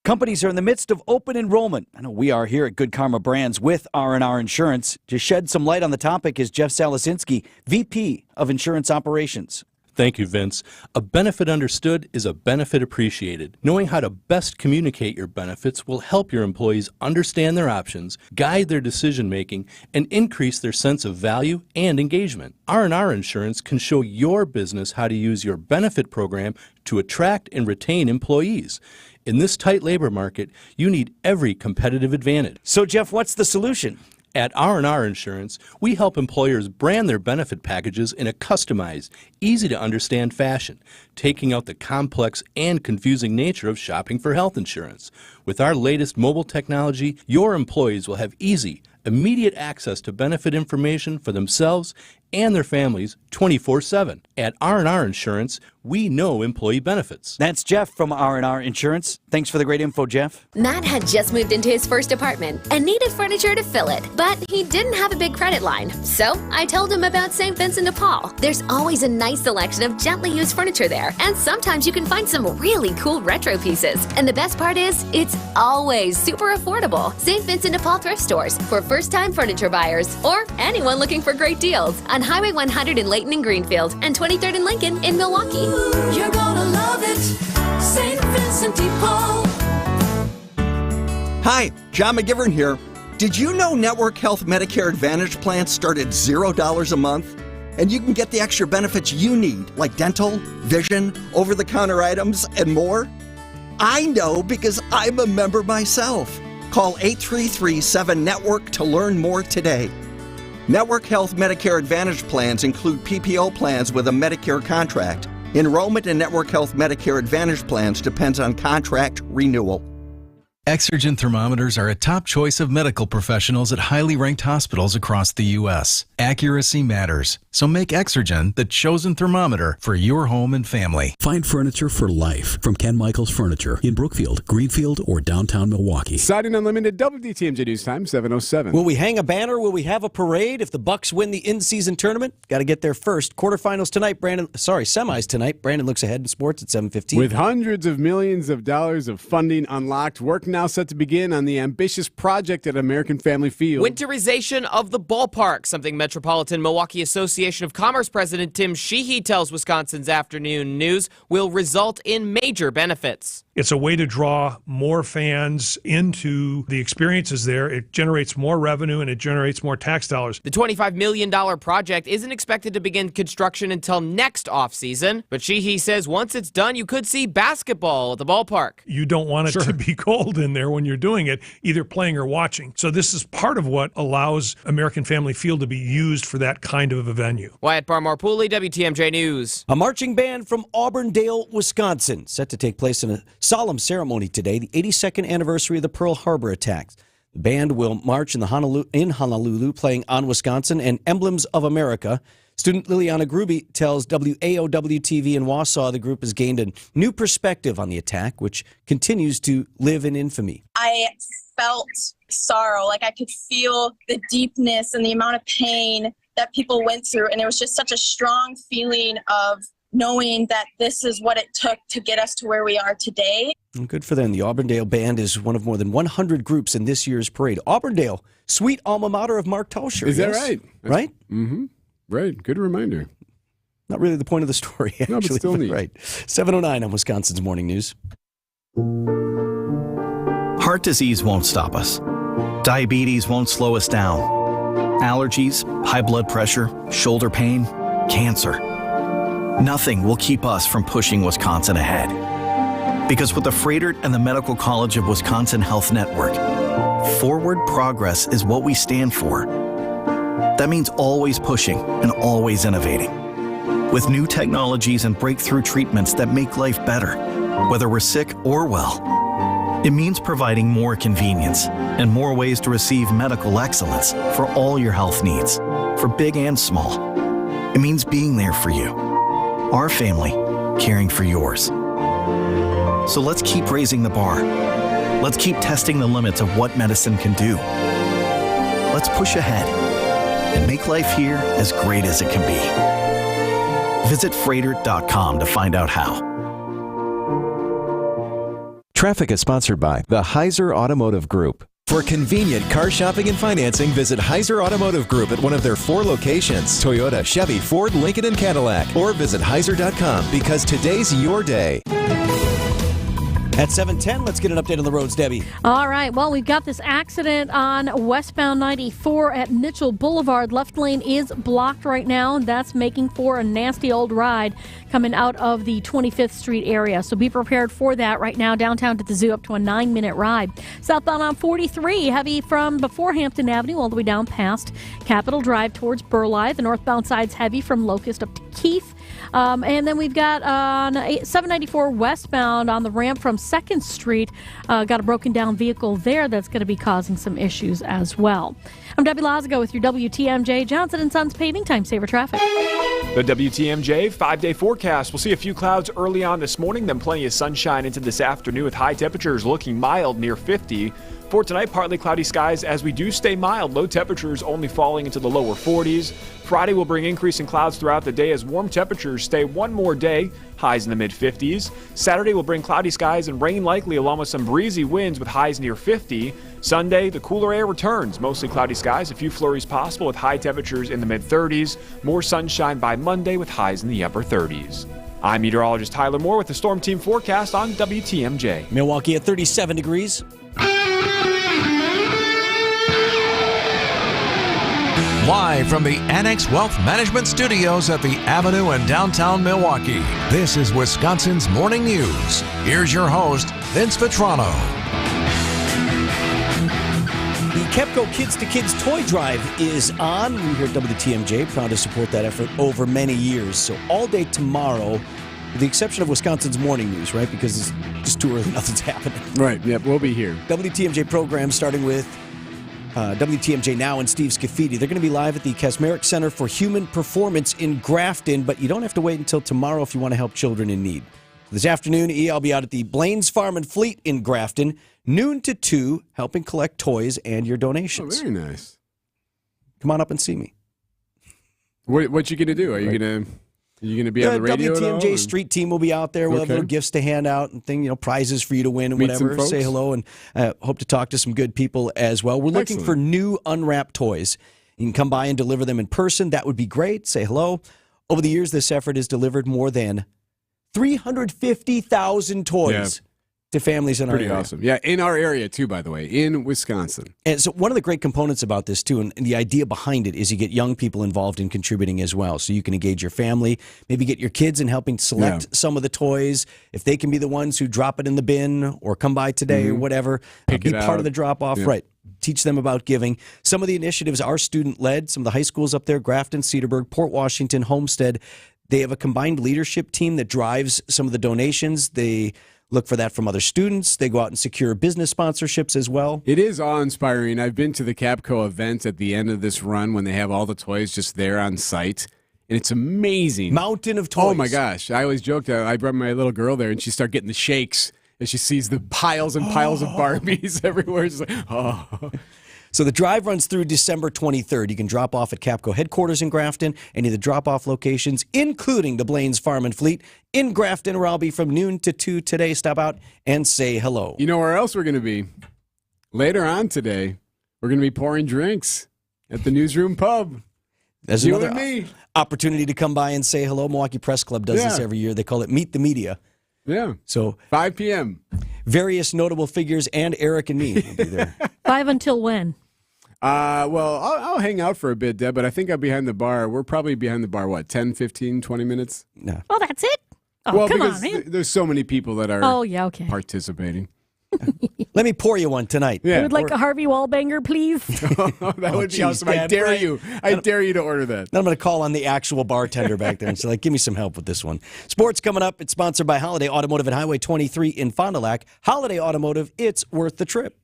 Companies are in the midst of open enrollment. I know we are here at Good Karma Brands with R&R Insurance. To shed some light on the topic is Jeff Salasinski, VP of Insurance Operations. Thank you, Vince. A benefit understood is a benefit appreciated. Knowing how to best communicate your benefits will help your employees understand their options, guide their decision-making, and increase their sense of value and engagement. R&R Insurance can show your business how to use your benefit program to attract and retain employees. In this tight labor market, you need every competitive advantage. So, Jeff, what's the solution? At R&R Insurance, we help employers brand their benefit packages in a customized, easy-to-understand fashion, taking out the complex and confusing nature of shopping for health insurance. With our latest mobile technology, your employees will have easy, immediate access to benefit information for themselves and their families 24/7. At R&R Insurance, we know employee benefits. That's Jeff from R&R Insurance. Thanks for the great info, Jeff. Matt had just moved into his first apartment and needed furniture to fill it, but he didn't have a big credit line. So I told him about St. Vincent de Paul. There's always a nice selection of gently used furniture there, and sometimes you can find some really cool retro pieces. And the best part is, it's always super affordable. St. Vincent de Paul thrift stores for first-time furniture buyers or anyone looking for great deals on Highway 100 in Layton and Greenfield and 23rd and Lincoln in Milwaukee. You're gonna love it, St. Vincent de Paul. Hi, John McGivern here. Did you know Network Health Medicare Advantage plans start at $0 a month? And you can get the extra benefits you need, like dental, vision, over-the-counter items, and more? I know because I'm a member myself. Call 833-7-NETWORK to learn more today. Network Health Medicare Advantage plans include PPO plans with a Medicare contract. Enrollment in Network Health Medicare Advantage plans depends on contract renewal. Exergen thermometers are a top choice of medical professionals at highly ranked hospitals across the U.S. Accuracy matters, so make Exergen the chosen thermometer for your home and family. Find furniture for life from Ken Michaels Furniture in Brookfield, Greenfield, or downtown Milwaukee. Siding Unlimited, WTMJ News Time, 7:07. Will we hang a banner? Will we have a parade if the Bucks win the in-season tournament? Got to get there first. Quarterfinals tonight, semis tonight. Brandon looks ahead in sports at 7:15. With hundreds of millions of dollars of funding unlocked, work now set to begin on the ambitious project at American Family Field. Winterization of the ballpark, something Metropolitan Milwaukee Association of Commerce President Tim Sheehy tells Wisconsin's Afternoon News will result in major benefits. It's a way to draw more fans into the experiences there. It generates more revenue and it generates more tax dollars. The $25 million project isn't expected to begin construction until next offseason, but Sheehy says once it's done, you could see basketball at the ballpark. You don't want it to be cold in there when you're doing it, either playing or watching. So this is part of what allows American Family Field to be used for that kind of a venue. Wyatt Barmore-Pooley, WTMJ News. A marching band from Auburndale, Wisconsin, set to take place in a solemn ceremony today, the 82nd anniversary of the Pearl Harbor attacks. The band will march in Honolulu, playing On Wisconsin and Emblems of America. Student Liliana Gruby tells WAOW-TV in Wausau the group has gained a new perspective on the attack, which continues to live in infamy. I felt sorrow, like I could feel the deepness and the amount of pain that people went through, and it was just such a strong feeling of knowing that this is what it took to get us to where we are today. Well, good for them. The Auburndale Band is one of more than 100 groups in this year's parade. Auburndale, sweet alma mater of Mark Tauscher. Is that right? Right? Mm-hmm. Right. Good reminder. Not really the point of the story, actually. No, but still neat. Right. 7:09 on Wisconsin's Morning News. Heart disease won't stop us. Diabetes won't slow us down. Allergies, high blood pressure, shoulder pain, cancer. Nothing will keep us from pushing Wisconsin ahead. Because with the Freighter and the Medical College of Wisconsin Health Network, forward progress is what we stand for. That means always pushing and always innovating. With new technologies and breakthrough treatments that make life better, whether we're sick or well. It means providing more convenience and more ways to receive medical excellence for all your health needs, for big and small. It means being there for you, our family, caring for yours. So let's keep raising the bar. Let's keep testing the limits of what medicine can do. Let's push ahead and make life here as great as it can be. Visit Freighter.com to find out how. Traffic is sponsored by the Heiser Automotive Group. For convenient car shopping and financing, visit Heiser Automotive Group at one of their 4 locations, Toyota, Chevy, Ford, Lincoln, and Cadillac. Or visit Heiser.com because today's your day. At 7:10, let's get an update on the roads, Debbie. All right. Well, we've got this accident on westbound 94 at Mitchell Boulevard. Left lane is blocked right now, and that's making for a nasty old ride coming out of the 25th Street area. So be prepared for that right now. Downtown to the zoo, up to a 9-minute ride. Southbound on 43, heavy from before Hampton Avenue all the way down past Capitol Drive towards Burleigh. The northbound side's heavy from Locust up to Keith. And then we've got on 794 westbound on the ramp from 2nd Street, got a broken down vehicle there that's going to be causing some issues as well. I'm Debbie Lazago with your WTMJ Johnson & Sons Paving Time Saver Traffic. The WTMJ 5-day forecast. We'll see a few clouds early on this morning, then plenty of sunshine into this afternoon with high temperatures looking mild near 50. For tonight, partly cloudy skies as we do stay mild. Low temperatures only falling into the lower 40s. Friday will bring increasing clouds throughout the day as warm temperatures stay one more day, highs in the mid-50s. Saturday will bring cloudy skies and rain likely along with some breezy winds with highs near 50. Sunday, the cooler air returns. Mostly cloudy skies, a few flurries possible with high temperatures in the mid-30s. More sunshine by Monday with highs in the upper 30s. I'm meteorologist Tyler Moore with the Storm Team forecast on WTMJ. Milwaukee at 37 degrees. Live from the Annex Wealth Management Studios at the Avenue in downtown Milwaukee, this is Wisconsin's Morning News. Here's your host, Vince Vitrano. The KEPCO Kids to Kids Toy Drive is on. We here at WTMJ, proud to support that effort over many years. So all day tomorrow, with the exception of Wisconsin's Morning News, right? Because it's just too early, nothing's happening. Right, yep, we'll be here. WTMJ program starting with WTMJ Now and Steve Scafidi. They're going to be live at the Kasmeric Center for Human Performance in Grafton, but you don't have to wait until tomorrow if you want to help children in need. This afternoon, I'll be out at the Blaine's Farm and Fleet in Grafton, noon to 2, helping collect toys and your donations. Oh, very nice. Come on up and see me. What you going to do? Are you going to be on the radio at all? WTMJ Street Team will be out there. We'll have little gifts to hand out and prizes for you to win and Meet whatever. some folks. Say hello and hope to talk to some good people as well. We're looking for new unwrapped toys. You can come by and deliver them in person. That would be great. Say hello. Over the years, this effort has delivered more than 350,000 toys to families in our Pretty area. awesome. Yeah, in our area, too, by the way, in Wisconsin. And so one of the great components about this, too, and the idea behind it is you get young people involved in contributing as well. So you can engage your family, maybe get your kids in helping select some of the toys. If they can be the ones who drop it in the bin or come by today or whatever, Pick be it part out. of the drop-off. Yeah. Right. Teach them about giving. Some of the initiatives are student-led. Some of the high schools up there, Grafton, Cedarburg, Port Washington, Homestead, they have a combined leadership team that drives some of the donations. They look for that from other students. They go out and secure business sponsorships as well. It is awe-inspiring. I've been to the Capco event at the end of this run when they have all the toys just there on site, and it's amazing. Mountain of toys. Oh, my gosh. I always joked I brought my little girl there, and she started getting the shakes as she sees the piles and piles of Barbies everywhere. She's like, oh. So the drive runs through December 23rd. You can drop off at Capco headquarters in Grafton, any of the drop-off locations, including the Blaine's Farm and Fleet in Grafton, where I'll be from noon to 2 today. Stop out and say hello. You know where else we're going to be? Later on today, we're going to be pouring drinks at the Newsroom Pub. There's You another and me. opportunity to come by and say hello. Milwaukee Press Club does this every year. They call it Meet the Media. Yeah. So 5 p.m. Various notable figures and Eric and me will be there. 5 until when? Well, I'll hang out for a bit, Deb, but I think I'm behind the bar. We're probably behind the bar, 10, 15, 20 minutes? No. Oh, that's it? Oh, well, come because on, man. there's so many people that are Oh, yeah, okay. participating. Let me pour you one tonight. Yeah. I would like a Harvey Wallbanger, please. That would be geez, awesome. I Dad, dare right? you. I dare you to order that. Then I'm going to call on the actual bartender back there and say, give me some help with this one. Sports coming up. It's sponsored by Holiday Automotive and Highway 23 in Fond du Lac. Holiday Automotive, it's worth the trip.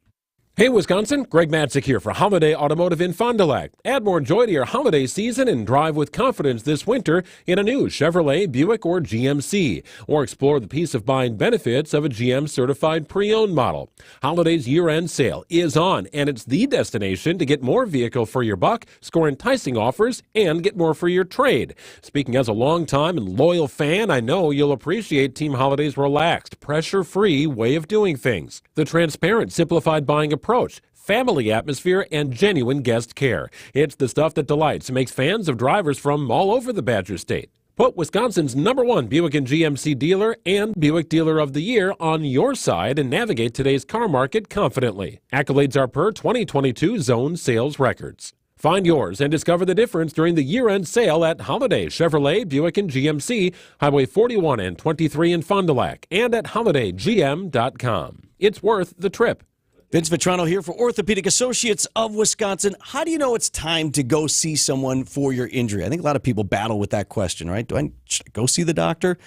Hey, Wisconsin, Greg Matzik here for Holiday Automotive in Fond du Lac. Add more joy to your holiday season and drive with confidence this winter in a new Chevrolet, Buick, or GMC. Or explore the peace of mind benefits of a GM-certified pre-owned model. Holiday's year-end sale is on, and it's the destination to get more vehicle for your buck, score enticing offers, and get more for your trade. Speaking as a longtime and loyal fan, I know you'll appreciate Team Holiday's relaxed, pressure-free way of doing things. The transparent, simplified buying approach, family atmosphere, and genuine guest care. It's the stuff that delights and makes fans of drivers from all over the Badger State. Put Wisconsin's #1 Buick and GMC dealer and Buick Dealer of the Year on your side and navigate today's car market confidently. Accolades are per 2022 zone sales records. Find yours and discover the difference during the year-end sale at Holiday Chevrolet, Buick, and GMC, Highway 41 and 23 in Fond du Lac, and at holidaygm.com. It's worth the trip. Vince Vitrano here for Orthopedic Associates of Wisconsin. How do you know it's time to go see someone for your injury? I think a lot of people battle with that question, right? Should I go see the doctor?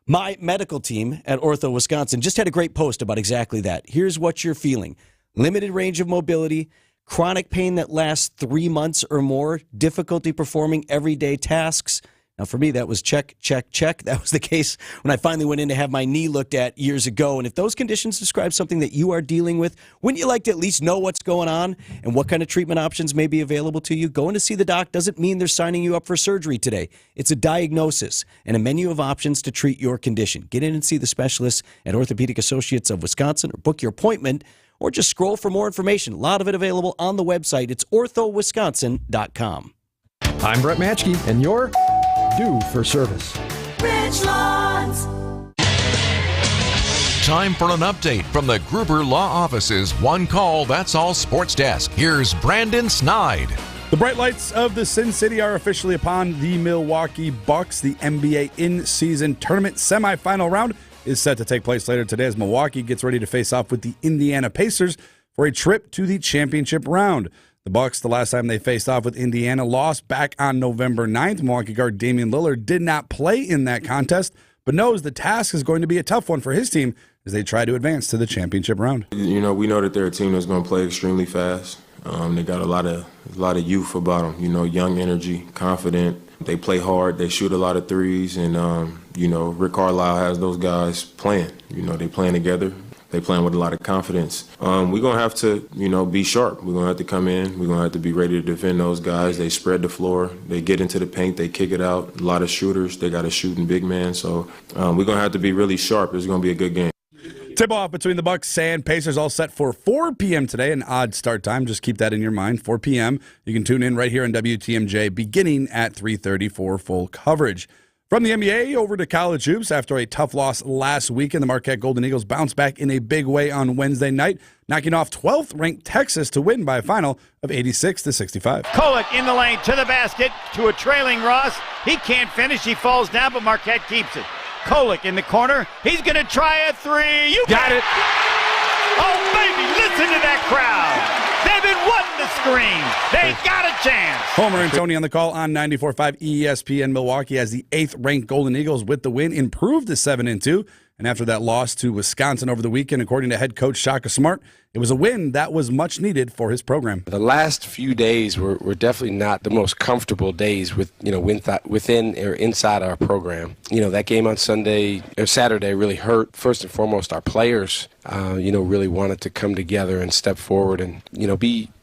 My medical team at Ortho Wisconsin just had a great post about exactly that. Here's what you're feeling. Limited range of mobility, chronic pain that lasts 3 months or more, difficulty performing everyday tasks. Now, for me, that was check, check, check. That was the case when I finally went in to have my knee looked at years ago. And if those conditions describe something that you are dealing with, wouldn't you like to at least know what's going on and what kind of treatment options may be available to you? Going to see the doc doesn't mean they're signing you up for surgery today. It's a diagnosis and a menu of options to treat your condition. Get in and see the specialists at Orthopedic Associates of Wisconsin or book your appointment or just scroll for more information. A lot of it available on the website. It's orthowisconsin.com. I'm Brett Matchke, and you're due for service. Richlands. Time for an update from the Gruber Law Office's One Call, That's All Sports Desk. Here's Brandon Snide. The bright lights of the Sin City are officially upon the Milwaukee Bucks. The NBA in-season tournament semifinal round is set to take place later today as Milwaukee gets ready to face off with the Indiana Pacers for a trip to the championship round. The Bucks, the last time they faced off with Indiana, lost back on November 9th. Milwaukee guard Damian Lillard did not play in that contest, but knows the task is going to be a tough one for his team as they try to advance to the championship round. You know, we know that they're a team that's going to play extremely fast. They got a lot of youth about them. You know, young energy, confident. They play hard. They shoot a lot of threes, and you know, Rick Carlisle has those guys playing. You know, they playing together. They playing with a lot of confidence. We're going to have to, you know, be sharp. We're going to have to come in. We're going to have to be ready to defend those guys. They spread the floor. They get into the paint. They kick it out. A lot of shooters. They got a shooting big man. So we're going to have to be really sharp. It's going to be a good game. Tip-off between the Bucks and Pacers all set for 4 p.m. today, an odd start time. Just keep that in your mind, 4 p.m. You can tune in right here on WTMJ beginning at 3:30 for full coverage. From the NBA over to college hoops, after a tough loss last weekend, the Marquette Golden Eagles bounced back in a big way on Wednesday night, knocking off 12th-ranked Texas to win by a final of 86-65. Kolek in the lane to the basket to a trailing Ross. He can't finish. He falls down, but Marquette keeps it. Kolek in the corner. He's going to try a three. You got it. Oh, baby, listen to that crowd. They've been wanting to scream. They got a chance. Homer and Tony on the call on 94.5 ESPN Milwaukee as the 8th-ranked Golden Eagles with the win improved to 7-2. And after that loss to Wisconsin over the weekend, according to head coach Shaka Smart, it was a win that was much needed for his program. The last few days were definitely not the most comfortable days within or inside our program. That game on Saturday really hurt. First and foremost, our players, really wanted to come together and step forward and,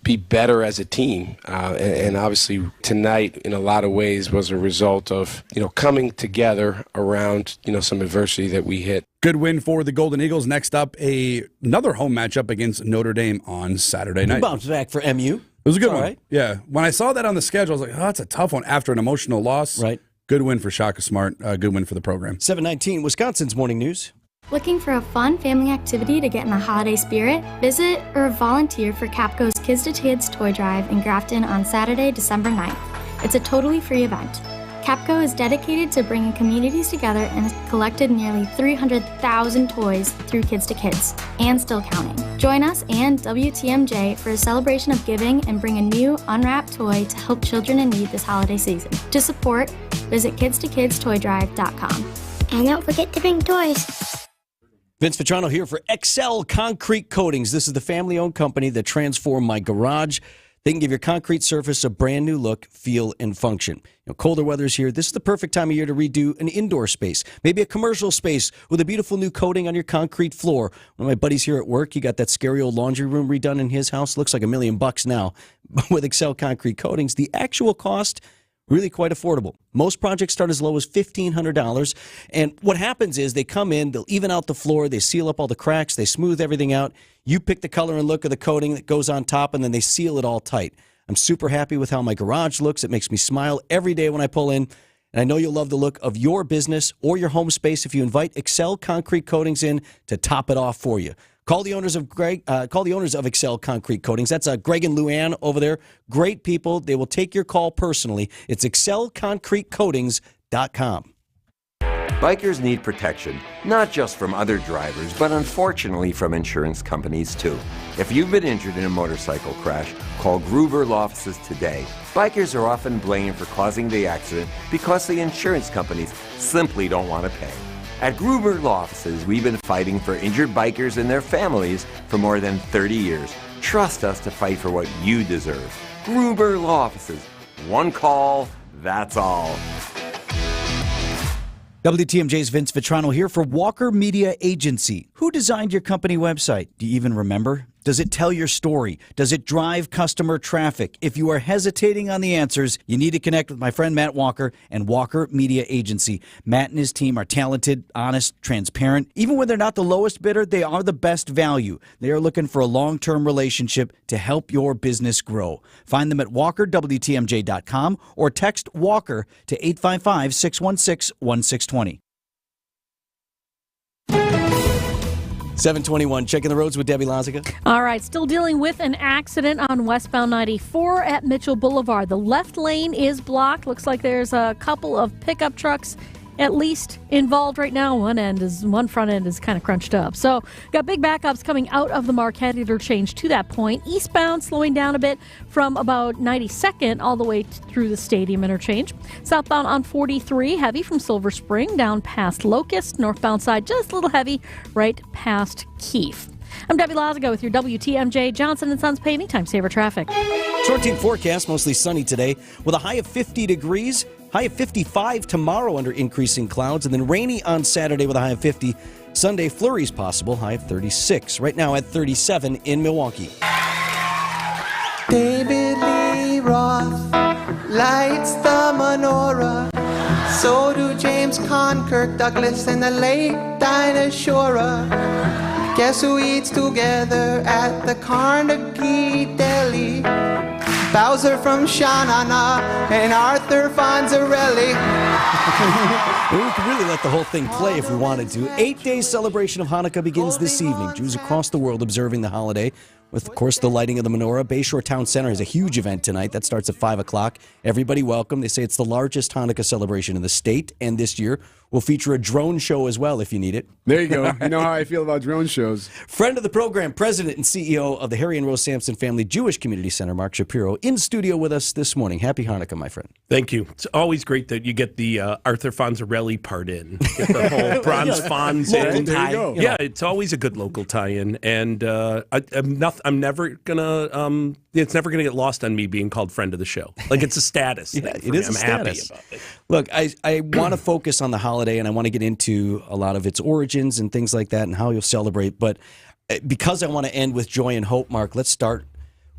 be better as a team. And obviously tonight, in a lot of ways, was a result of, coming together around, some adversity that we hit. Good win for the Golden Eagles. Next up, another home matchup against Notre Dame on Saturday night. Bounce back for MU. It was a good one. Right. Yeah. When I saw that on the schedule, I was like, oh, that's a tough one after an emotional loss. Right. Good win for Shaka Smart. Good win for the program. 7:19, Wisconsin's morning news. Looking for a fun family activity to get in the holiday spirit? Visit or volunteer for Capco's Kids to Kids Toy Drive in Grafton on Saturday, December 9th. It's a totally free event. Capco is dedicated to bringing communities together and has collected nearly 300,000 toys through Kids to Kids, and still counting. Join us and WTMJ for a celebration of giving and bring a new unwrapped toy to help children in need this holiday season. To support, visit kidstoKidstoydrive.com. And don't forget to bring toys. Vince Vitrano here for Excel Concrete Coatings. This is the family-owned company that transformed my garage. They can give your concrete surface a brand new look, feel, and function. Colder weather's here. This is the perfect time of year to redo an indoor space, maybe a commercial space with a beautiful new coating on your concrete floor. One of my buddies here at work, he got that scary old laundry room redone in his house. Looks like $1 million now. But with Excel Concrete Coatings, the actual cost, really quite affordable. Most projects start as low as $1,500. And what happens is they come in, they'll even out the floor, they seal up all the cracks, they smooth everything out. You pick the color and look of the coating that goes on top, and then they seal it all tight. I'm super happy with how my garage looks. It makes me smile every day when I pull in. And I know you'll love the look of your business or your home space if you invite Excel Concrete Coatings in to top it off for you. Call the owners of Excel Concrete Coatings. That's Greg and Luann over there. Great people. They will take your call personally. It's excelconcretecoatings.com. Bikers need protection, not just from other drivers, but unfortunately from insurance companies too. If you've been injured in a motorcycle crash, call Gruber Law Offices today. Bikers are often blamed for causing the accident because the insurance companies simply don't want to pay. At Gruber Law Offices, we've been fighting for injured bikers and their families for more than 30 years. Trust us to fight for what you deserve. Gruber Law Offices. One call, that's all. WTMJ's Vince Vitrano here for Walker Media Agency. Who designed your company website? Do you even remember? Does it tell your story? Does it drive customer traffic? If you are hesitating on the answers, you need to connect with my friend Matt Walker and Walker Media Agency. Matt and his team are talented, honest, transparent. Even when they're not the lowest bidder, they are the best value. They are looking for a long-term relationship to help your business grow. Find them at walkerwtmj.com or text Walker to 855-616-1620. 7:21, checking the roads with Debbie Lazica. All right, still dealing with an accident on westbound 94 at Mitchell Boulevard. The left lane is blocked. Looks like there's a couple of pickup trucks at least involved right now. One front end is kind of crunched up. So got big backups coming out of the Marquette interchange to that point. Eastbound slowing down a bit from about 92nd all the way through the stadium interchange. Southbound on 43, heavy from Silver Spring down past Locust. Northbound side just a little heavy right past Keefe. I'm Debbie Lazica with your WTMJ Johnson & Sons Paving Time Saver Traffic. Short team forecast, mostly sunny today with a high of 50 degrees. High of 55 tomorrow under increasing clouds, and then rainy on Saturday with a high of 50. Sunday, flurries possible, high of 36. Right now at 37 in Milwaukee. David Lee Roth lights the menorah. So do James Conn, Kirk Douglas, and the late Dinah Shora. Guess who eats together at the Carnegie Deli? Bowser from Shanana, and Arthur Fonzarelli. We could really let the whole thing play if we wanted to. 8-day celebration of Hanukkah begins this evening. Jews across the world observing the holiday with, of course, the lighting of the menorah. Bayshore Town Center has a huge event tonight. That starts at 5 o'clock. Everybody welcome. They say it's the largest Hanukkah celebration in the state, and this year will feature a drone show as well if you need it. There you go. You know how I feel about drone shows. Friend of the program, President and CEO of the Harry and Rose Sampson Family Jewish Community Center, Mark Shapiro, in studio with us this morning. Happy Hanukkah, my friend. Thank you. It's always great that you get the Arthur Fonzarelli part in. Get the whole bronze Fonz in. There you go. Yeah, it's always a good local tie-in, and I'm never gonna. It's never gonna get lost on me being called friend of the show. Like it's a status. Yeah, thing for it me. is a I'm status. happy about it. Look, I want to focus on the holiday, and I want to get into a lot of its origins and things like that and how you'll celebrate. But because I want to end with joy and hope, Mark, let's start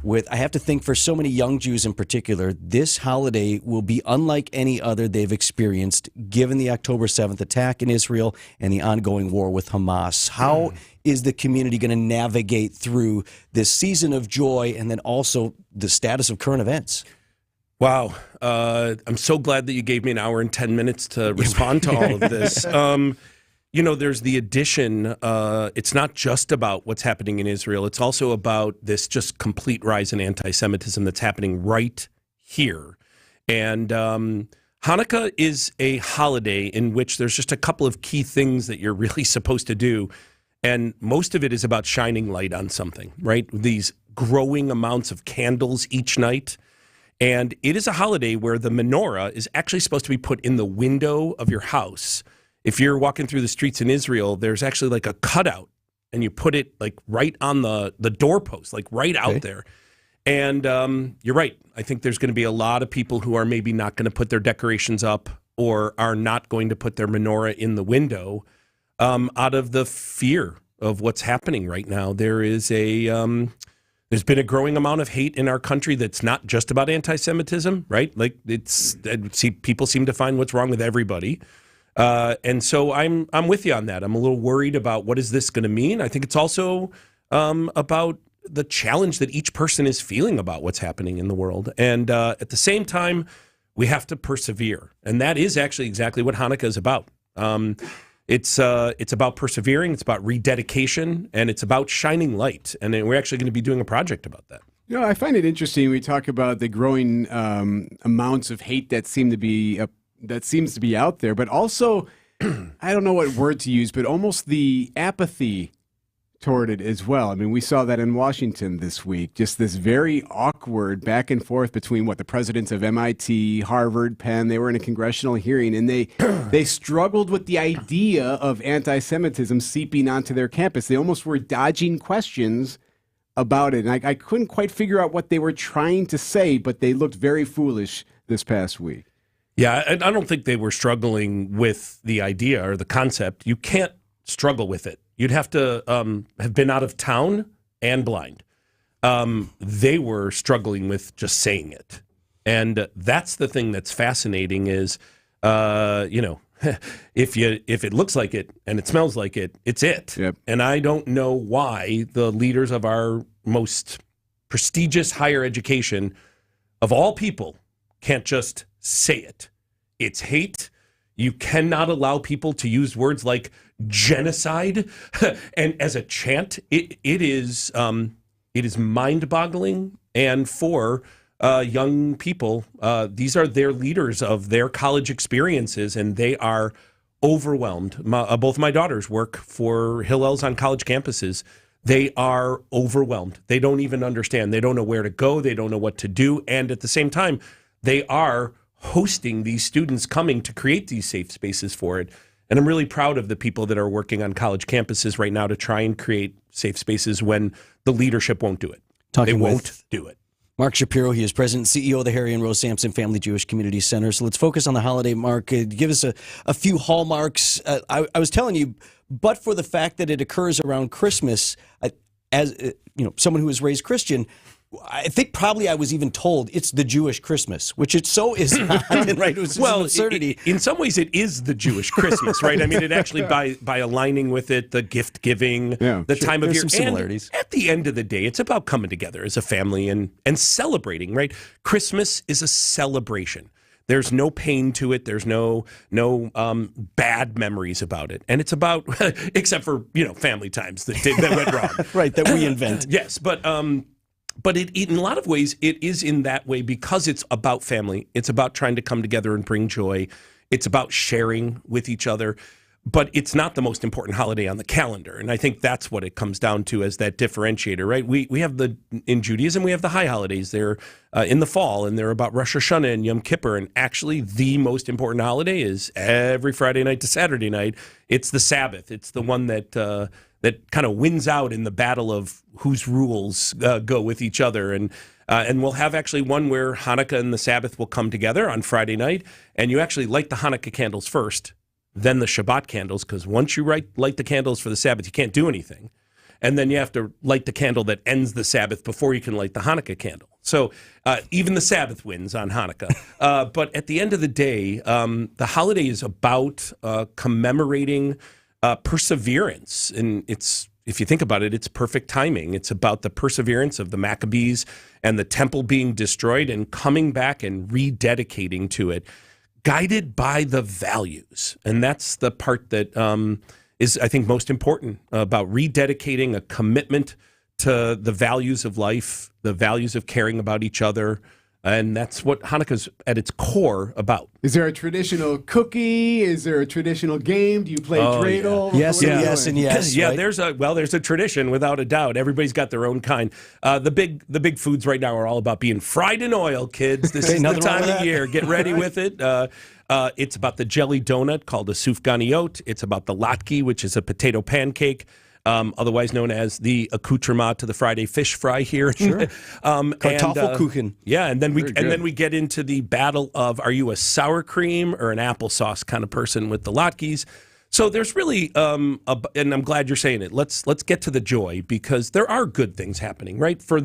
with, I have to think for so many young Jews in particular, this holiday will be unlike any other they've experienced given the October 7th attack in Israel and the ongoing war with Hamas. How is the community going to navigate through this season of joy and then also the status of current events? Wow. I'm so glad that you gave me an hour and 10 minutes to respond to all of this. There's the addition. It's not just about what's happening in Israel. It's also about this just complete rise in anti-Semitism that's happening right here. And Hanukkah is a holiday in which there's just a couple of key things that you're really supposed to do. And most of it is about shining light on something, right? These growing amounts of candles each night. And it is a holiday where the menorah is actually supposed to be put in the window of your house. If you're walking through the streets in Israel, there's actually like a cutout, and you put it like right on the doorpost, like right out there. And you're right. I think there's going to be a lot of people who are maybe not going to put their decorations up or are not going to put their menorah in the window out of the fear of what's happening right now. There's been a growing amount of hate in our country that's not just about anti-Semitism, right? Like people seem to find what's wrong with everybody. And so I'm with you on that. I'm a little worried about what is this going to mean. I think it's also about the challenge that each person is feeling about what's happening in the world. And at the same time, we have to persevere. And that is actually exactly what Hanukkah is about. It's about persevering, it's about rededication, and it's about shining light. And we're actually going to be doing a project about that. You know, I find it interesting. We talk about the growing amounts of hate that seems to be out there, but also, I don't know what word to use, but almost the apathy toward it as well. I mean, we saw that in Washington this week, just this very awkward back and forth between the presidents of MIT, Harvard, Penn. They were in a congressional hearing, and they struggled with the idea of anti-Semitism seeping onto their campus. They almost were dodging questions about it, and I couldn't quite figure out what they were trying to say, but they looked very foolish this past week. Yeah, I don't think they were struggling with the idea or the concept. You can't struggle with it. You'd have to have been out of town and blind. They were struggling with just saying it. And that's the thing that's fascinating is, if it looks like it and it smells like it, it's it. Yep. And I don't know why the leaders of our most prestigious higher education of all people can't just say it. It's hate. You cannot allow people to use words like genocide and as a chant. It is mind-boggling. And for young people, these are their leaders of their college experiences, and they are overwhelmed. Both my daughters work for Hillels on college campuses. They are overwhelmed. They don't even understand. They don't know where to go. They don't know what to do. And at the same time, they are hosting these students coming to create these safe spaces for it. And I'm really proud of the people that are working on college campuses right now to try and create safe spaces when the leadership won't do it. They won't do it. Mark Shapiro, he is President and CEO of the Harry and Rose Sampson Family Jewish Community Center. So let's focus on the holiday, Mark. Give us a few hallmarks. I was telling you, but for the fact that it occurs around Christmas, as someone who was raised Christian, I think probably I was even told it's the Jewish Christmas, which it so is not, right? It was just an absurdity. In some ways, it is the Jewish Christmas, right? I mean, it actually, by aligning with it, the gift giving, the time of There's year. some similarities. And at the end of the day, it's about coming together as a family and celebrating, right? Christmas is a celebration. There's no pain to it. There's no bad mememories about it. And it's about, except for, family times that went wrong. Right, that we invent. Yes, but it, in a lot of ways, it is in that way because it's about family. It's about trying to come together and bring joy. It's about sharing with each other. But it's not the most important holiday on the calendar. And I think that's what it comes down to as that differentiator, right? We have in Judaism, we have the high holidays. They're in the fall, and they're about Rosh Hashanah and Yom Kippur. And actually, the most important holiday is every Friday night to Saturday night. It's the Sabbath. It's the one that kind of wins out in the battle of whose rules go with each other. And we'll have actually one where Hanukkah and the Sabbath will come together on Friday night. And you actually light the Hanukkah candles first, then the Shabbat candles, because once you light the candles for the Sabbath, you can't do anything. And then you have to light the candle that ends the Sabbath before you can light the Hanukkah candle. So even the Sabbath wins on Hanukkah. But at the end of the day, the holiday is about commemorating perseverance. And if you think about it, it's perfect timing. It's about the perseverance of the Maccabees and the temple being destroyed and coming back and rededicating to it, guided by the values. And that's the part that is, I think, most important about rededicating a commitment to the values of life, the values of caring about each other. And that's what Hanukkah's at its core about. Is there a traditional cookie? Is there a traditional game? Do you play dreidel? Yeah. Yes, and yes. Yeah, right? there's a tradition without a doubt. Everybody's got their own kind. The big foods right now are all about being fried in oil, kids. This is the time of year. Get ready with it. It's about the jelly donut called a sufganiyot. It's about the latke, which is a potato pancake. Otherwise known as the accoutrement to the Friday fish fry here. Sure. Kartoffelkuchen. And then we get into the battle of, are you a sour cream or an applesauce kind of person with the latkes? So there's really, and I'm glad you're saying it. Let's get to the joy, because there are good things happening, right? For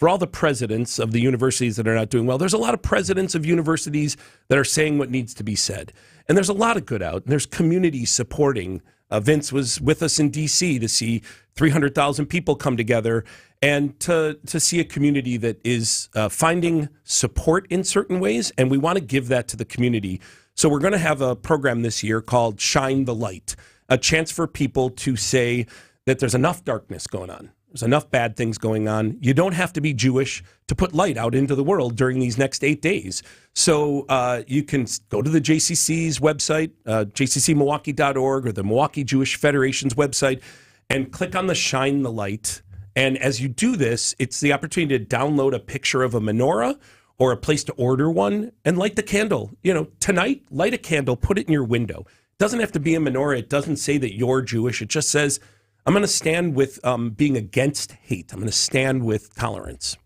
all the presidents of the universities that are not doing well, there's a lot of presidents of universities that are saying what needs to be said, and there's a lot of good out. And there's community supporting. Vince was with us in D.C. to see 300,000 people come together and to see a community that is finding support in certain ways, and we want to give that to the community. So we're going to have a program this year called Shine the Light, a chance for people to say that there's enough darkness going on. There's enough bad things going on. You don't have to be Jewish to put light out into the world during these next 8 days. So you can go to the JCC's website, jccmilwaukee.org, or the Milwaukee Jewish Federation's website, and click on the Shine the Light. And as you do this, it's the opportunity to download a picture of a menorah or a place to order one and light the candle. Tonight, light a candle, put it in your window. It doesn't have to be a menorah. It doesn't say that you're Jewish. It just says, I'm going to stand with being against hate. I'm going to stand with tolerance.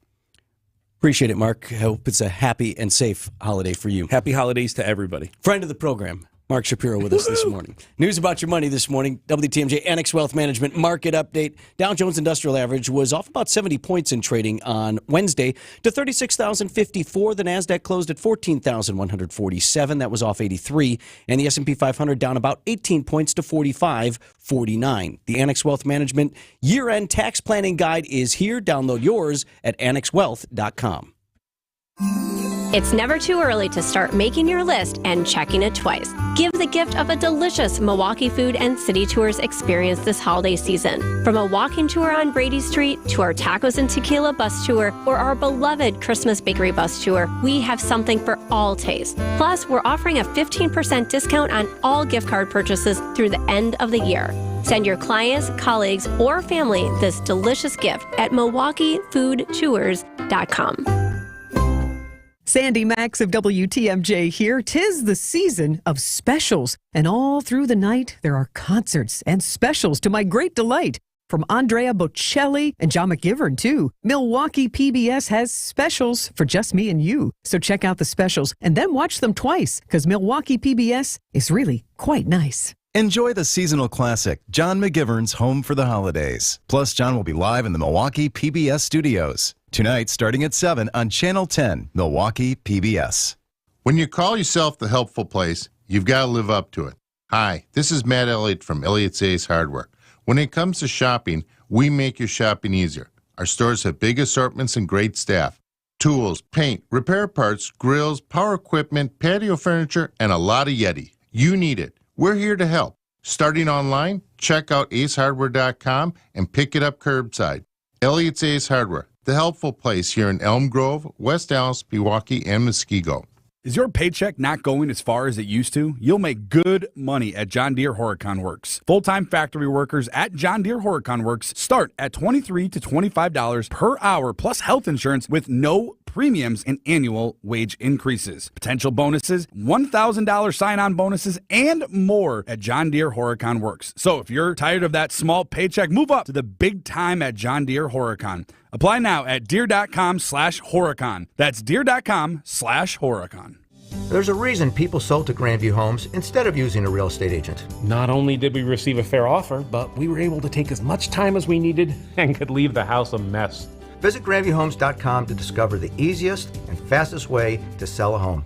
Appreciate it, Mark. I hope it's a happy and safe holiday for you. Happy holidays to everybody. Friend of the program, Mark Shapiro, with us this morning. News about your money this morning. WTMJ Annex Wealth Management market update. Dow Jones Industrial Average was off about 70 points in trading on Wednesday to 36,054. The Nasdaq closed at 14,147. That was off 83. And the S&P 500 down about 18 points to 45.49. The Annex Wealth Management year-end tax planning guide is here. Download yours at annexwealth.com. It's never too early to start making your list and checking it twice. Give the gift of a delicious Milwaukee food and city tours experience this holiday season. From a walking tour on Brady Street to our tacos and tequila bus tour or our beloved Christmas bakery bus tour, we have something for all tastes. Plus, we're offering a 15% discount on all gift card purchases through the end of the year. Send your clients, colleagues, or family this delicious gift at MilwaukeeFoodTours.com. Sandy Max of WTMJ here. 'Tis the season of specials, and all through the night there are concerts and specials to my great delight. From Andrea Bocelli and John McGivern, too. Milwaukee PBS has specials for just me and you. So check out the specials and then watch them twice, because Milwaukee PBS is really quite nice. Enjoy the seasonal classic, John McGivern's Home for the Holidays. Plus, John will be live in the Milwaukee PBS studios. Tonight, starting at 7 on Channel 10, Milwaukee PBS. When you call yourself the helpful place, you've got to live up to it. Hi, this is Matt Elliott from Elliott's Ace Hardware. When it comes to shopping, we make your shopping easier. Our stores have big assortments and great staff. Tools, paint, repair parts, grills, power equipment, patio furniture, and a lot of Yeti. You need it. We're here to help. Starting online, check out acehardware.com and pick it up curbside. Elliott's Ace Hardware, the helpful place here in Elm Grove, West Allis, Pewaukee, and Muskego. Is your paycheck not going as far as it used to? You'll make good money at John Deere Horicon Works. Full-time factory workers at John Deere Horicon Works start at $23 to $25 per hour plus health insurance with no premiums and annual wage increases. Potential bonuses, $1,000 sign-on bonuses, and more at John Deere Horicon Works. So if you're tired of that small paycheck, move up to the big time at John Deere Horicon. Apply now at deere.com/Horicon. That's deere.com/Horicon. There's a reason people sold to Grandview Homes instead of using a real estate agent. Not only did we receive a fair offer, but we were able to take as much time as we needed and could leave the house a mess. Visit GrandviewHomes.com to discover the easiest and fastest way to sell a home.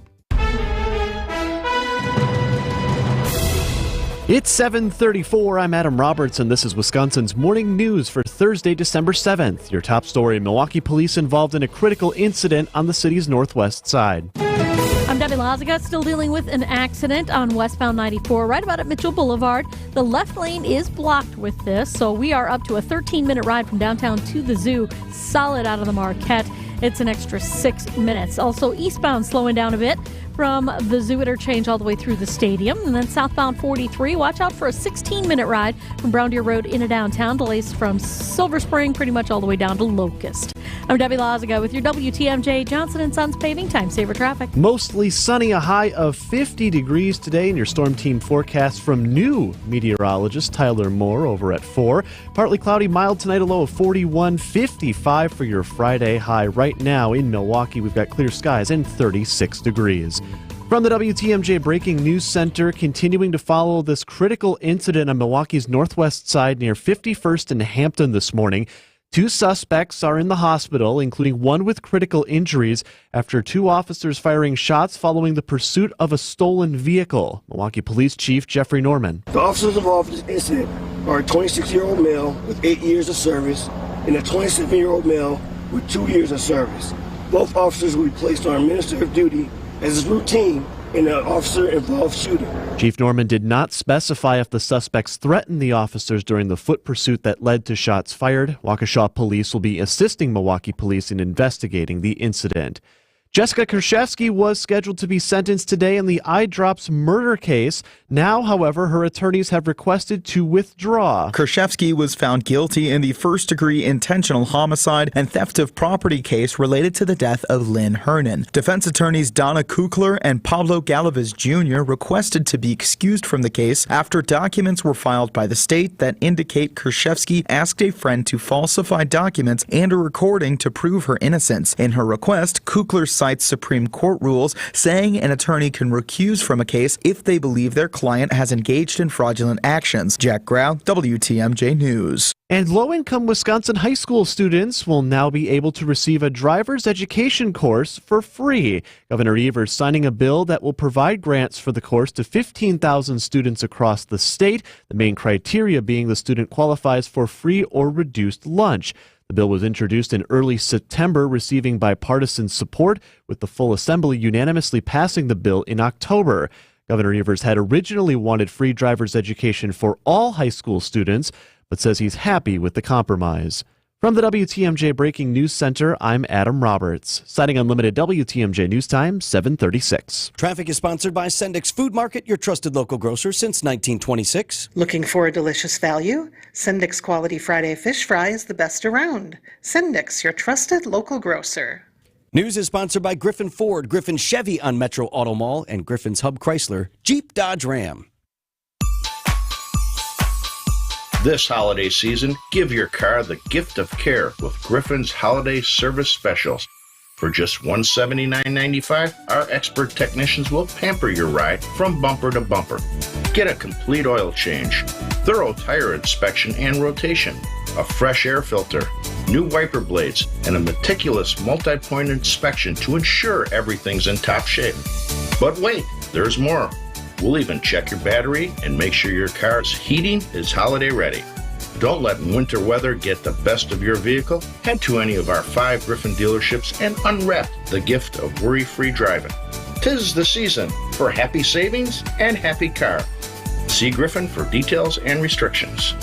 It's 7:34. I'm Adam Roberts, and this is Wisconsin's Morning News for Thursday, December 7th. Your top story, Milwaukee police involved in a critical incident on the city's northwest side. I'm Debbie Laziga, still dealing with an accident on westbound 94, right about at Mitchell Boulevard. The left lane is blocked with this, so we are up to a 13-minute ride from downtown to the zoo, solid out of the Marquette. It's an extra 6 minutes. Also, eastbound slowing down a bit from the zoo interchange all the way through the stadium. And then southbound 43, watch out for a 16-minute ride from Brown Deer Road into downtown. Delays from Silver Spring pretty much all the way down to Locust. I'm Debbie Laziga with your WTMJ Johnson & Sons Paving Time Saver Traffic. Mostly sunny, a high of 50 degrees today in your storm team forecast from new meteorologist Tyler Moore over at 4. Partly cloudy, mild tonight, a low of 41, 55 for your Friday high. Right now in Milwaukee, we've got clear skies and 36 degrees. From the WTMJ Breaking News Center, continuing to follow this critical incident on Milwaukee's northwest side near 51st and Hampton this morning. 2 suspects are in the hospital, including one with critical injuries after 2 officers firing shots following the pursuit of a stolen vehicle. Milwaukee Police Chief Jeffrey Norman. The officers involved in this incident are a 26-year-old male with 8 years of service and a 27-year-old male with 2 years of service. Both officers will be placed on administrative duty as is routine in an officer-involved shooting. Chief Norman did not specify if the suspects threatened the officers during the foot pursuit that led to shots fired. Waukesha Police will be assisting Milwaukee Police in investigating the incident. Jessica Kershevsky was scheduled to be sentenced today in the eye drops murder case. Now, however, her attorneys have requested to withdraw. Kershevsky was found guilty in the first-degree intentional homicide and theft of property case related to the death of Lynn Hernan. Defense attorneys Donna Kukler and Pablo Galvez Jr. requested to be excused from the case after documents were filed by the state that indicate Kershevsky asked a friend to falsify documents and a recording to prove her innocence. In her request, Kukler cites Supreme Court rules saying an attorney can recuse from a case if they believe their client has engaged in fraudulent actions. Jack Grau, WTMJ News. And low-income Wisconsin high school students will now be able to receive a driver's education course for free. Governor Evers signing a bill that will provide grants for the course to 15,000 students across the state, the main criteria being the student qualifies for free or reduced lunch. The bill was introduced in early September, receiving bipartisan support, with the full assembly unanimously passing the bill in October. Governor Evers had originally wanted free driver's education for all high school students, but says he's happy with the compromise. From the WTMJ Breaking News Center, I'm Adam Roberts. Citing Unlimited WTMJ News Time, 7:36. Traffic is sponsored by Sendik's Food Market, your trusted local grocer since 1926. Looking for a delicious value? Sendik's Quality Friday Fish Fry is the best around. Sendik's, your trusted local grocer. News is sponsored by Griffin Ford, Griffin Chevy on Metro Auto Mall, and Griffin's Hub Chrysler, Jeep Dodge Ram. This holiday season, give your car the gift of care with Griffin's Holiday Service Specials. For just $179.95, our expert technicians will pamper your ride from bumper to bumper. Get a complete oil change, thorough tire inspection and rotation, a fresh air filter, new wiper blades, and a meticulous multi-point inspection to ensure everything's in top shape. But wait, there's more. We'll even check your battery and make sure your car's heating is holiday ready. Don't let winter weather get the best of your vehicle. Head to any of our 5 Griffin dealerships and unwrap the gift of worry-free driving. 'Tis the season for happy savings and happy car. See Griffin for details and restrictions.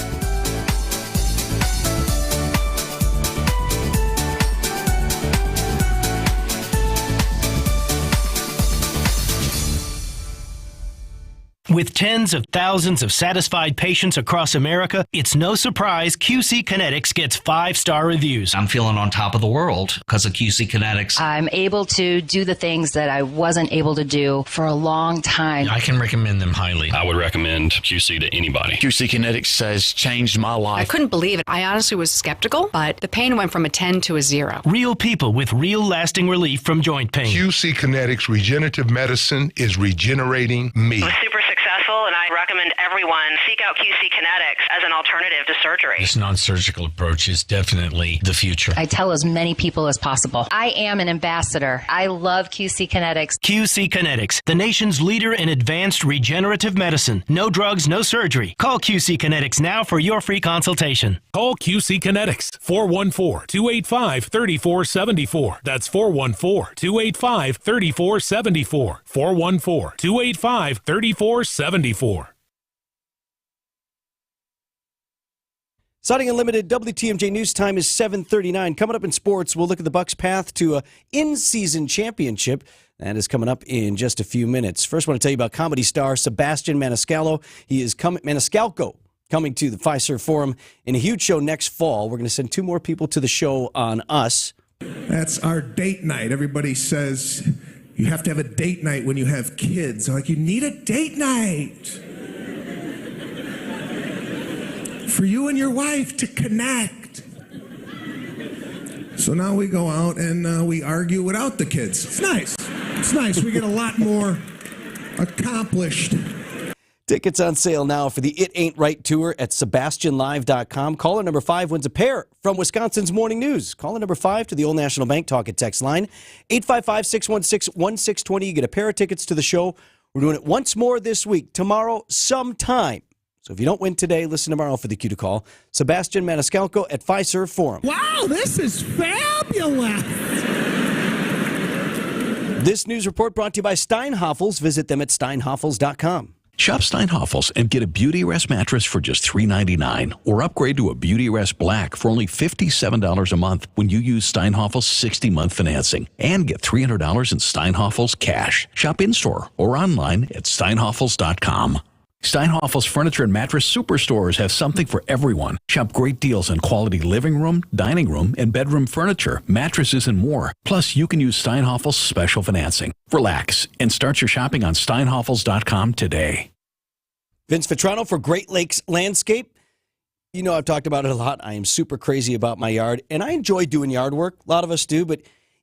With tens of thousands of satisfied patients across America, it's no surprise QC Kinetics gets 5-star reviews. I'm feeling on top of the world because of QC Kinetics. I'm able to do the things that I wasn't able to do for a long time. I can recommend them highly. I would recommend QC to anybody. QC Kinetics has changed my life. I couldn't believe it. I honestly was skeptical, but the pain went from a 10 to a 0. Real people with real lasting relief from joint pain. QC Kinetics Regenerative Medicine is regenerating me. Super successful, and I recommend everyone seek out QC Kinetics as an alternative to surgery. This non-surgical approach is definitely the future. I tell as many people as possible. I am an ambassador. I love QC Kinetics. QC Kinetics, the nation's leader in advanced regenerative medicine. No drugs, no surgery. Call QC Kinetics now for your free consultation. Call QC Kinetics, 414-285-3474. That's 414-285-3474. 414-285-3474. Siding Unlimited WTMJ News Time is 7:39. Coming up in sports, we'll look at the Bucks' path to a in-season championship. That is coming up in just a few minutes. First, I want to tell you about comedy star Sebastian Maniscalco. He is coming to the Fiserv Forum in a huge show next fall. We're going to send 2 more people to the show on us. That's our date night. Everybody says you have to have a date night when you have kids. I'm like, you need a date night for you and your wife to connect. So now we go out and we argue without the kids. It's nice. It's nice. We get a lot more accomplished. Tickets on sale now for the It Ain't Right tour at SebastianLive.com. Caller number 5 wins a pair from Wisconsin's Morning News. Caller number 5 to the Old National Bank Talk and Text line, 855-616-1620. You get a pair of tickets to the show. We're doing it once more this week, tomorrow sometime. So if you don't win today, listen tomorrow for the cue to call. Sebastian Maniscalco at Fiserv Forum. Wow, this is fabulous. This news report brought to you by Steinhoffels. Visit them at steinhoffels.com. Shop Steinhoffels and get a Beauty Rest mattress for just $3.99 or upgrade to a Beauty Rest Black for only $57 a month when you use Steinhoffels 60-month financing and get $300 in Steinhoffels cash. Shop in-store or online at steinhoffels.com. Steinhoffels Furniture and Mattress Superstores have something for everyone. Shop great deals on quality living room, dining room, and bedroom furniture, mattresses, and more. Plus, you can use Steinhoffels special financing. Relax and start your shopping on steinhoffels.com today. Vince Vitrano for Great Lakes Landscape. You know I've talked about it a lot. I am super crazy about my yard, and I enjoy doing yard work. A lot of us do, but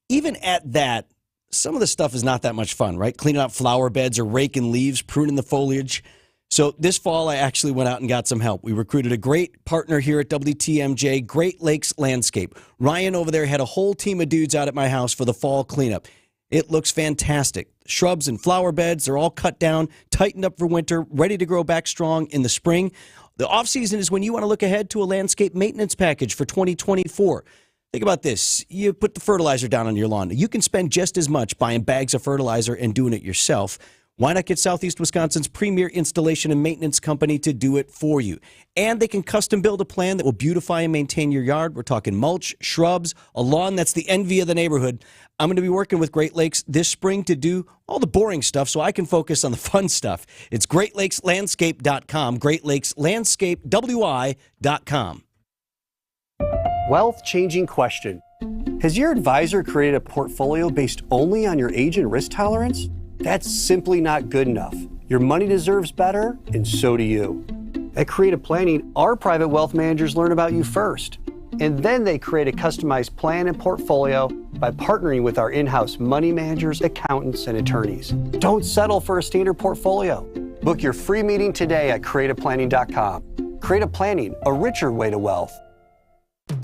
even at that, some of the stuff is not that much fun, right? Cleaning out flower beds or raking leaves, pruning the foliage. So this fall, I actually went out and got some help. We recruited a great partner here at WTMJ, Great Lakes Landscape. Ryan over there had a whole team of dudes out at my house for the fall cleanup. It looks fantastic. Shrubs and flower beds, they're all cut down, tightened up for winter, ready to grow back strong in the spring. The off-season is when you want to look ahead to a landscape maintenance package for 2024. Think about this. You put the fertilizer down on your lawn. You can spend just as much buying bags of fertilizer and doing it yourself. Why not get Southeast Wisconsin's premier installation and maintenance company to do it for you? And they can custom build a plan that will beautify and maintain your yard. We're talking mulch, shrubs, a lawn that's the envy of the neighborhood. I'm going to be working with Great Lakes this spring to do all the boring stuff so I can focus on the fun stuff. It's GreatLakesLandscape.com, GreatLakesLandscapeWI.com. Wealth-changing question. Has your advisor created a portfolio based only on your age and risk tolerance? That's simply not good enough. Your money deserves better, and so do you. At Creative Planning, our private wealth managers learn about you first, and then they create a customized plan and portfolio by partnering with our in-house money managers, accountants, and attorneys. Don't settle for a standard portfolio. Book your free meeting today at creativeplanning.com. Creative Planning, a richer way to wealth.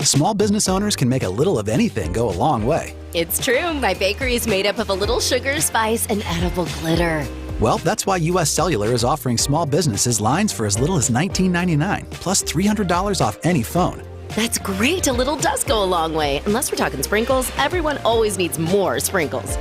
Small business owners can make a little of anything go a long way. It's true. My bakery is made up of a little sugar, spice, and edible glitter. Well, that's why U.S. Cellular is offering small businesses lines for as little as $19.99, plus $300 off any phone. That's great. A little does go a long way. Unless we're talking sprinkles, everyone always needs more sprinkles.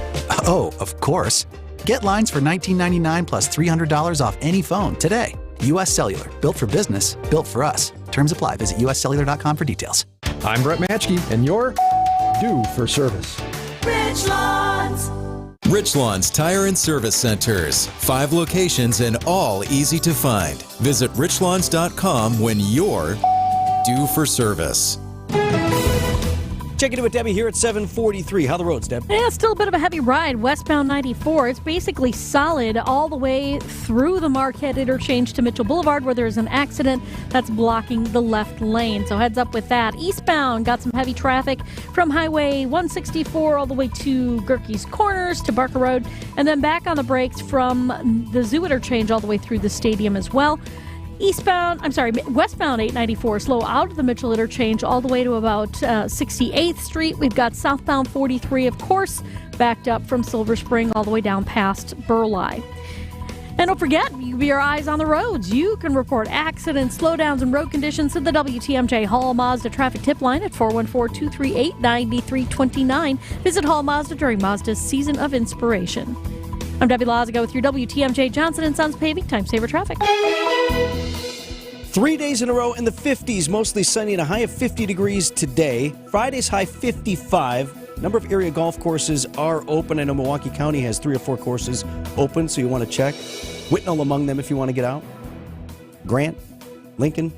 Oh, of course. Get lines for $19.99 plus $300 off any phone today. U.S. Cellular, built for business, built for us. Terms apply. Visit uscellular.com for details. I'm Brett Matchke, and you're due for service. Richlawn's Tire and Service Centers. 5 locations and all easy to find. Visit richlawns.com when you're due for service. Checking in with Debbie here at 7:43. How are the roads, Deb? Yeah, still a bit of a heavy ride. Westbound 94. It's basically solid all the way through the Marquette interchange to Mitchell Boulevard, where there's an accident that's blocking the left lane. So heads up with that. Eastbound, got some heavy traffic from Highway 164 all the way to Gerke's Corners to Barker Road, and then back on the brakes from the Zoo interchange all the way through the stadium as well. Westbound 894, slow out of the Mitchell interchange all the way to about 68th Street. We've got southbound 43, of course, backed up from Silver Spring all the way down past Burleigh. And don't forget, you be your eyes on the roads. You can report accidents, slowdowns, and road conditions to the WTMJ Hall Mazda traffic tip line at 414-238-9329. Visit Hall Mazda during Mazda's Season of Inspiration. I'm Debbie Lazago with your WTMJ Johnson & Sons Paving Time Saver Traffic. 3 days in a row in the 50s, mostly sunny and a high of 50 degrees today. Friday's high 55. Number of area golf courses are open. I know Milwaukee County has 3 or 4 courses open, so you want to check. Whitnall among them if you want to get out. Grant, Lincoln.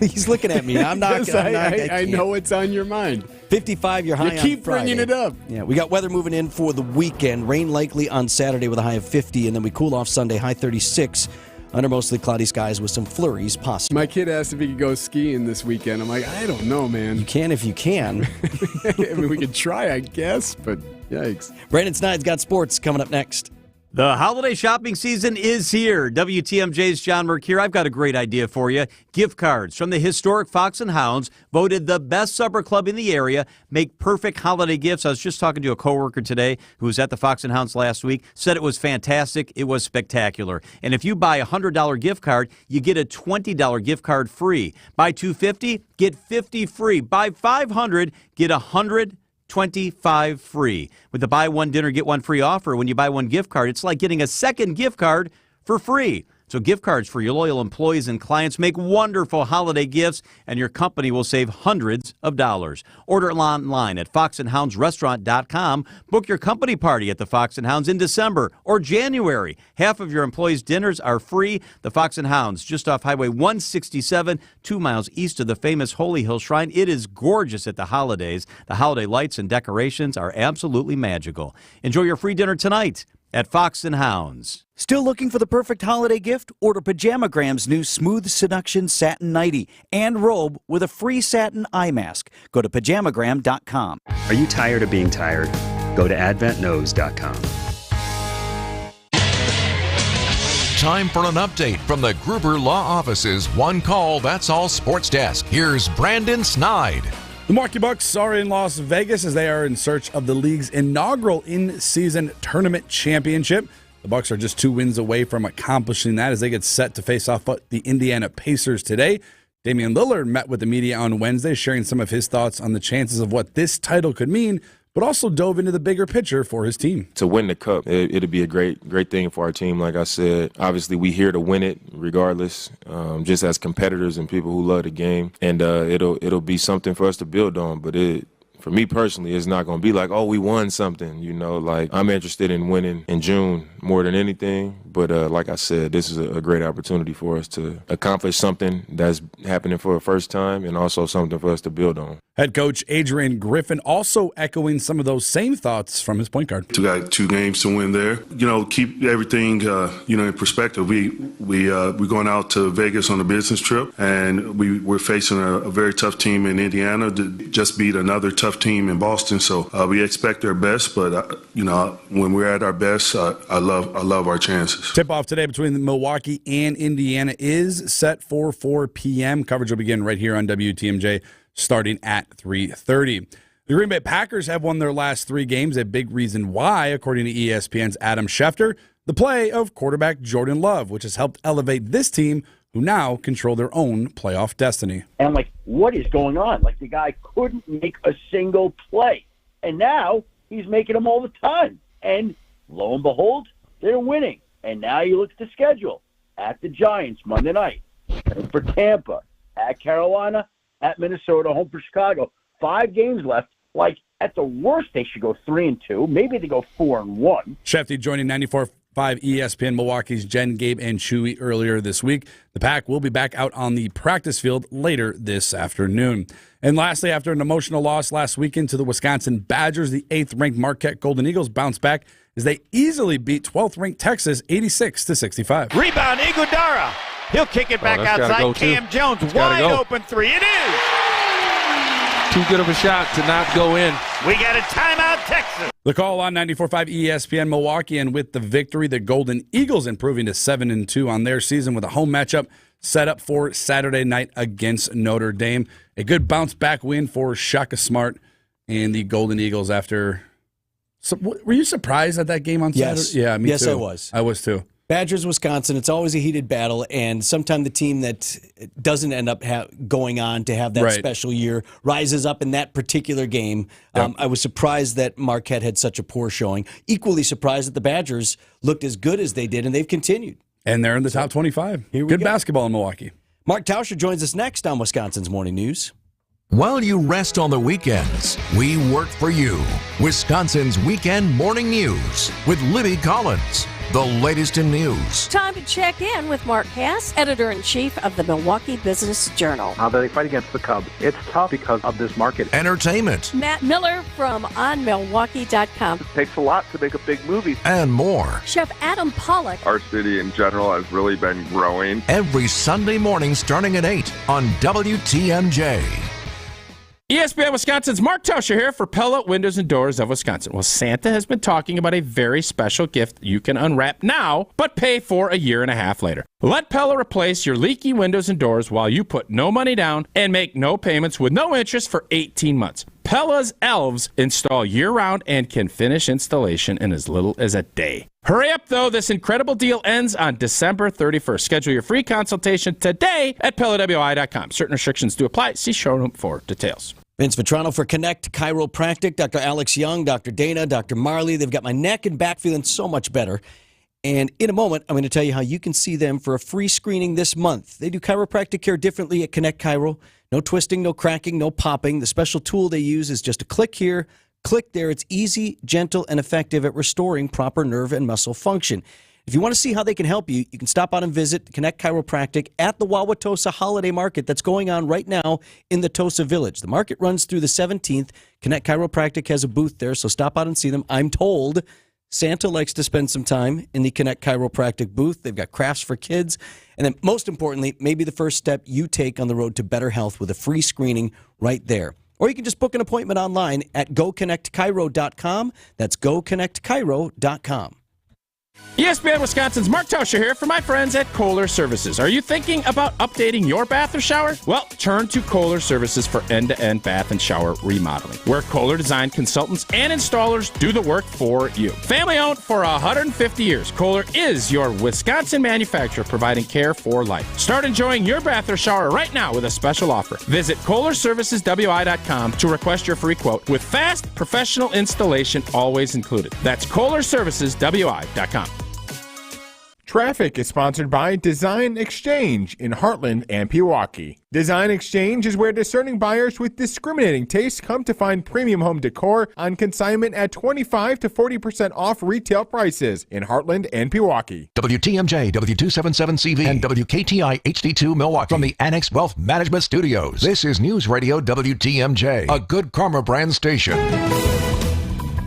He's looking at me. I'm not. I know what's on your mind. 55, your high. You keep bringing it up. Yeah, we got weather moving in for the weekend. Rain likely on Saturday with a high of 50, and then we cool off Sunday, high 36. Under mostly cloudy skies with some flurries possible. My kid asked if he could go skiing this weekend. I'm like, I don't know, man. You can if you can. I mean, we could try, I guess, but yikes. Brandon Snide's got sports coming up next. The holiday shopping season is here. WTMJ's John Merck here. I've got a great idea for you. Gift cards from the historic Fox and Hounds, voted the best supper club in the area, make perfect holiday gifts. I was just talking to a coworker today who was at the Fox and Hounds last week, said it was fantastic. It was spectacular. And if you buy a $100 gift card, you get a $20 gift card free. Buy $250, get $50 free. Buy $500, get $100 $25 free. With the buy one dinner, get one free offer, when you buy one gift card, it's like getting a second gift card for free. So gift cards for your loyal employees and clients make wonderful holiday gifts, and your company will save hundreds of dollars. Order online at foxandhoundsrestaurant.com. Book your company party at the Fox and Hounds in December or January. Half of your employees' dinners are free. The Fox and Hounds, just off Highway 167, 2 miles east of the famous Holy Hill Shrine. It is gorgeous at the holidays. The holiday lights and decorations are absolutely magical. Enjoy your free dinner tonight at Fox and Hounds. Still looking for the perfect holiday gift? Order Pajamagram's new Smooth Seduction Satin Nightie and robe with a free satin eye mask. Go to pajamagram.com. Are you tired of being tired? Go to adventknows.com. Time for an update from the Gruber Law Office's One Call, That's All Sports Desk. Here's Brandon Snide. The Milwaukee Bucks are in Las Vegas as they are in search of the league's inaugural in-season tournament championship. The Bucks are just 2 wins away from accomplishing that as they get set to face off the Indiana Pacers today. Damian Lillard met with the media on Wednesday, sharing some of his thoughts on the chances of what this title could mean, but also dove into the bigger picture for his team. To win the cup, it'll be a great thing for our team. Like I said, obviously we here to win it regardless, just as competitors and people who love the game. And it'll be something for us to build on. But for me personally, it's not going to be like, oh, we won something, you know. Like, I'm interested in winning in June more than anything. But like I said, this is a great opportunity for us to accomplish something that's happening for the first time and also something for us to build on. Head coach Adrian Griffin also echoing some of those same thoughts from his point guard. We got 2 games to win there. You know, keep everything, in perspective. We're going out to Vegas on a business trip, and we're facing a very tough team in Indiana that just beat another tough team in Boston. So we expect their best, but, when we're at our best, I love our chances. practice. Tip-off today between Milwaukee and Indiana is set for 4 p.m. Coverage will begin right here on WTMJ starting at 3:30. The Green Bay Packers have won their last 3 games. A big reason why, according to ESPN's Adam Schefter, the play of quarterback Jordan Love, which has helped elevate this team, who now control their own playoff destiny. And, what is going on? The guy couldn't make a single play. And now he's making them all the time. And lo and behold, they're winning. And now you look at the schedule. At the Giants Monday night, and for Tampa, at Carolina, at Minnesota, home for Chicago. 5 games left. At the worst, they should go 3-2. Maybe they go 4-1. Shefty joining 94.5 ESPN Milwaukee's Jen, Gabe, and Chewy earlier this week. The Pack will be back out on the practice field later this afternoon. And lastly, after an emotional loss last weekend to the Wisconsin Badgers, the 8th-ranked Marquette Golden Eagles bounced back as they easily beat 12th-ranked Texas 86-65. Rebound, Iguodala. He'll kick it back outside. Cam Jones, wide open 3. It is! Too good of a shot to not go in. We got a timeout, Texas. The call on 94.5 ESPN Milwaukee, and with the victory, the Golden Eagles improving to 7-2 on their season with a home matchup set up for Saturday night against Notre Dame. A good bounce-back win for Shaka Smart and the Golden Eagles after... So, were you surprised at that game on Saturday? Yeah, me too. Yes, I was. I was too. Badgers, Wisconsin, it's always a heated battle, and sometimes the team that doesn't end up going on to have that special year rises up in that particular game. Yep. I was surprised that Marquette had such a poor showing. Equally surprised that the Badgers looked as good as they did, and they've continued. And they're in the top 25. Good basketball in Milwaukee. Mark Tauscher joins us next on Wisconsin's Morning News. While you rest on the weekends, we work for you. Wisconsin's Weekend Morning News with Libby Collins. The latest in news. Time to check in with Mark Hass, editor-in-chief of the Milwaukee Business Journal. How they fight against the Cubs. It's tough because of this market. Entertainment. Matt Miller from OnMilwaukee.com. It takes a lot to make a big movie. And more. Chef Adam Pollock. Our city in general has really been growing. Every Sunday morning starting at 8 on WTMJ. ESPN Wisconsin's Mark Tauscher here for Pella Windows and Doors of Wisconsin. Well, Santa has been talking about a very special gift you can unwrap now, but pay for a year and a half later. Let Pella replace your leaky windows and doors while you put no money down and make no payments with no interest for 18 months. Pella's elves install year-round and can finish installation in as little as a day. Hurry up, though. This incredible deal ends on December 31st. Schedule your free consultation today at PellaWI.com. Certain restrictions do apply. See showroom for details. Vince Vitrano for Connect Chiropractic, Dr. Alex Young, Dr. Dana, Dr. Marley. They've got my neck and back feeling so much better. And in a moment, I'm going to tell you how you can see them for a free screening this month. They do chiropractic care differently at Connect Chiro. No twisting, no cracking, no popping. The special tool they use is just a click here, click there. It's easy, gentle, and effective at restoring proper nerve and muscle function. If you want to see how they can help you, you can stop out and visit Connect Chiropractic at the Wauwatosa Holiday Market that's going on right now in the Tosa Village. The market runs through the 17th. Connect Chiropractic has a booth there, so stop out and see them. I'm told Santa likes to spend some time in the Connect Chiropractic booth. They've got crafts for kids. And then most importantly, maybe the first step you take on the road to better health with a free screening right there. Or you can just book an appointment online at goconnectchiro.com. That's goconnectchiro.com. ESPN Wisconsin's Mark Tauscher here for my friends at Kohler Services. Are you thinking about updating your bath or shower? Well, turn to Kohler Services for end-to-end bath and shower remodeling, where Kohler design consultants and installers do the work for you. Family-owned for 150 years, Kohler is your Wisconsin manufacturer providing care for life. Start enjoying your bath or shower right now with a special offer. Visit KohlerServicesWI.com to request your free quote with fast, professional installation always included. That's KohlerServicesWI.com. Traffic is sponsored by Design Exchange in Heartland and Pewaukee. Design Exchange is where discerning buyers with discriminating tastes come to find premium home decor on consignment at 25 to 40% off retail prices in Heartland and Pewaukee. WTMJ, W277CV, and WKTI HD2 Milwaukee from the Annex Wealth Management Studios. This is News Radio WTMJ, a Good Karma brand station.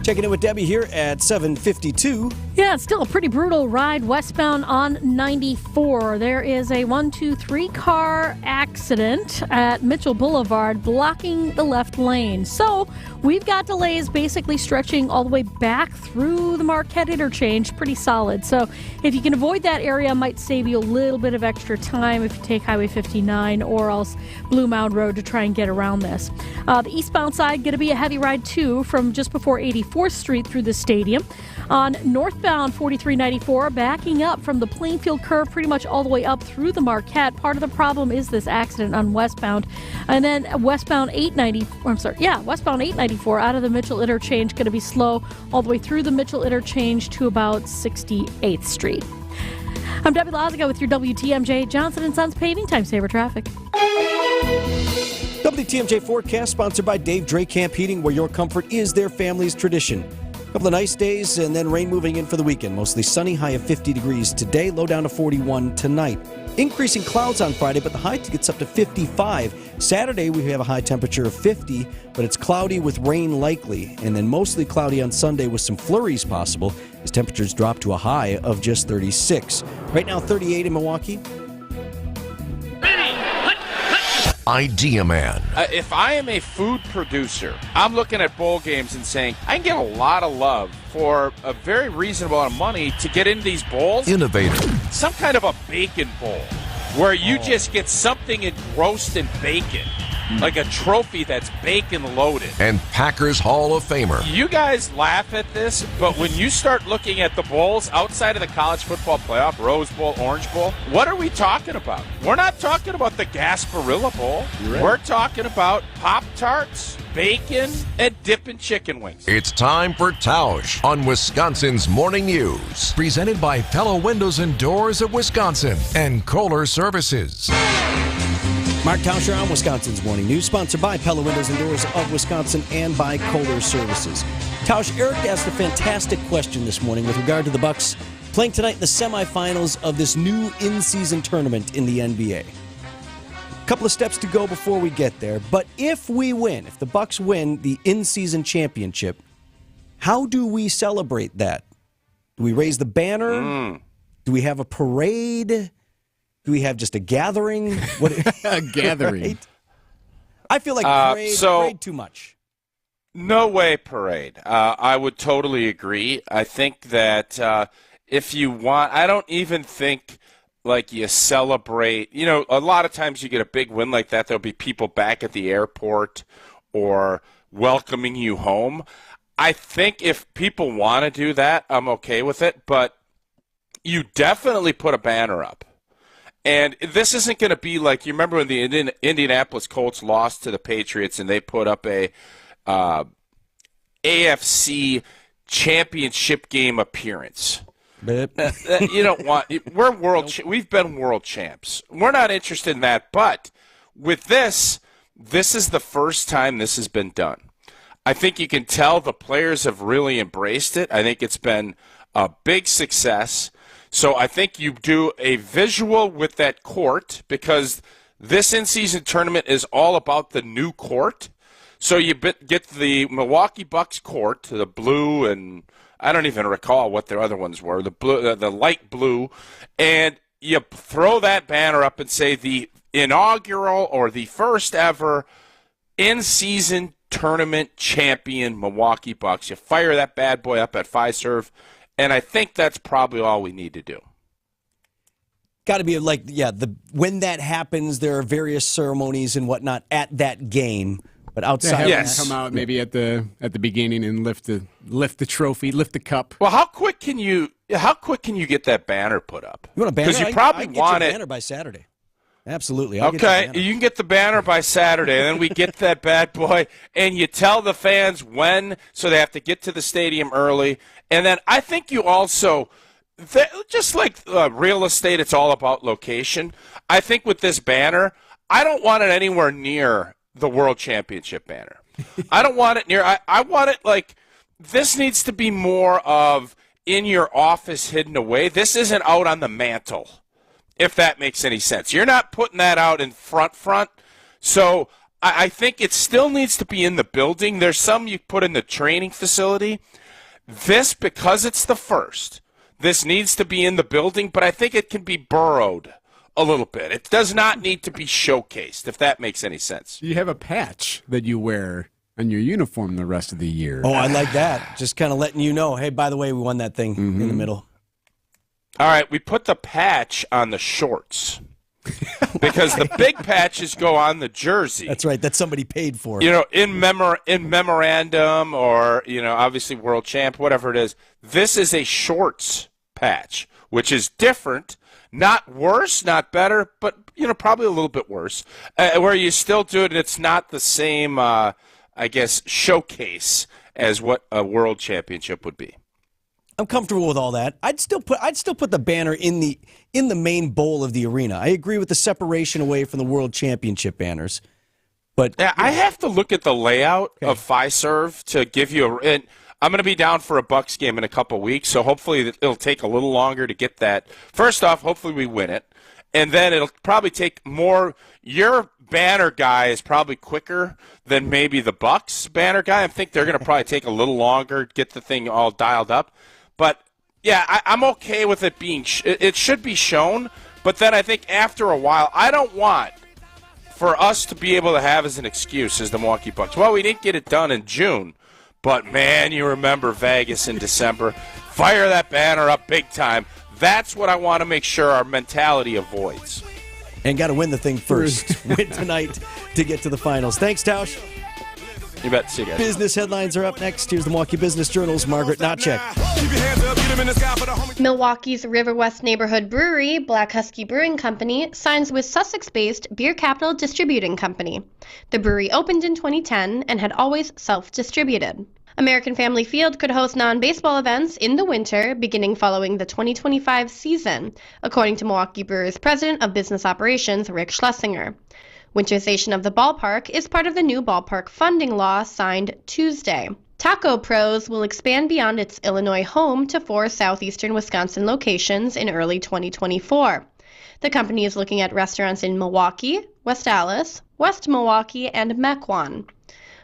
Checking in with Debbie here at 7:52. Yeah, it's still a pretty brutal ride westbound on 94. There is a 1-2-3 car accident at Mitchell Boulevard blocking the left lane. So we've got delays basically stretching all the way back through the Marquette interchange. Pretty solid. So if you can avoid that area, it might save you a little bit of extra time if you take Highway 59 or else Blue Mound Road to try and get around this. The eastbound side going to be a heavy ride too from just before 84th Street through the stadium. On northbound 4394, backing up from the Plainfield curve pretty much all the way up through the Marquette. Part of the problem is this accident on westbound. And then westbound 894 out of the Mitchell interchange going to be slow all the way through the Mitchell interchange to about 68th Street. I'm Debbie Loziga with your WTMJ Johnson & Sons Paving Time Saver Traffic. WTMJ forecast sponsored by Dave Drake Camp Heating, where your comfort is their family's tradition. A couple of nice days and then rain moving in for the weekend. Mostly sunny, high of 50 degrees today, low down to 41 tonight. Increasing clouds on Friday, but the high gets up to 55. Saturday, we have a high temperature of 50, but it's cloudy with rain likely. And then mostly cloudy on Sunday with some flurries possible as temperatures drop to a high of just 36. Right now, 38 in Milwaukee. Idea Man. If I am a food producer, I'm looking at bowl games and saying, I can get a lot of love for a very reasonable amount of money to get into these bowls. Innovator. Some kind of a bacon bowl where you just get something engrossed in bacon. Like a trophy that's bacon loaded. And Packers Hall of Famer. You guys laugh at this, but when you start looking at the bowls outside of the college football playoff, Rose Bowl, Orange Bowl, what are we talking about? We're not talking about the Gasparilla Bowl. Right. We're talking about Pop-Tarts, bacon, and dipping chicken wings. It's time for Tausch on Wisconsin's Morning News. Presented by Pella Windows and Doors of Wisconsin and Kohler Services. Mark Tauscher on Wisconsin's Morning News, sponsored by Pella Windows and Doors of Wisconsin and by Kohler Services. Tausch, Eric asked a fantastic question this morning with regard to the Bucks playing tonight in the semifinals of this new in-season tournament in the NBA. A couple of steps to go before we get there, but if we win, if the Bucks win the in-season championship, how do we celebrate that? Do we raise the banner? Do we have a parade? Do we have just a gathering? A gathering. Right? I feel like parade too much. No way parade. I would totally agree. I think that if you want, I don't even think like you celebrate. You know, a lot of times you get a big win like that, there'll be people back at the airport or welcoming you home. I think if people want to do that, I'm okay with it, but you definitely put a banner up. And this isn't going to be like, you remember when the Indianapolis Colts lost to the Patriots and they put up a AFC championship game appearance. You don't want. We've been world champs. We're not interested in that. But with this is the first time this has been done. I think you can tell the players have really embraced it. I think it's been a big success. So I think you do a visual with that court because this in-season tournament is all about the new court. So you get the Milwaukee Bucks court, the blue, and I don't even recall what their other ones were, the blue, the light blue, and you throw that banner up and say the inaugural or the first ever in-season tournament champion Milwaukee Bucks. You fire that bad boy up at Fiserv. And I think that's probably all we need to do. Got to be like, when that happens, there are various ceremonies and whatnot at that game. But outside, come out maybe at the beginning and lift the trophy, lift the cup. Well, how quick can you get that banner put up? You want a banner? Because you probably want a it. Banner by Saturday. Absolutely. Okay, you can get the banner by Saturday, and then we get that bad boy, and you tell the fans when, so they have to get to the stadium early. And then I think you also, just like real estate, it's all about location. I think with this banner, I don't want it anywhere near the World Championship banner. I don't want it near, I want it like, this needs to be more of in your office hidden away. This isn't out on the mantle. If that makes any sense. You're not putting that out in front. So I think it still needs to be in the building. There's some you put in the training facility. This, because it's the first, this needs to be in the building, but I think it can be burrowed a little bit. It does not need to be showcased, if that makes any sense. You have a patch that you wear on your uniform the rest of the year. Oh, I like that. Just kind of letting you know, hey, by the way, we won that thing in the middle. All right, we put the patch on the shorts. Because the big patches go on the jersey. That's right. That somebody paid for. You know, in memorandum or, obviously world champ, whatever it is. This is a shorts patch, which is different. Not worse, not better, but, probably a little bit worse. Where you still do it, and it's not the same, showcase as what a world championship would be. I'm comfortable with all that. I'd still put the banner in the main bowl of the arena. I agree with the separation away from the World Championship banners. But yeah, I have to look at the layout of Fiserv to give you and I'm going to be down for a Bucks game in a couple weeks, so hopefully it'll take a little longer to get that. First off, hopefully we win it. And then it'll probably take more. Your banner guy is probably quicker than maybe the Bucks banner guy. I think they're going to probably take a little longer to get the thing all dialed up. But, yeah, I'm okay with it being it should be shown. But then I think after a while, I don't want for us to be able to have as an excuse as the Milwaukee Bucks. Well, we didn't get it done in June. But, man, you remember Vegas in December. Fire that banner up big time. That's what I want to make sure our mentality avoids. And got to win the thing first. Win tonight to get to the finals. Thanks, Tausch. You bet. See you guys. Business headlines are up next. Here's the Milwaukee Business Journal's Margaret Notchek. Milwaukee's River West Neighborhood Brewery, Black Husky Brewing Company, signs with Sussex-based Beer Capital Distributing Company. The brewery opened in 2010 and had always self-distributed. American Family Field could host non-baseball events in the winter, beginning following the 2025 season, according to Milwaukee Brewers President of Business Operations, Rick Schlesinger. Winterization of the ballpark is part of the new ballpark funding law signed Tuesday. Taco Pros will expand beyond its Illinois home to 4 southeastern Wisconsin locations in early 2024. The company is looking at restaurants in Milwaukee, West Allis, West Milwaukee, and Mequon.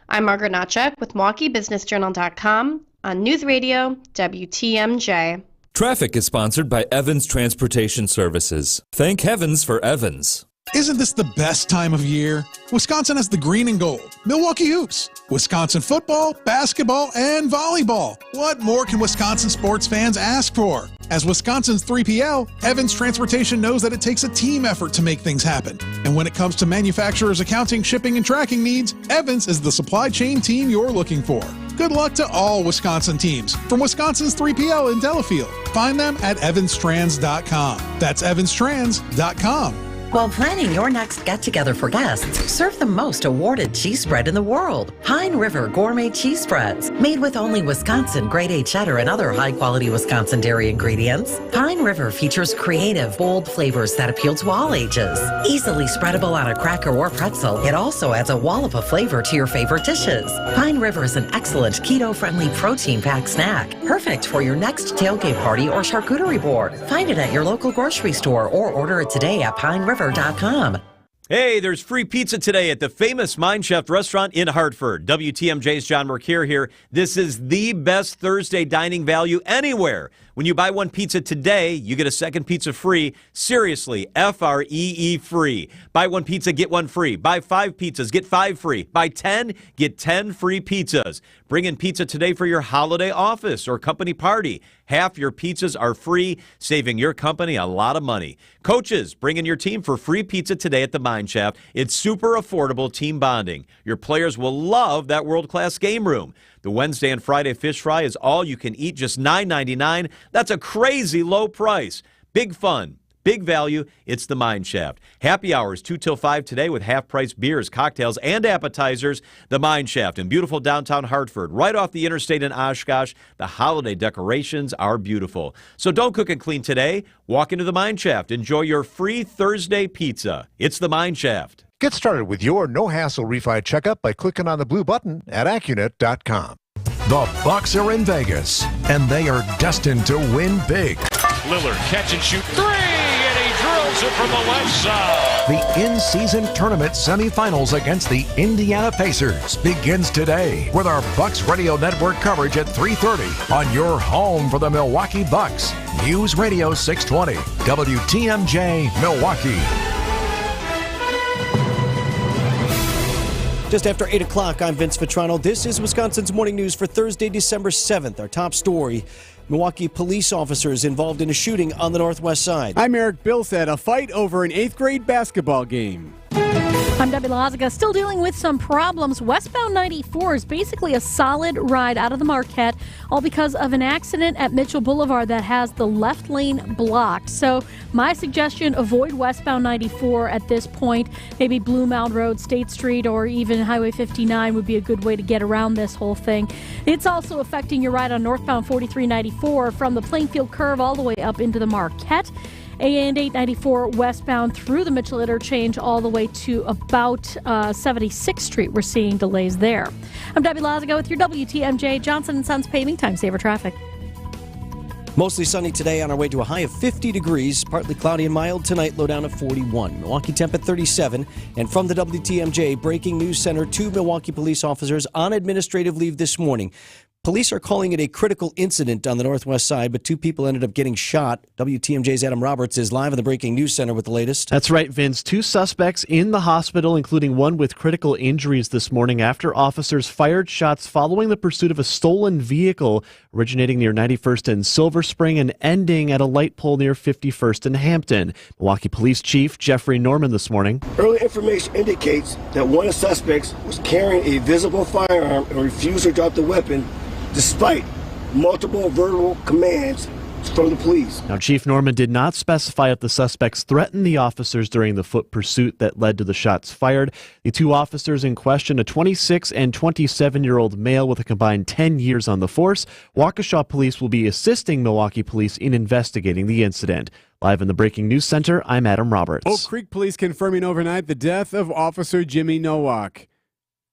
I'm Margaret Notchek with MilwaukeeBusinessJournal.com on News Radio WTMJ. Traffic is sponsored by Evans Transportation Services. Thank heavens for Evans. Isn't this the best time of year? Wisconsin has the green and gold, Milwaukee Hoops, Wisconsin football, basketball, and volleyball. What more can Wisconsin sports fans ask for? As Wisconsin's 3PL, Evans Transportation knows that it takes a team effort to make things happen. And when it comes to manufacturers' accounting, shipping, and tracking needs, Evans is the supply chain team you're looking for. Good luck to all Wisconsin teams from Wisconsin's 3PL in Delafield. Find them at evanstrands.com. That's evanstrands.com. While planning your next get-together for guests, serve the most awarded cheese spread in the world. Pine River Gourmet Cheese Spreads. Made with only Wisconsin Grade A cheddar and other high-quality Wisconsin dairy ingredients, Pine River features creative, bold flavors that appeal to all ages. Easily spreadable on a cracker or pretzel, it also adds a wallop of flavor to your favorite dishes. Pine River is an excellent keto-friendly protein-packed snack, perfect for your next tailgate party or charcuterie board. Find it at your local grocery store or order it today at PineRiver.com. Hey, there's free pizza today at the famous Mine Chef restaurant in Hartford. WTMJ's John Mercure here. This is the best Thursday dining value anywhere. When you buy one pizza today, you get a second pizza free. Seriously, F-R-E-E free. Buy one pizza, get one free. Buy 5 pizzas, get 5 free. Buy 10, get 10 free pizzas. Bring in pizza today for your holiday office or company party. Half your pizzas are free, saving your company a lot of money. Coaches, bring in your team for free pizza today at the Mine Shaft. It's super affordable team bonding. Your players will love that world-class game room. The Wednesday and Friday fish fry is all you can eat, just $9.99. That's a crazy low price. Big fun, big value. It's the Mine Shaft. Happy hours 2 till 5 today with half-price beers, cocktails, and appetizers. The Mine Shaft in beautiful downtown Hartford, right off the interstate in Oshkosh. The holiday decorations are beautiful. So don't cook and clean today. Walk into the Mine Shaft. Enjoy your free Thursday pizza. It's the Mine Shaft. Get started with your no-hassle refi checkup by clicking on the blue button at Accunet.com. The Bucks are in Vegas, and they are destined to win big. Lillard catch and shoot 3, and he drills it from the left side. The in-season tournament semifinals against the Indiana Pacers begins today with our Bucks Radio Network coverage at 3:30 on your home for the Milwaukee Bucks. News Radio 620, WTMJ, Milwaukee. Just after 8 o'clock, I'm Vince Vitrano. This is Wisconsin's Morning News for Thursday, December 7th. Our top story, Milwaukee police officers involved in a shooting on the Northwest Side. I'm Eric Billstead. A fight over an 8th grade basketball game. I'm Debbie Lozica. Still dealing with some problems. Westbound 94 is basically a solid ride out of the Marquette, all because of an accident at Mitchell Boulevard that has the left lane blocked. So my suggestion, avoid westbound 94 at this point. Maybe Blue Mound Road, State Street, or even Highway 59 would be a good way to get around this whole thing. It's also affecting your ride on northbound 4394 from the Plainfield curve all the way up into the Marquette. And 894 westbound through the Mitchell interchange all the way to about 76th Street. We're seeing delays there. I'm Debbie Lozica with your WTMJ Johnson & Sons Paving Time Saver Traffic. Mostly sunny today on our way to a high of 50 degrees. Partly cloudy and mild tonight, low down at 41. Milwaukee temp at 37. And from the WTMJ Breaking News Center, 2 Milwaukee police officers on administrative leave this morning. Police are calling it a critical incident on the Northwest Side, but 2 people ended up getting shot. WTMJ's Adam Roberts is live in the Breaking News Center with the latest. That's right, Vince. 2 suspects in the hospital, including one with critical injuries this morning after officers fired shots following the pursuit of a stolen vehicle originating near 91st and Silver Spring and ending at a light pole near 51st and Hampton. Milwaukee Police Chief Jeffrey Norman this morning. Early information indicates that one of the suspects was carrying a visible firearm and refused to drop the weapon despite multiple verbal commands from the police. Now, Chief Norman did not specify if the suspects threatened the officers during the foot pursuit that led to the shots fired. The 2 officers in question, a 26 and 27-year-old male with a combined 10 years on the force. Waukesha Police will be assisting Milwaukee Police in investigating the incident. Live in the Breaking News Center, I'm Adam Roberts. Oak Creek Police confirming overnight the death of Officer Jimmy Nowak.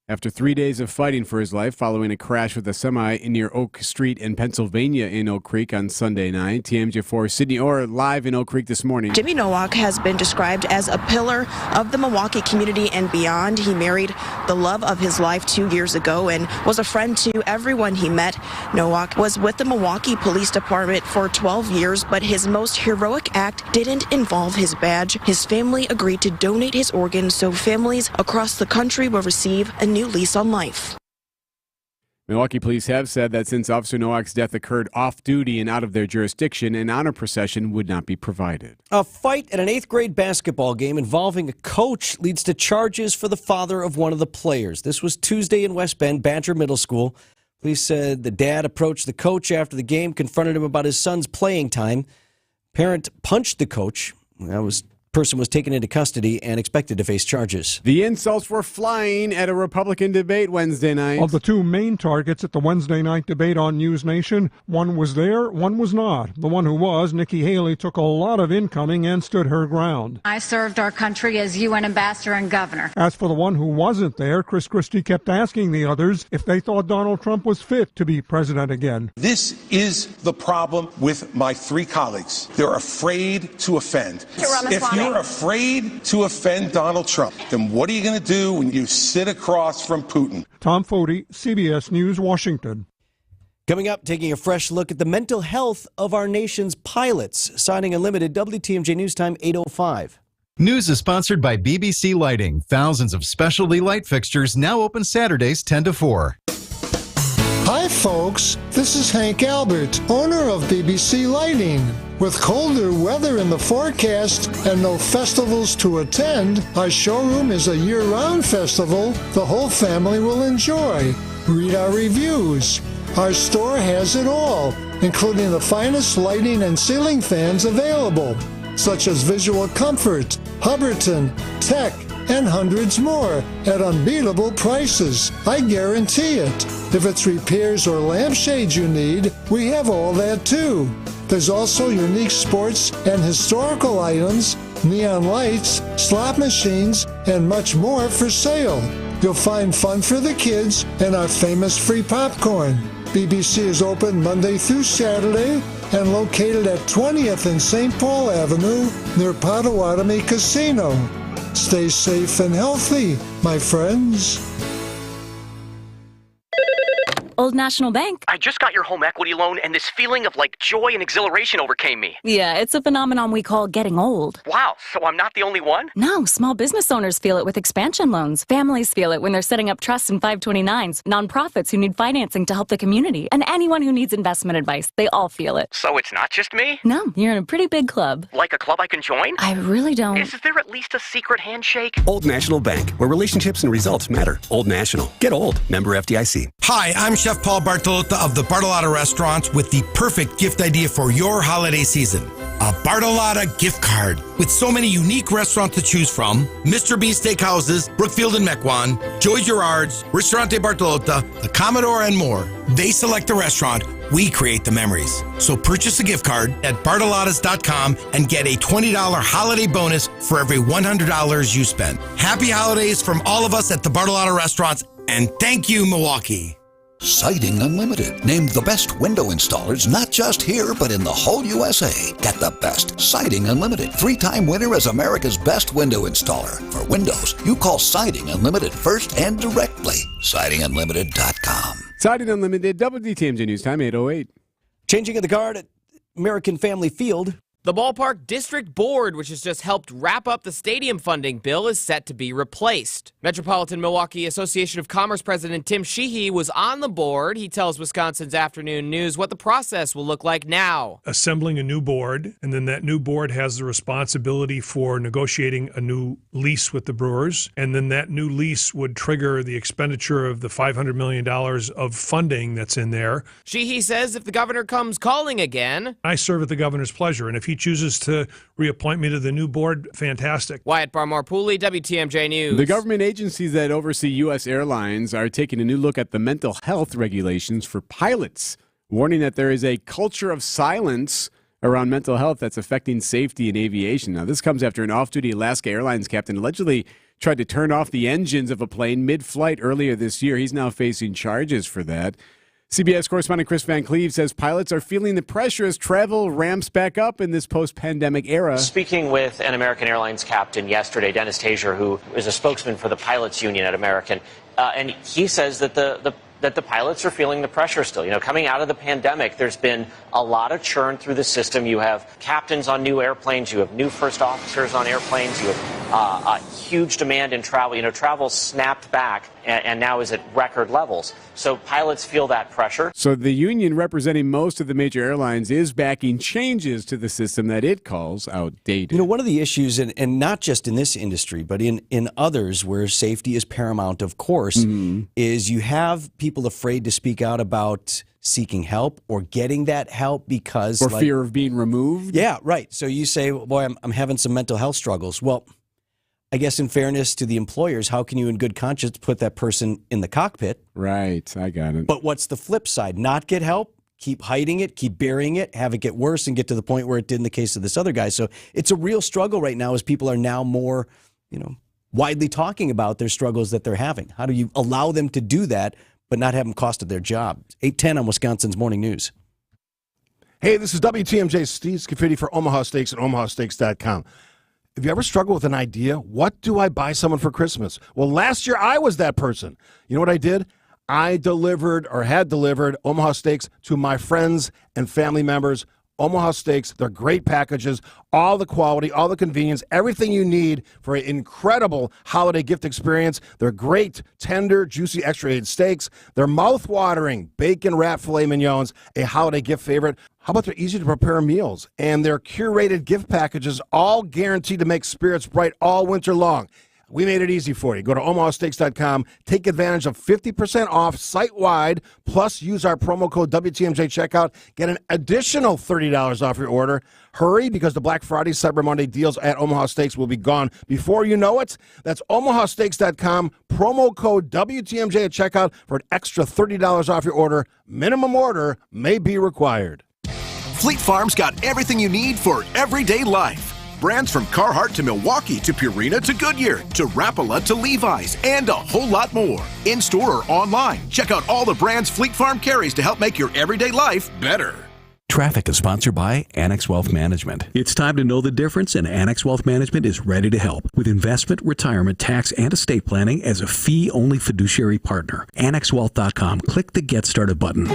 After 3 days of fighting for his life following a crash with a semi near Oak Street in Pennsylvania in Oak Creek on Sunday night, TMJ4 Sydney Orr live in Oak Creek this morning. Jimmy Nowak has been described as a pillar of the Milwaukee community and beyond. He married the love of his life 2 years ago and was a friend to everyone he met. Nowak was with the Milwaukee Police Department for 12 years, but his most heroic act didn't involve his badge. His family agreed to donate his organs so families across the country will receive a new lease on life. Milwaukee police have said that since Officer Nowak's death occurred off-duty and out of their jurisdiction, an honor procession would not be provided. A fight at an 8th grade basketball game involving a coach leads to charges for the father of one of the players. This was Tuesday in West Bend, Badger Middle School. Police said the dad approached the coach after the game, confronted him about his son's playing time. Parent punched the coach. Person was taken into custody and expected to face charges. The insults were flying at a Republican debate Wednesday night. Of the 2 main targets at the Wednesday night debate on News Nation, one was there, one was not. The one who was, Nikki Haley, took a lot of incoming and stood her ground. I served our country as UN ambassador and governor. As for the one who wasn't there, Chris Christie kept asking the others if they thought Donald Trump was fit to be president again. This is the problem with my 3 colleagues. They're afraid to offend. If you're afraid to offend Donald Trump, then what are you going to do when you sit across from Putin? Tom Foti, CBS News, Washington. Coming up, taking a fresh look at the mental health of our nation's pilots. Signing Unlimited, WTMJ News Time, 8:05. News is sponsored by BBC Lighting. Thousands of specialty light fixtures now open Saturdays 10 to 4. Hi, folks. This is Hank Albert, owner of BBC Lighting. With colder weather in the forecast and no festivals to attend, our showroom is a year-round festival the whole family will enjoy. Read our reviews. Our store has it all, including the finest lighting and ceiling fans available, such as Visual Comfort, Hubbardton, Tech, and hundreds more at unbeatable prices. I guarantee it. If it's repairs or lampshades you need, we have all that too. There's also unique sports and historical items, neon lights, slot machines, and much more for sale. You'll find fun for the kids and our famous free popcorn. BBC is open Monday through Saturday and located at 20th and St. Paul Avenue near Potawatomi Casino. Stay safe and healthy, my friends. Old National Bank. I just got your home equity loan, and this feeling of joy and exhilaration overcame me. Yeah, it's a phenomenon we call getting old. Wow, so I'm not the only one? No, small business owners feel it with expansion loans. Families feel it when they're setting up trusts and 529s. Nonprofits who need financing to help the community. And anyone who needs investment advice, they all feel it. So it's not just me? No, you're in a pretty big club. Like a club I can join? I really don't. Is there at least a secret handshake? Old National Bank, where relationships and results matter. Old National. Get old. Member FDIC. Hi, I'm Chef Paul Bartolotta of the Bartolotta Restaurants with the perfect gift idea for your holiday season. A Bartolotta gift card. With so many unique restaurants to choose from, Mr. B Steakhouses, Brookfield and Mequon, Joy Gerard's, Ristorante Bartolotta, the Commodore, and more. They select the restaurant, we create the memories. So purchase a gift card at bartolottas.com and get a $20 holiday bonus for every $100 you spend. Happy holidays from all of us at the Bartolotta Restaurants, and thank you, Milwaukee. Siding Unlimited, named the best window installers, not just here, but in the whole USA. Get the best. Siding Unlimited, 3-time winner as America's best window installer. For windows, you call Siding Unlimited first and directly. SidingUnlimited.com. Siding Unlimited, WTMJ News Time, 8:08. Changing of the guard at American Family Field. The Ballpark District Board, which has just helped wrap up the stadium funding bill, is set to be replaced. Metropolitan Milwaukee Association of Commerce President Tim Sheehy was on the board. He tells Wisconsin's Afternoon News what the process will look like now. Assembling a new board, and then that new board has the responsibility for negotiating a new lease with the Brewers, and then that new lease would trigger the expenditure of the $500 million of funding that's in there. Sheehy says if the governor comes calling again, I serve at the governor's pleasure, and if he chooses to reappoint me to the new board, fantastic. Wyatt Barmore-Pooley, WTMJ News. The government agencies that oversee U.S. airlines are taking a new look at the mental health regulations for pilots, warning that there is a culture of silence around mental health that's affecting safety in aviation. Now, this comes after an off-duty Alaska Airlines captain allegedly tried to turn off the engines of a plane mid-flight earlier this year. He's now facing charges for that. CBS correspondent Chris Van Cleve says pilots are feeling the pressure as travel ramps back up in this post-pandemic era. Speaking with an American Airlines captain yesterday, Dennis Tazier, who is a spokesman for the pilots union at American, and he says that the pilots are feeling the pressure still. You know, coming out of the pandemic, there's been a lot of churn through the system. You have captains on new airplanes. You have new first officers on airplanes. You have a huge demand in travel. You know, travel snapped back and now is at record levels. So pilots feel that pressure. So the union representing most of the major airlines is backing changes to the system that it calls outdated. You know, one of the issues, and not just in this industry, but in others where safety is paramount, of course, is you have people afraid to speak out about seeking help or getting that help because... Or fear of being removed? Yeah, right. So you say, boy, I'm having some mental health struggles. Well, I guess in fairness to the employers, how can you in good conscience put that person in the cockpit? Right, I got it. But what's the flip side? Not get help, keep hiding it, keep burying it, have it get worse and get to the point where it did in the case of this other guy. So it's a real struggle right now as people are now more, widely talking about their struggles that they're having. How do you allow them to do that but not have them costed their job? 8:10 on Wisconsin's Morning News. Hey, this is WTMJ Steve Scafidi for Omaha Steaks at omahasteaks.com. Have you ever struggled with an idea? What do I buy someone for Christmas? Well, last year I was that person. You know what I did? I had delivered Omaha Steaks to my friends and family members. Omaha Steaks, they're great packages, all the quality, all the convenience, everything you need for an incredible holiday gift experience. They're great, tender, juicy, X-rated steaks. They're mouth-watering bacon-wrapped filet mignons, a holiday gift favorite. How about their easy-to-prepare meals? And their curated gift packages, all guaranteed to make spirits bright all winter long. We made it easy for you. Go to omahasteaks.com, take advantage of 50% off site-wide, plus use our promo code WTMJ checkout. Get an additional $30 off your order. Hurry, because the Black Friday, Cyber Monday deals at Omaha Steaks will be gone before you know it. That's omahasteaks.com, promo code WTMJ at checkout for an extra $30 off your order. Minimum order may be required. Fleet Farm's got everything you need for everyday life. Brands from Carhartt to Milwaukee to Purina to Goodyear to Rapala to Levi's and a whole lot more. In-store or online, check out all the brands Fleet Farm carries to help make your everyday life better. Traffic is sponsored by Annex Wealth Management. It's time to know the difference, and Annex Wealth Management is ready to help with investment, retirement, tax, and estate planning as a fee-only fiduciary partner. AnnexWealth.com. Click the Get Started button.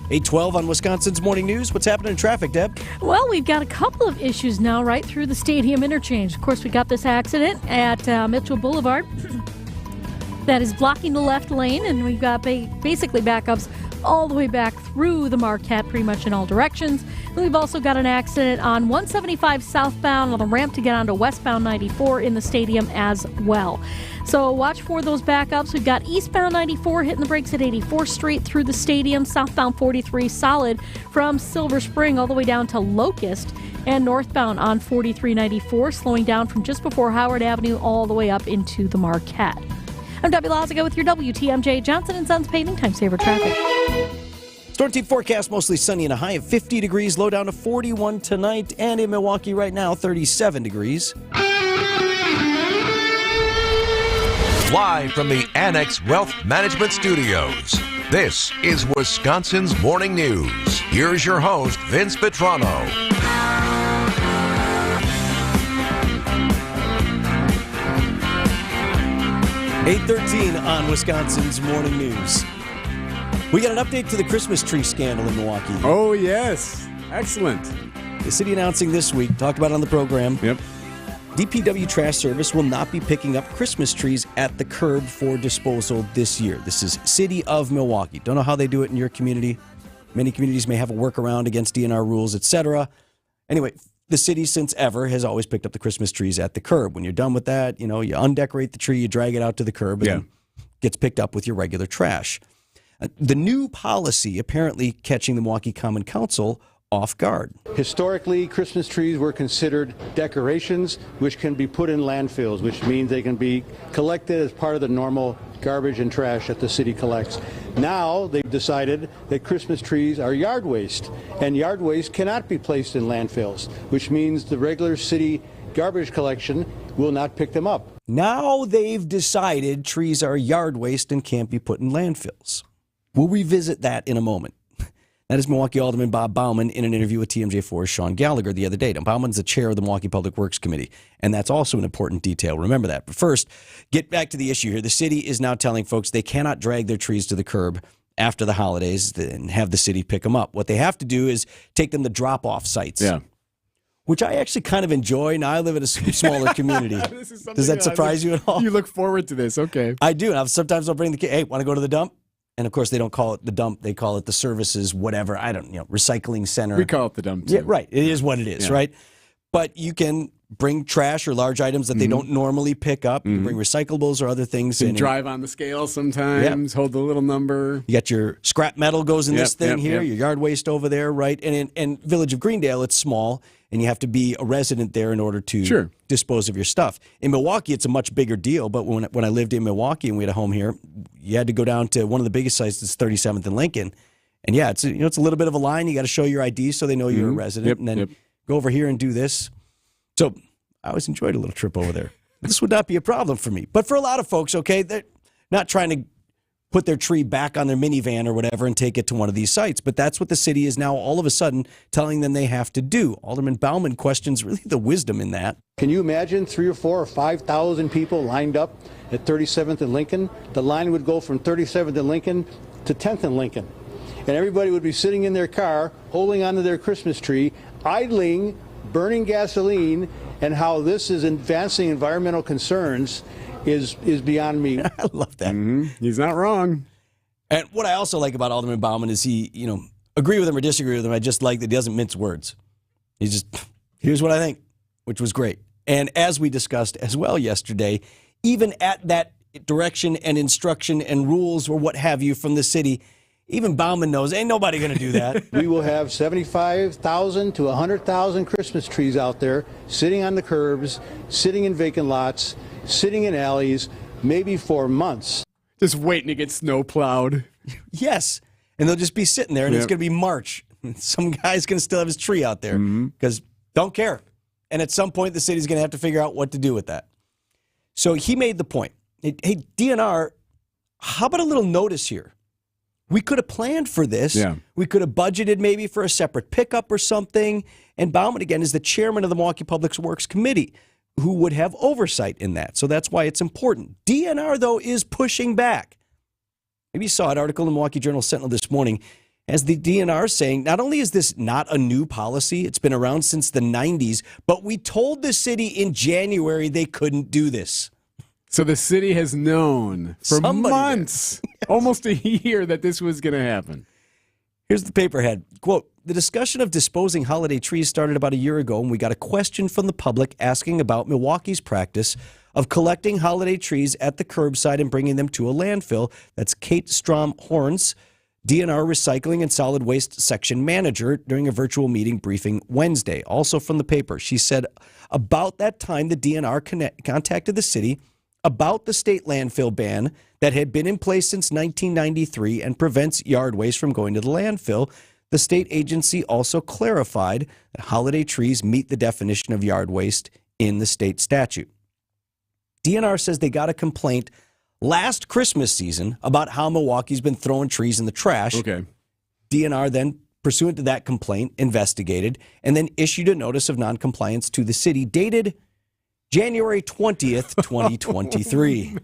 8:12 on Wisconsin's Morning News. What's happening in traffic, Deb? Well, we've got a couple of issues now right through the stadium interchange. Of course, we got this accident at Mitchell Boulevard that is blocking the left lane, and we've got basically backups all the way back through the Marquette, pretty much in all directions. And we've also got an accident on 175 southbound on the ramp to get onto westbound 94 in the stadium as well. So watch for those backups. We've got eastbound 94 hitting the brakes at 84th Street through the stadium, southbound 43 solid from Silver Spring all the way down to Locust, and northbound on 4394 slowing down from just before Howard Avenue all the way up into the Marquette. I'm Debbie Lazigo with your WTMJ Johnson & Sons Paving Time Saver Traffic. Storm team forecast, mostly sunny and a high of 50 degrees, low down to 41 tonight, and in Milwaukee right now, 37 degrees. Live from the Annex Wealth Management Studios, this is Wisconsin's Morning News. Here's your host, Vince Vitrano. 8:13 on Wisconsin's Morning News. We got an update to the Christmas tree scandal in Milwaukee. Oh, yes. Excellent. The city announcing this week, talked about it on the program. Yep. DPW Trash Service will not be picking up Christmas trees at the curb for disposal this year. This is City of Milwaukee. Don't know how they do it in your community. Many communities may have a workaround against DNR rules, etc. Anyway, the city since ever has always picked up the Christmas trees at the curb. When you're done with that, you undecorate the tree, you drag it out to the curb, and it gets picked up with your regular trash. The new policy apparently catching the Milwaukee Common Council off guard. Historically, Christmas trees were considered decorations which can be put in landfills, which means they can be collected as part of the normal garbage and trash that the city collects. Now they've decided that Christmas trees are yard waste, and yard waste cannot be placed in landfills, which means the regular city garbage collection will not pick them up. Now they've decided trees are yard waste and can't be put in landfills. We'll revisit that in a moment. That is Milwaukee Alderman Bob Bauman in an interview with TMJ4's Sean Gallagher the other day. Now, Bauman's the chair of the Milwaukee Public Works Committee, and that's also an important detail. Remember that. But first, get back to the issue here. The city is now telling folks they cannot drag their trees to the curb after the holidays and have the city pick them up. What they have to do is take them to drop-off sites. Yeah. Which I actually kind of enjoy. Now, I live in a smaller community. Does that surprise you at all? You look forward to this. Okay. I do. And sometimes I'll bring the kid, hey, want to go to the dump? And, of course, they don't call it the dump. They call it the services, whatever. Recycling center. We call it the dump, too. Yeah, right. It is what it is, right? But you can bring trash or large items that they don't normally pick up. You bring recyclables or other things. You drive on the scale sometimes, hold the little number. You got your scrap metal goes in this thing here, your yard waste over there, right? And in Village of Greendale, it's small, and you have to be a resident there in order to dispose of your stuff. In Milwaukee, it's a much bigger deal, but when I lived in Milwaukee and we had a home here, you had to go down to one of the biggest sites, that's 37th and Lincoln. And it's a little bit of a line. You got to show your ID so they know you're a resident, and then go over here and do this. So I always enjoyed a little trip over there. This would not be a problem for me. But for a lot of folks, they're not trying to put their tree back on their minivan or whatever and take it to one of these sites. But that's what the city is now all of a sudden telling them they have to do. Alderman Bauman questions really the wisdom in that. Can you imagine 3,000 or 4,000 or 5,000 people lined up at 37th and Lincoln? The line would go from 37th and Lincoln to 10th and Lincoln. And everybody would be sitting in their car, holding onto their Christmas tree, idling, burning gasoline, and how this is advancing environmental concerns is beyond me. I love that. He's not wrong. And what I also like about Alderman Bauman is he, agree with him or disagree with him. I just like that he doesn't mince words. He's just, here's what I think, which was great. And as we discussed as well yesterday, even at that direction and instruction and rules or what have you from the city, even Bauman knows ain't nobody going to do that. We will have 75,000 to 100,000 Christmas trees out there sitting on the curbs, sitting in vacant lots, sitting in alleys, maybe for months. Just waiting to get snow plowed. Yes. And they'll just be sitting there, and it's going to be March. Some guy's going to still have his tree out there because don't care. And at some point, the city's going to have to figure out what to do with that. So he made the point. Hey, DNR, how about a little notice here? We could have planned for this. Yeah. We could have budgeted maybe for a separate pickup or something. And Baumann, again, is the chairman of the Milwaukee Public Works Committee, who would have oversight in that. So that's why it's important. DNR, though, is pushing back. Maybe you saw an article in the Milwaukee Journal-Sentinel this morning as the DNR saying, not only is this not a new policy, it's been around since the 90s, but we told the city in January they couldn't do this. So the city has known for months, almost a year, that this was going to happen. Here's the paper head. Quote, the discussion of disposing holiday trees started about a year ago, and we got a question from the public asking about Milwaukee's practice of collecting holiday trees at the curbside and bringing them to a landfill. That's Kate Strom-Horns, DNR Recycling and Solid Waste Section Manager, during a virtual meeting briefing Wednesday. Also from the paper, she said about that time the DNR contacted the city about the state landfill ban that had been in place since 1993 and prevents yard waste from going to the landfill. The state agency also clarified that holiday trees meet the definition of yard waste in the state statute. DNR says they got a complaint last Christmas season about how Milwaukee's been throwing trees in the trash. Okay. DNR then, pursuant to that complaint, investigated and then issued a notice of noncompliance to the city dated January 20th, 2023.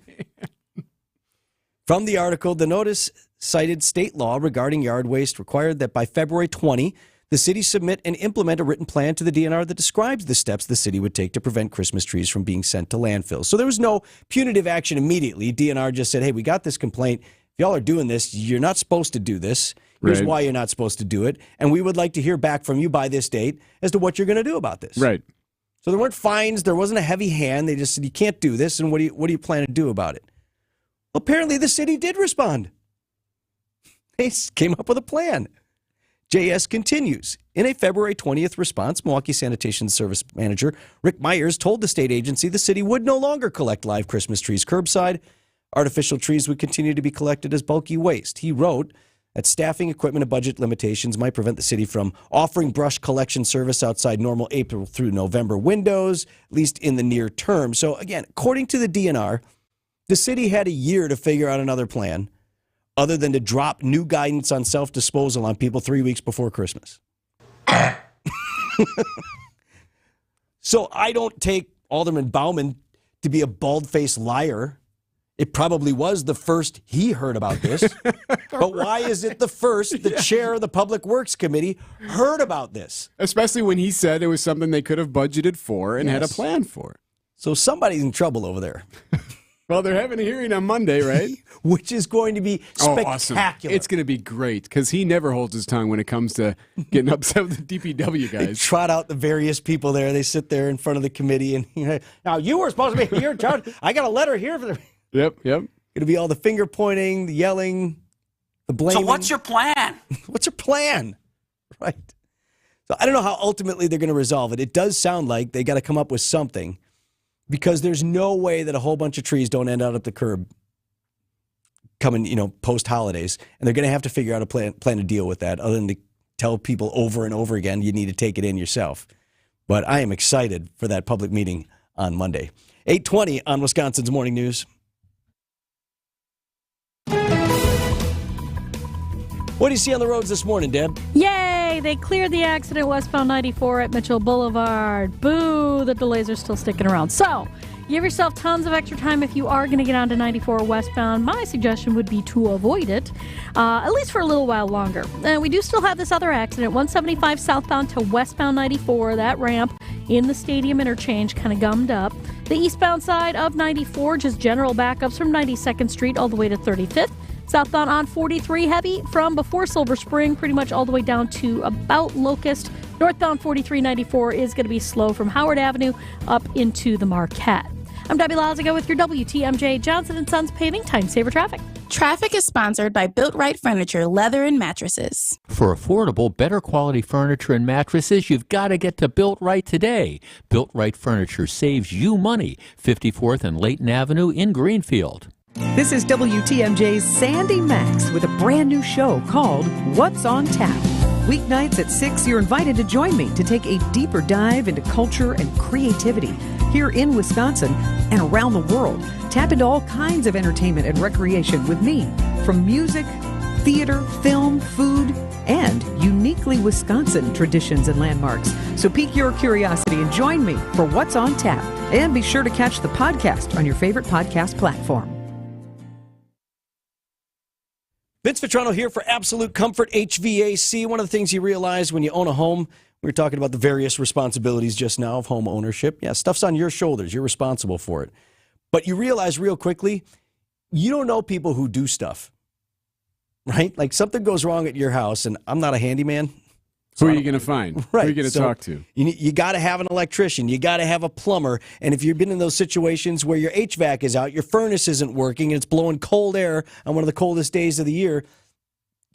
From the article, the notice cited state law regarding yard waste required that by February 20, the city submit and implement a written plan to the DNR that describes the steps the city would take to prevent Christmas trees from being sent to landfills. So there was no punitive action immediately. DNR just said, hey, we got this complaint. If y'all are doing this, you're not supposed to do this. Here's why you're not supposed to do it. And we would like to hear back from you by this date as to what you're going to do about this. Right. So there weren't fines. There wasn't a heavy hand. They just said, you can't do this. And what do you plan to do about it? Well, apparently the city did respond. They came up with a plan. JS continues. In a February 20th response, Milwaukee Sanitation Service Manager Rick Myers told the state agency the city would no longer collect live Christmas trees curbside. Artificial trees would continue to be collected as bulky waste. He wrote that staffing, equipment, and budget limitations might prevent the city from offering brush collection service outside normal April through November windows, at least in the near term. So again, according to the DNR, the city had a year to figure out another plan other than to drop new guidance on self-disposal on people 3 weeks before Christmas. So I don't take Alderman Baumann to be a bald-faced liar. It probably was the first he heard about this. But why is it the first the chair of the Public Works Committee heard about this? Especially when he said it was something they could have budgeted for and had a plan for. So somebody's in trouble over there. Well, they're having a hearing on Monday, right? Which is going to be spectacular. Awesome. It's going to be great because he never holds his tongue when it comes to getting upset with the DPW guys. They trot out the various people there. They sit there in front of the committee and, now you were supposed to be here, John. I got a letter here for the... Yep. It'll be all the finger pointing, the yelling, the blaming. So what's your plan? What's your plan? Right. So I don't know how ultimately they're going to resolve it. It does sound like they got to come up with something because there's no way that a whole bunch of trees don't end out at the curb coming, post-holidays. And they're going to have to figure out a plan to deal with that other than to tell people over and over again, you need to take it in yourself. But I am excited for that public meeting on Monday. 8:20 on Wisconsin's Morning News. What do you see on the roads this morning, Deb? Yay! They cleared the accident westbound 94 at Mitchell Boulevard. Boo! The delays are still sticking around. So, give yourself tons of extra time if you are going to get onto 94 westbound. My suggestion would be to avoid it, at least for a little while longer. And we do still have this other accident, 175 southbound to westbound 94. That ramp in the Stadium interchange kind of gummed up. The eastbound side of 94, just general backups from 92nd Street all the way to 35th. Southbound on 43 heavy from before Silver Spring, pretty much all the way down to about Locust. Northbound 4394 is going to be slow from Howard Avenue up into the Marquette. I'm Debbie Lazigo with your WTMJ Johnson & Sons Paving Time Saver Traffic. Traffic is sponsored by Built Right Furniture, Leather and Mattresses. For affordable, better quality furniture and mattresses, you've got to get to Built Right today. Built Right Furniture saves you money. 54th and Layton Avenue in Greenfield. This is WTMJ's Sandy Max with a brand new show called What's on Tap. Weeknights at 6, you're invited to join me to take a deeper dive into culture and creativity here in Wisconsin and around the world. Tap into all kinds of entertainment and recreation with me, from music theater, film, food, and uniquely Wisconsin traditions and landmarks. So pique your curiosity and join me for What's on Tap. And be sure to catch the podcast on your favorite podcast platform. Vince Vitrano here for Absolute Comfort HVAC. One of the things you realize when you own a home, we were talking about the various responsibilities just now of home ownership. Yeah, stuff's on your shoulders. You're responsible for it. But you realize real quickly, you don't know people who do stuff, right? Like something goes wrong at your house, and I'm not a handyman. Who are you going to find? Right. Who are you going to talk to? You got to have an electrician. You got to have a plumber. And if you've been in those situations where your HVAC is out, your furnace isn't working, and it's blowing cold air on one of the coldest days of the year,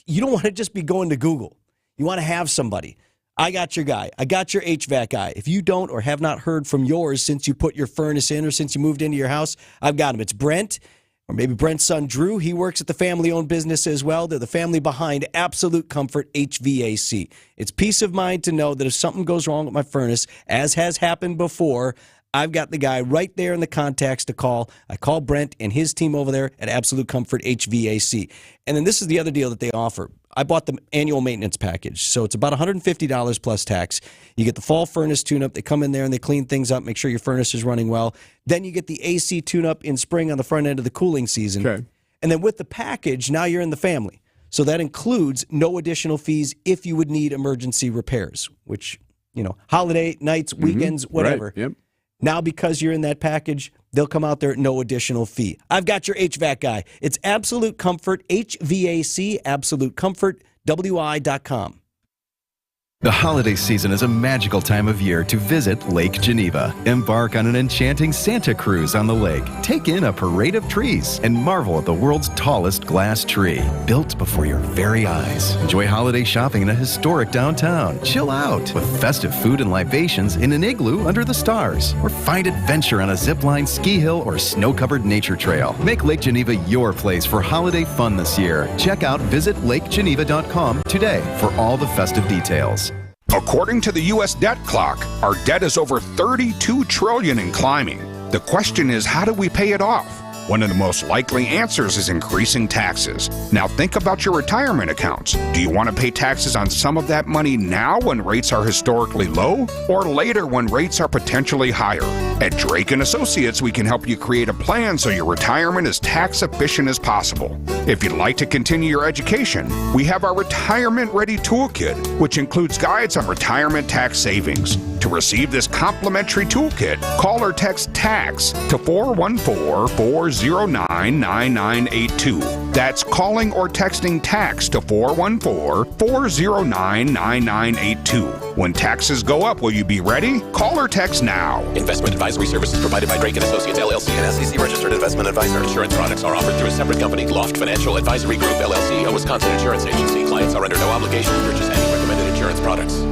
you don't want to just be going to Google. You want to have somebody. I got your guy. I got your HVAC guy. If you don't or have not heard from yours since you put your furnace in or since you moved into your house, I've got him. It's Brent. Or maybe Brent's son, Drew. He works at the family-owned business as well. They're the family behind Absolute Comfort HVAC. It's peace of mind to know that if something goes wrong with my furnace, as has happened before, I've got the guy right there in the contacts to call. I call Brent and his team over there at Absolute Comfort HVAC. And then this is the other deal that they offer. I bought the annual maintenance package, so it's about $150 plus tax. You get the fall furnace tune-up. They come in there and they clean things up, make sure your furnace is running well. Then you get the AC tune-up in spring on the front end of the cooling season. Okay. And then with the package, now you're in the family. So that includes no additional fees if you would need emergency repairs, which, holiday nights, weekends, whatever. Right. Yep. Now, because you're in that package, they'll come out there at no additional fee. I've got your HVAC guy. It's Absolute Comfort, HVAC, AbsoluteComfortWI.com. The holiday season is a magical time of year to visit Lake Geneva. Embark on an enchanting Santa cruise on the lake. Take in a parade of trees and marvel at the world's tallest glass tree, built before your very eyes. Enjoy holiday shopping in a historic downtown. Chill out with festive food and libations in an igloo under the stars. Or find adventure on a zipline, ski hill, or snow-covered nature trail. Make Lake Geneva your place for holiday fun this year. Check out visitlakegeneva.com today for all the festive details. According to the U.S. debt clock, our debt is over $32 trillion and climbing. The question is, how do we pay it off? One of the most likely answers is increasing taxes. Now think about your retirement accounts. Do you want to pay taxes on some of that money now when rates are historically low, or later when rates are potentially higher? At Drake & Associates, we can help you create a plan so your retirement is tax efficient as possible. If you'd like to continue your education, we have our Retirement Ready Toolkit, which includes guides on retirement tax savings. To receive this complimentary toolkit, call or text TAX to 414-409-9982. That's calling or texting TAX to 414-409-9982. When taxes go up, will you be ready? Call or text now. Investment advisory services provided by Drake & Associates, LLC, an SEC-registered investment advisor. Insurance products are offered through a separate company, Loft Financial Advisory Group, LLC, a Wisconsin insurance agency. Clients are under no obligation to purchase any recommended insurance products.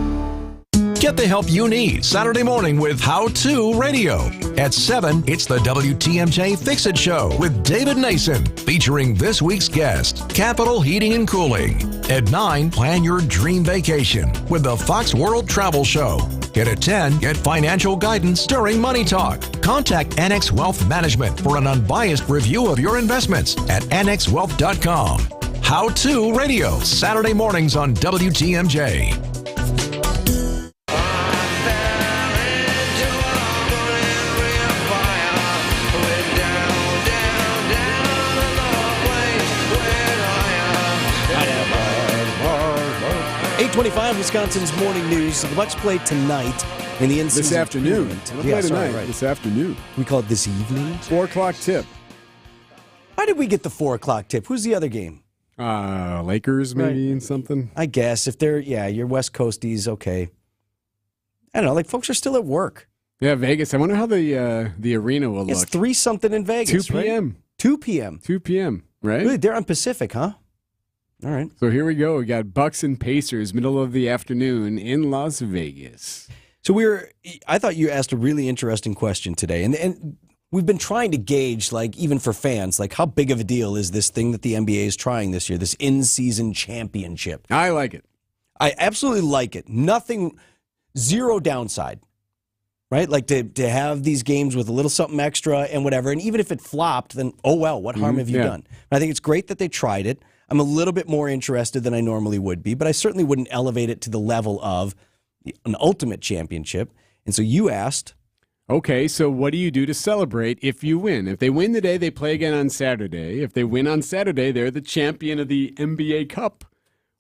Get the help you need Saturday morning with How To Radio. At 7, it's the WTMJ Fix-It Show with David Nason, featuring this week's guest, Capital Heating and Cooling. At 9, plan your dream vacation with the Fox World Travel Show. And at 10, get financial guidance during Money Talk. Contact Annex Wealth Management for an unbiased review of your investments at annexwealth.com. How To Radio, Saturday mornings on WTMJ. Wisconsin's morning news. The Bucks play tonight in the in-season. This afternoon. Right. This afternoon. We call it this evening. 4 o'clock tip. Why did we get the 4 o'clock tip? Who's the other game? Lakers maybe in something. I guess if they're your West Coasties, okay. I don't know. Like folks are still at work. Yeah, Vegas. I wonder how the arena will look. It's 3-something in Vegas. 2 p.m. Right? 2 p.m. 2 p.m. Right? Really? They're on Pacific, huh? All right. So here we go. We got Bucks and Pacers, middle of the afternoon in Las Vegas. So I thought you asked a really interesting question today, and we've been trying to gauge, like even for fans, like how big of a deal is this thing that the NBA is trying this year, this in-season championship? I like it. I absolutely like it. Zero downside, right? Like to have these games with a little something extra and whatever, and even if it flopped, then oh well, what harm have you done? And I think it's great that they tried it. I'm a little bit more interested than I normally would be, but I certainly wouldn't elevate it to the level of an ultimate championship. And so you asked. Okay, so what do you do to celebrate if you win? If they win today, they play again on Saturday. If they win on Saturday, they're the champion of the NBA Cup.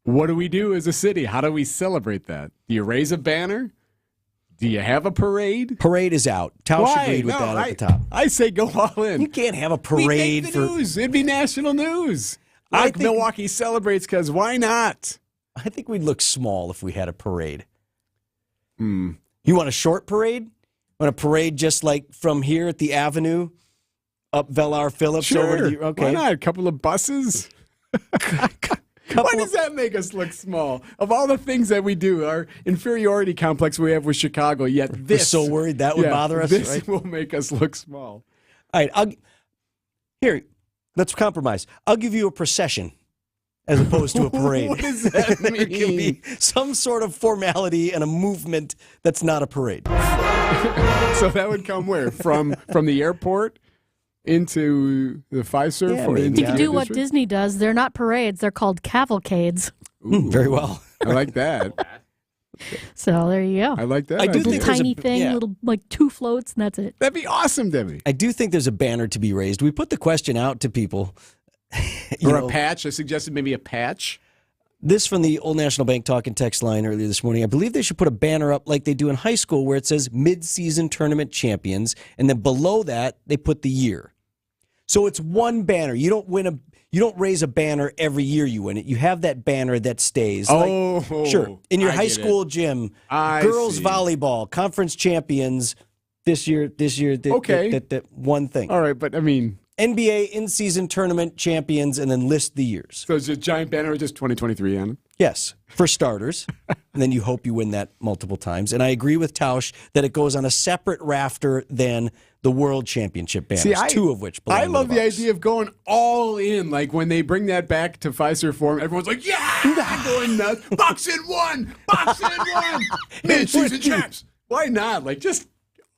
What do we do as a city? How do we celebrate that? Do you raise a banner? Do you have a parade? Parade is out. Tausch agreed with that at the top. I say go all in. You can't have a parade We'd make the news. It'd be national news. Like Milwaukee celebrates, because why not? I think we'd look small if we had a parade. You want a short parade? Want a parade just like from here at the Avenue up Velar Phillips over to the... Okay. Why not? A couple of buses? Why does that make us look small? Of all the things that we do, our inferiority complex we have with Chicago, yet this... We're so worried that would bother us, This right? will make us look small. All right, here, let's compromise. I'll give you a procession as opposed to a parade. What does that mean? It can be some sort of formality and a movement that's not a parade. So that would come where? From the airport into the Fiserv? Yeah, or maybe. into You can the do what district? Disney does. They're not parades. They're called cavalcades. Very well. I like that. So there you go. I like that. I do idea. think Tiny there's a- thing, yeah. little like 2 floats, and that's it. That'd be awesome, Debbie. I do think there's a banner to be raised. We put the question out to people. Or a patch. I suggested maybe a patch. This from the Old National Bank talk and text line earlier this morning. I believe they should put a banner up like they do in high school where it says mid-season tournament champions, and then below that they put the year. So it's one banner. You don't raise a banner every year you win it. You have that banner that stays. Sure. In your I high get school it. gym, I girls see. volleyball, conference champions this year, Okay. that one thing. All right, but I mean... NBA in-season tournament champions, and then list the years. So it's a giant banner or just 2023 on it? Yes, for starters. And then you hope you win that multiple times. And I agree with Tausch that it goes on a separate rafter than the World Championship banners, 2 of which belong I to love the Bucks. idea of going all in. Like when they bring that back to Fiserv Forum, everyone's like, yeah, going nuts. Bucks in 1! Bucks in 1! Mid-season champs! Why not? Like just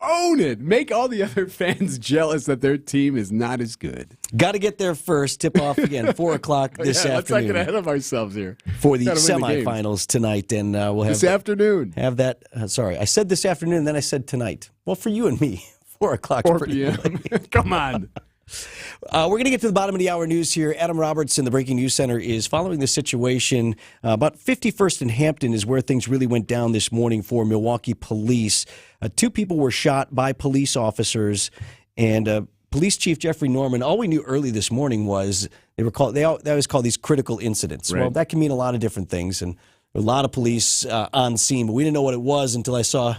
own it. Make all the other fans jealous that their team is not as good. Got to get there first. Tip off again, 4 o'clock this Let's not afternoon. get ahead of ourselves here. For the Gotta win the game. semifinals tonight. And we'll have This afternoon. Have that. Sorry, I said this afternoon, then I said tonight. Well, for you and me, 4 o'clock. 4 p.m. Come on. We're going to get to the bottom of the hour news here. Adam Roberts in the Breaking News Center is following the situation. About 51st and Hampton is where things really went down this morning for Milwaukee police. 2 people were shot by police officers, and Police Chief Jeffrey Norman, all we knew early this morning was they always call these critical incidents. Right. Well, that can mean a lot of different things, and a lot of police on scene, but we didn't know what it was until I saw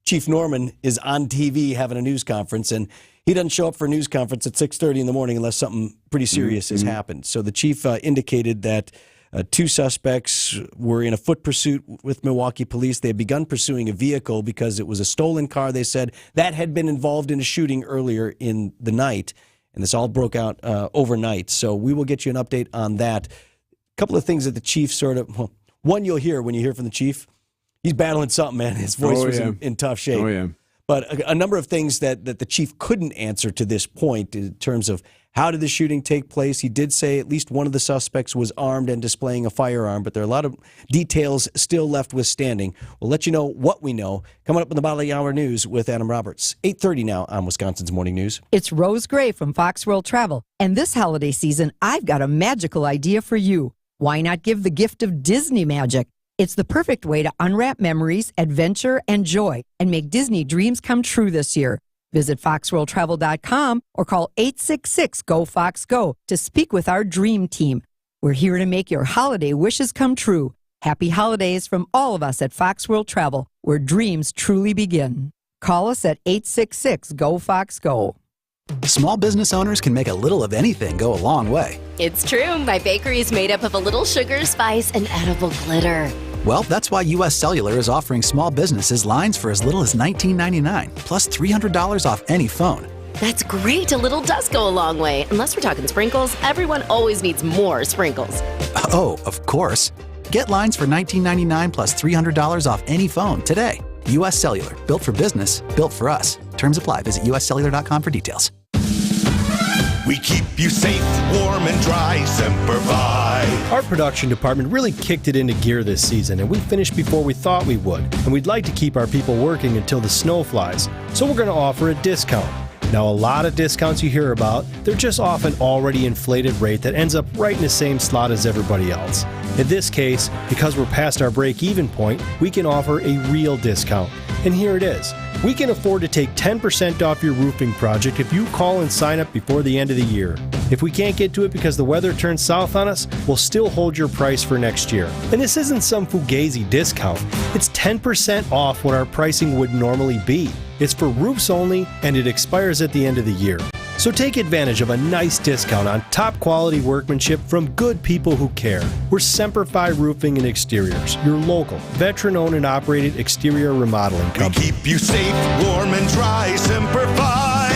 Chief Norman is on TV having a news conference, and he doesn't show up for a news conference at 6:30 in the morning unless something pretty serious has happened. So the chief indicated that 2 suspects were in a foot pursuit with Milwaukee police. They had begun pursuing a vehicle because it was a stolen car, they said, that had been involved in a shooting earlier in the night. And this all broke out overnight. So we will get you an update on that. A couple of things that the chief one you'll hear when you hear from the chief. He's battling something, man. His voice was in tough shape. Oh, yeah. But a number of things that the chief couldn't answer to this point in terms of how did the shooting take place. He did say at least one of the suspects was armed and displaying a firearm, but there are a lot of details still left withstanding. We'll let you know what we know coming up in the bottom of the hour news with Adam Roberts. 8:30 now on Wisconsin's Morning News. It's Rose Gray from Fox World Travel, and this holiday season, I've got a magical idea for you. Why not give the gift of Disney magic? It's the perfect way to unwrap memories, adventure, and joy, and make Disney dreams come true this year. Visit foxworldtravel.com or call 866-GO-FOX-GO to speak with our dream team. We're here to make your holiday wishes come true. Happy holidays from all of us at Fox World Travel, where dreams truly begin. Call us at 866-GO-FOX-GO. Small business owners can make a little of anything go a long way. It's true. My bakery is made up of a little sugar, spice, and edible glitter. Well, that's why U.S. Cellular is offering small businesses lines for as little as $19.99, plus $300 off any phone. That's great. A little does go a long way. Unless we're talking sprinkles, everyone always needs more sprinkles. Oh, of course. Get lines for $19.99 plus $300 off any phone today. U.S. Cellular, built for business, built for us. Terms apply. Visit uscellular.com for details. We keep you safe, warm, and dry. Semper Fi. Our production department really kicked it into gear this season, and we finished before we thought we would. And we'd like to keep our people working until the snow flies, so we're going to offer a discount. Now, a lot of discounts you hear about, they're just off an already inflated rate that ends up right in the same slot as everybody else. In this case, because we're past our break-even point, we can offer a real discount. And here it is. We can afford to take 10% off your roofing project if you call and sign up before the end of the year. If we can't get to it because the weather turns south on us, we'll still hold your price for next year. And this isn't some fugazi discount. It's 10% off what our pricing would normally be. It's for roofs only, and it expires at the end of the year. So take advantage of a nice discount on top quality workmanship from good people who care. We're Semper Fi Roofing and Exteriors, your local, veteran-owned and operated exterior remodeling company. We keep you safe, warm, and dry. Semper Fi.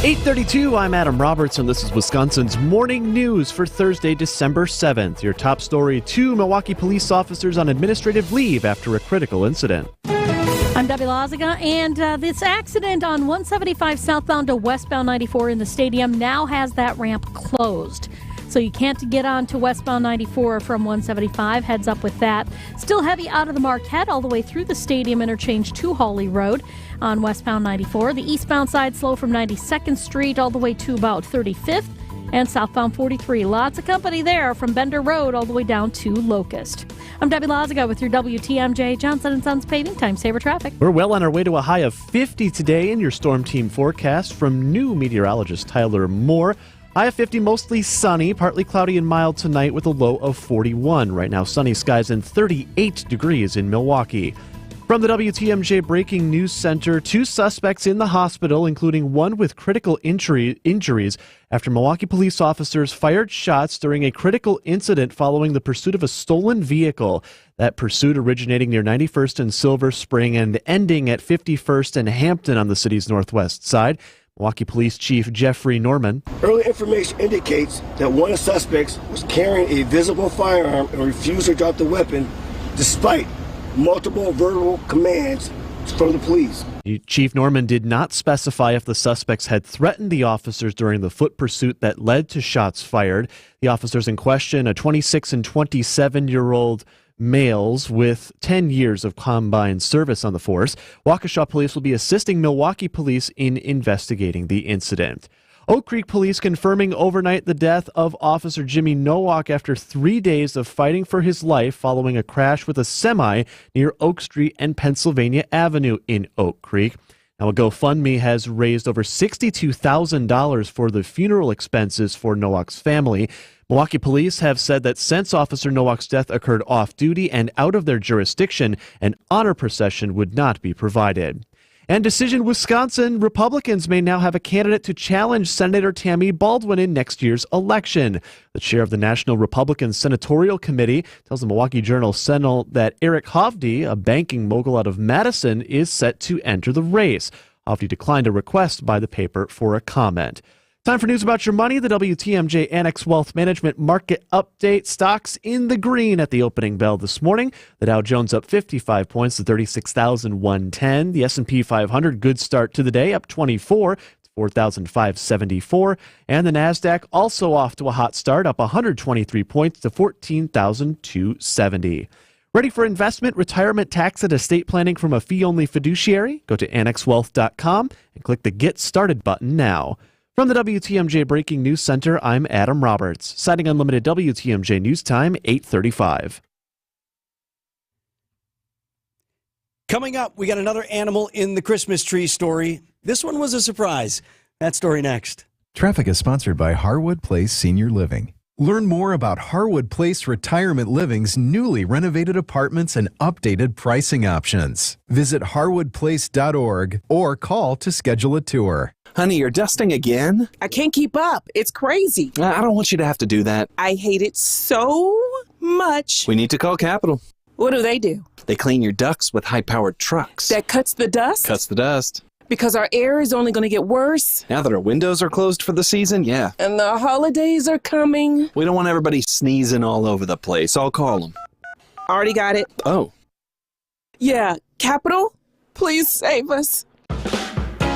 8:32, I'm Adam Roberts, and this is Wisconsin's Morning News for Thursday, December 7th. Your top story, 2 Milwaukee police officers on administrative leave after a critical incident. I'm Debbie Lazaga, and this accident on 175 southbound to westbound 94 in the stadium now has that ramp closed. So you can't get on to westbound 94 from 175. Heads up with that. Still heavy out of the Marquette all the way through the stadium interchange to Hawley Road on westbound 94. The eastbound side slow from 92nd Street all the way to about 35th. And southbound 43. Lots of company there from Bender Road all the way down to Locust. I'm Debbie Lazaga with your WTMJ Johnson & Sons Paving Time Saver Traffic. We're well on our way to a high of 50 today in your storm team forecast from new meteorologist Tyler Moore. High of 50, mostly sunny, partly cloudy and mild tonight with a low of 41. Right now, sunny skies and 38 degrees in Milwaukee. From the WTMJ Breaking News Center, 2 suspects in the hospital, including one with critical injuries after Milwaukee police officers fired shots during a critical incident following the pursuit of a stolen vehicle. That pursuit originating near 91st and Silver Spring and ending at 51st and Hampton on the city's northwest side. Milwaukee Police Chief Jeffrey Norman. Early information indicates that one of the suspects was carrying a visible firearm and refused to drop the weapon despite multiple verbal commands from the police. Chief Norman did not specify if the suspects had threatened the officers during the foot pursuit that led to shots fired. The officers in question, a 26 and 27-year-old males with 10 years of combined service on the force. Waukesha Police will be assisting Milwaukee Police in investigating the incident. Oak Creek Police confirming overnight the death of Officer Jimmy Nowak after 3 days of fighting for his life following a crash with a semi near Oak Street and Pennsylvania Avenue in Oak Creek. Now, a GoFundMe has raised over $62,000 for the funeral expenses for Nowak's family. Milwaukee police have said that since Officer Nowak's death occurred off-duty and out of their jurisdiction, an honor procession would not be provided. And Decision Wisconsin, Republicans may now have a candidate to challenge Senator Tammy Baldwin in next year's election. The chair of the National Republican Senatorial Committee tells the Milwaukee Journal-Sentinel that Eric Hovde, a banking mogul out of Madison, is set to enter the race. Hovde declined a request by the paper for a comment. Time for news about your money. The WTMJ Annex Wealth Management Market Update. Stocks in the green at the opening bell this morning. The Dow Jones up 55 points to 36,110. The S&P 500, good start to the day, up 24 to 4,574. And the NASDAQ also off to a hot start, up 123 points to 14,270. Ready for investment, retirement, tax, and estate planning from a fee-only fiduciary? Go to annexwealth.com and click the Get Started button now. From the WTMJ Breaking News Center, I'm Adam Roberts. Citing Unlimited WTMJ News Time, 8:35. Coming up, we got another animal in the Christmas tree story. This one was a surprise. That story next. Traffic is sponsored by Harwood Place Senior Living. Learn more about Harwood Place Retirement Living's newly renovated apartments and updated pricing options. Visit harwoodplace.org or call to schedule a tour. Honey, you're dusting again? I can't keep up. It's crazy. I don't want you to have to do that. I hate it so much. We need to call Capital. What do? They clean your ducts with high-powered trucks. That cuts the dust? Cuts the dust. Because our air is only going to get worse. Now that our windows are closed for the season, yeah. And the holidays are coming. We don't want everybody sneezing all over the place. I'll call them. Already got it. Oh. Yeah, Capital, please save us.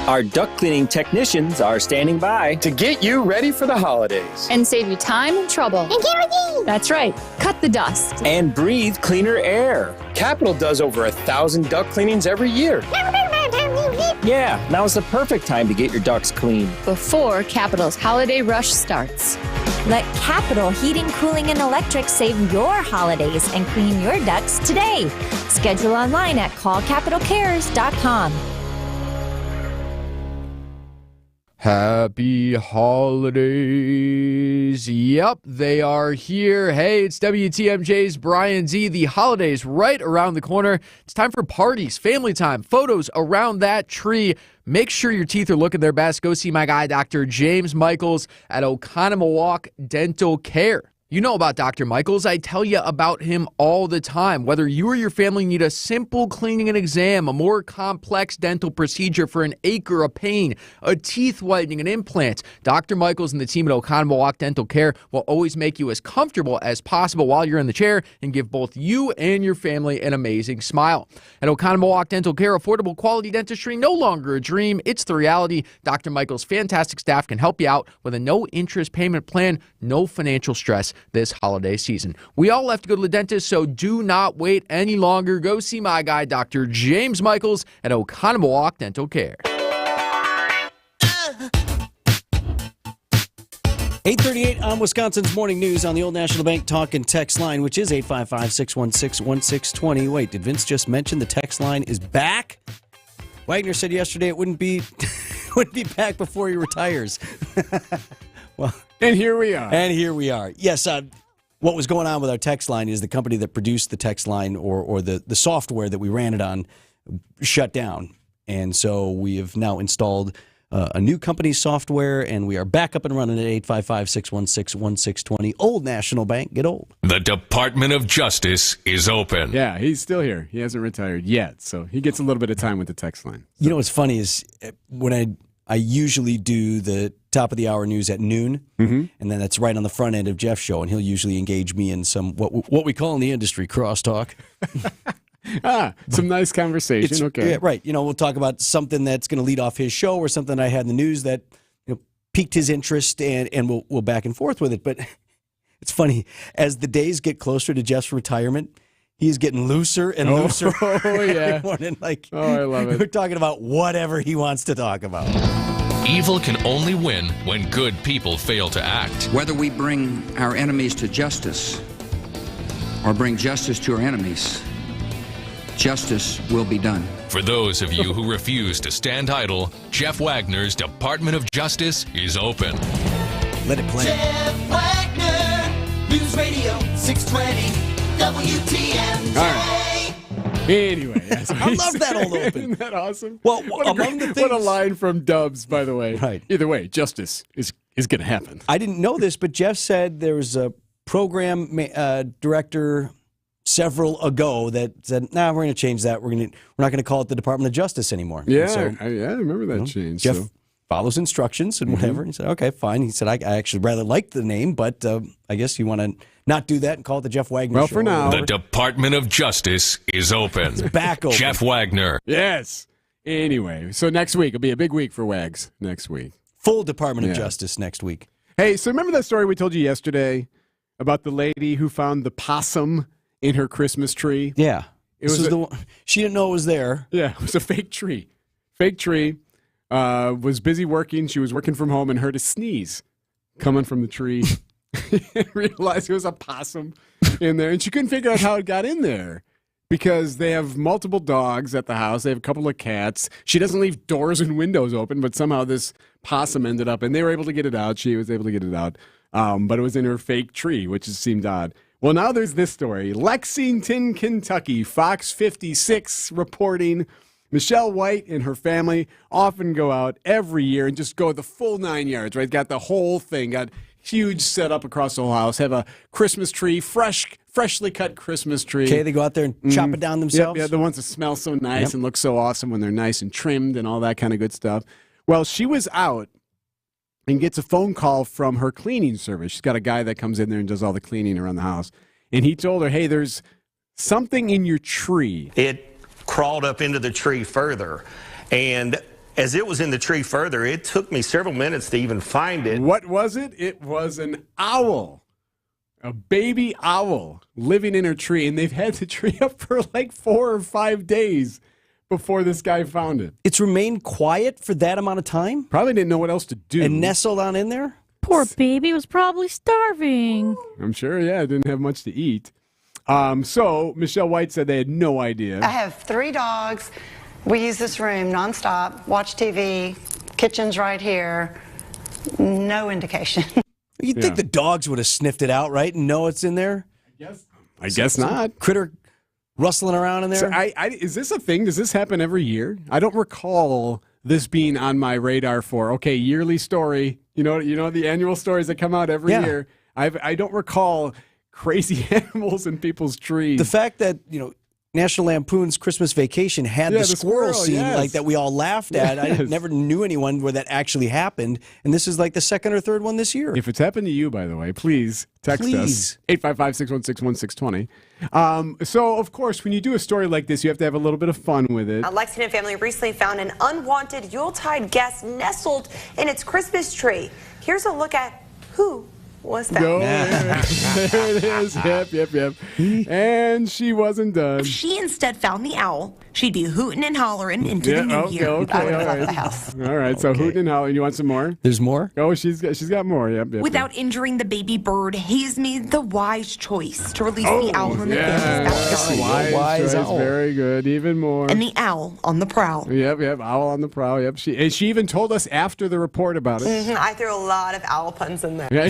Our duct cleaning technicians are standing by to get you ready for the holidays. And save you time and trouble. And kerosene. That's right. Cut the dust. And breathe cleaner air. Capital does over 1,000 duct cleanings every year. Yeah, now's the perfect time to get your ducts clean. Before Capital's holiday rush starts. Let Capital Heating, Cooling, and Electric save your holidays and clean your ducts today. Schedule online at callcapitalcares.com. Happy holidays. Yep, they are here. Hey, it's WTMJ's Brian Z. The holidays right around the corner. It's time for parties, family time, photos around that tree. Make sure your teeth are looking their best. Go see my guy, Dr. James Michaels at Oconomowoc Dental Care. You know about Dr. Michaels. I tell you about him all the time. Whether you or your family need a simple cleaning and exam, a more complex dental procedure for an ache or a pain, a teeth whitening, an implant, Dr. Michaels and the team at Oconomowoc Dental Care will always make you as comfortable as possible while you're in the chair and give both you and your family an amazing smile. At Oconomowoc Dental Care, affordable quality dentistry no longer a dream. It's the reality. Dr. Michaels' fantastic staff can help you out with a no-interest payment plan, no financial stress this holiday season. We all have to go to the dentist, so do not wait any longer. Go see my guy, Dr. James Michaels at Oconomowoc Dental Care. 8:38 on Wisconsin's Morning News on the Old National Bank talk and text line, which is 855-616-1620. Wait, did Vince just mention the text line is back? Wagner said yesterday it wouldn't be back before he retires. Well, and here we are. Yes, what was going on with our text line is the company that produced the text line or the software that we ran it on shut down. And so we have now installed a new company's software, and we are back up and running at 855-616-1620. Old National Bank, get old. The Department of Justice is open. Yeah, he's still here. He hasn't retired yet, so he gets a little bit of time with the text line. You know what's funny is when I usually do the top of the hour news at noon, and then that's right on the front end of Jeff's show, and he'll usually engage me in some what we call in the industry crosstalk. Some nice conversation. Okay, yeah, right. We'll talk about something that's going to lead off his show or something I had in the news that piqued his interest, and we'll back and forth with it. But it's funny as the days get closer to Jeff's retirement. He's getting looser and looser. Oh, yeah. Morning, I love it. We're talking about whatever he wants to talk about. Evil can only win when good people fail to act. Whether we bring our enemies to justice or bring justice to our enemies, justice will be done. For those of you who refuse to stand idle, Jeff Wagner's Department of Justice is open. Let it play. Jeff Wagner, News Radio 620. WTMJ. All right. Anyway, I love that old open. Isn't that awesome? Well, what a line from Dubs, by the way. Right. Either way, justice is going to happen. I didn't know this, but Jeff said there was a program director several ago that said, we're going to change that. We're not going to call it the Department of Justice anymore. Yeah, I remember that change. Jeff follows instructions and whatever. And he said, okay, fine. He said, I actually rather like the name, but I guess you want to not do that and call it the Jeff Wagner Show. Well, for now. The Department of Justice is open. It's back open. Jeff Wagner. Yes. Anyway, so next week, it'll be a big week for Wags next week. Full Department of Justice next week. Hey, so remember that story we told you yesterday about the lady who found the possum in her Christmas tree? Yeah. She didn't know it was there. Yeah, it was a fake tree. Fake tree. Was busy working. She was working from home and heard a sneeze coming from the tree. Realized it was a possum in there, and she couldn't figure out how it got in there because they have multiple dogs at the house. They have a couple of cats. She doesn't leave doors and windows open, but somehow this possum ended up, and they were able to get it out. She was able to get it out, but it was in her fake tree, which seemed odd. Well, now there's this story. Lexington, Kentucky, Fox 56 reporting Michelle White and her family often go out every year and just go the full 9 yards, right? Got the whole thing, got huge setup across the whole house, have a Christmas tree, freshly cut Christmas tree. Okay, they go out there and chop it down themselves? Yeah, the ones that smell so nice and look so awesome when they're nice and trimmed and all that kind of good stuff. Well, she was out and gets a phone call from her cleaning service. She's got a guy that comes in there and does all the cleaning around the house. And he told her, hey, there's something in your tree. It crawled up into the tree further. And as it was in the tree further, it took me several minutes to even find it. What was it? It was an owl. A baby owl living in her tree, and they've had the tree up for like 4 or 5 days before this guy found it. It's remained quiet for that amount of time? Probably didn't know what else to do. And nestled on in there? Poor baby was probably starving. I'm sure, yeah, it didn't have much to eat. So Michelle White said they had no idea. I have 3 dogs. We use this room nonstop, watch TV, kitchen's right here. No indication. You'd think the dogs would have sniffed it out, right, and know it's in there? I guess not. Critter rustling around in there? So is this a thing? Does this happen every year? I don't recall this being on my radar for, okay, yearly story. You know the annual stories that come out every year. I don't recall crazy animals in people's trees. The fact that, National Lampoon's Christmas Vacation had the squirrel scene like that we all laughed at. I never knew anyone where that actually happened. And this is like the second or third one this year. If it's happened to you, by the way, please text us. 855-616-1620. So, of course, when you do a story like this, you have to have a little bit of fun with it. A Lexington family recently found an unwanted Yuletide guest nestled in its Christmas tree. Here's a look at who was that? Go there it is. Yep. And she wasn't done. If she instead found the owl, she'd be hooting and hollering into the new year. I would have left the house. All right, so hooting and hollering. You want some more? There's more? Oh, she's got more. Yep. Without injuring the baby bird, he's made the wise choice to release the owl from the family's backyard. Wise choice. Owl. Very good. Even more. And the owl on the prowl. Yep. Owl on the prowl. Yep. She even told us after the report about it. I threw a lot of owl puns in there. Yeah,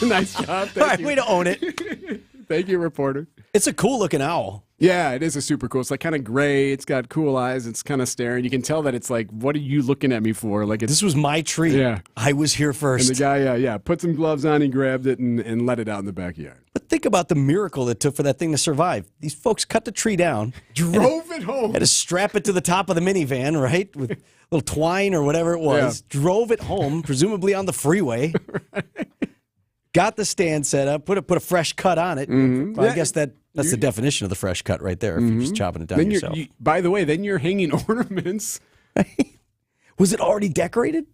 nice job. Thank you. Way to own it. Thank you, reporter. It's a cool looking owl. Yeah, it is a super cool. It's like kind of gray. It's got cool eyes. It's kind of staring. You can tell that it's like, what are you looking at me for? Like this was my tree. Yeah, I was here first. And the guy, put some gloves on. He grabbed it and let it out in the backyard. But think about the miracle it took for that thing to survive. These folks cut the tree down, drove it home, had to strap it to the top of the minivan, right, with a little twine or whatever it was. Yeah. Drove it home, presumably on the freeway. Right. Got the stand set up, put a fresh cut on it. Mm-hmm. Well, I guess that's the definition of the fresh cut right there, if you're just chopping it down then yourself. By the way, then you're hanging ornaments. Was it already decorated?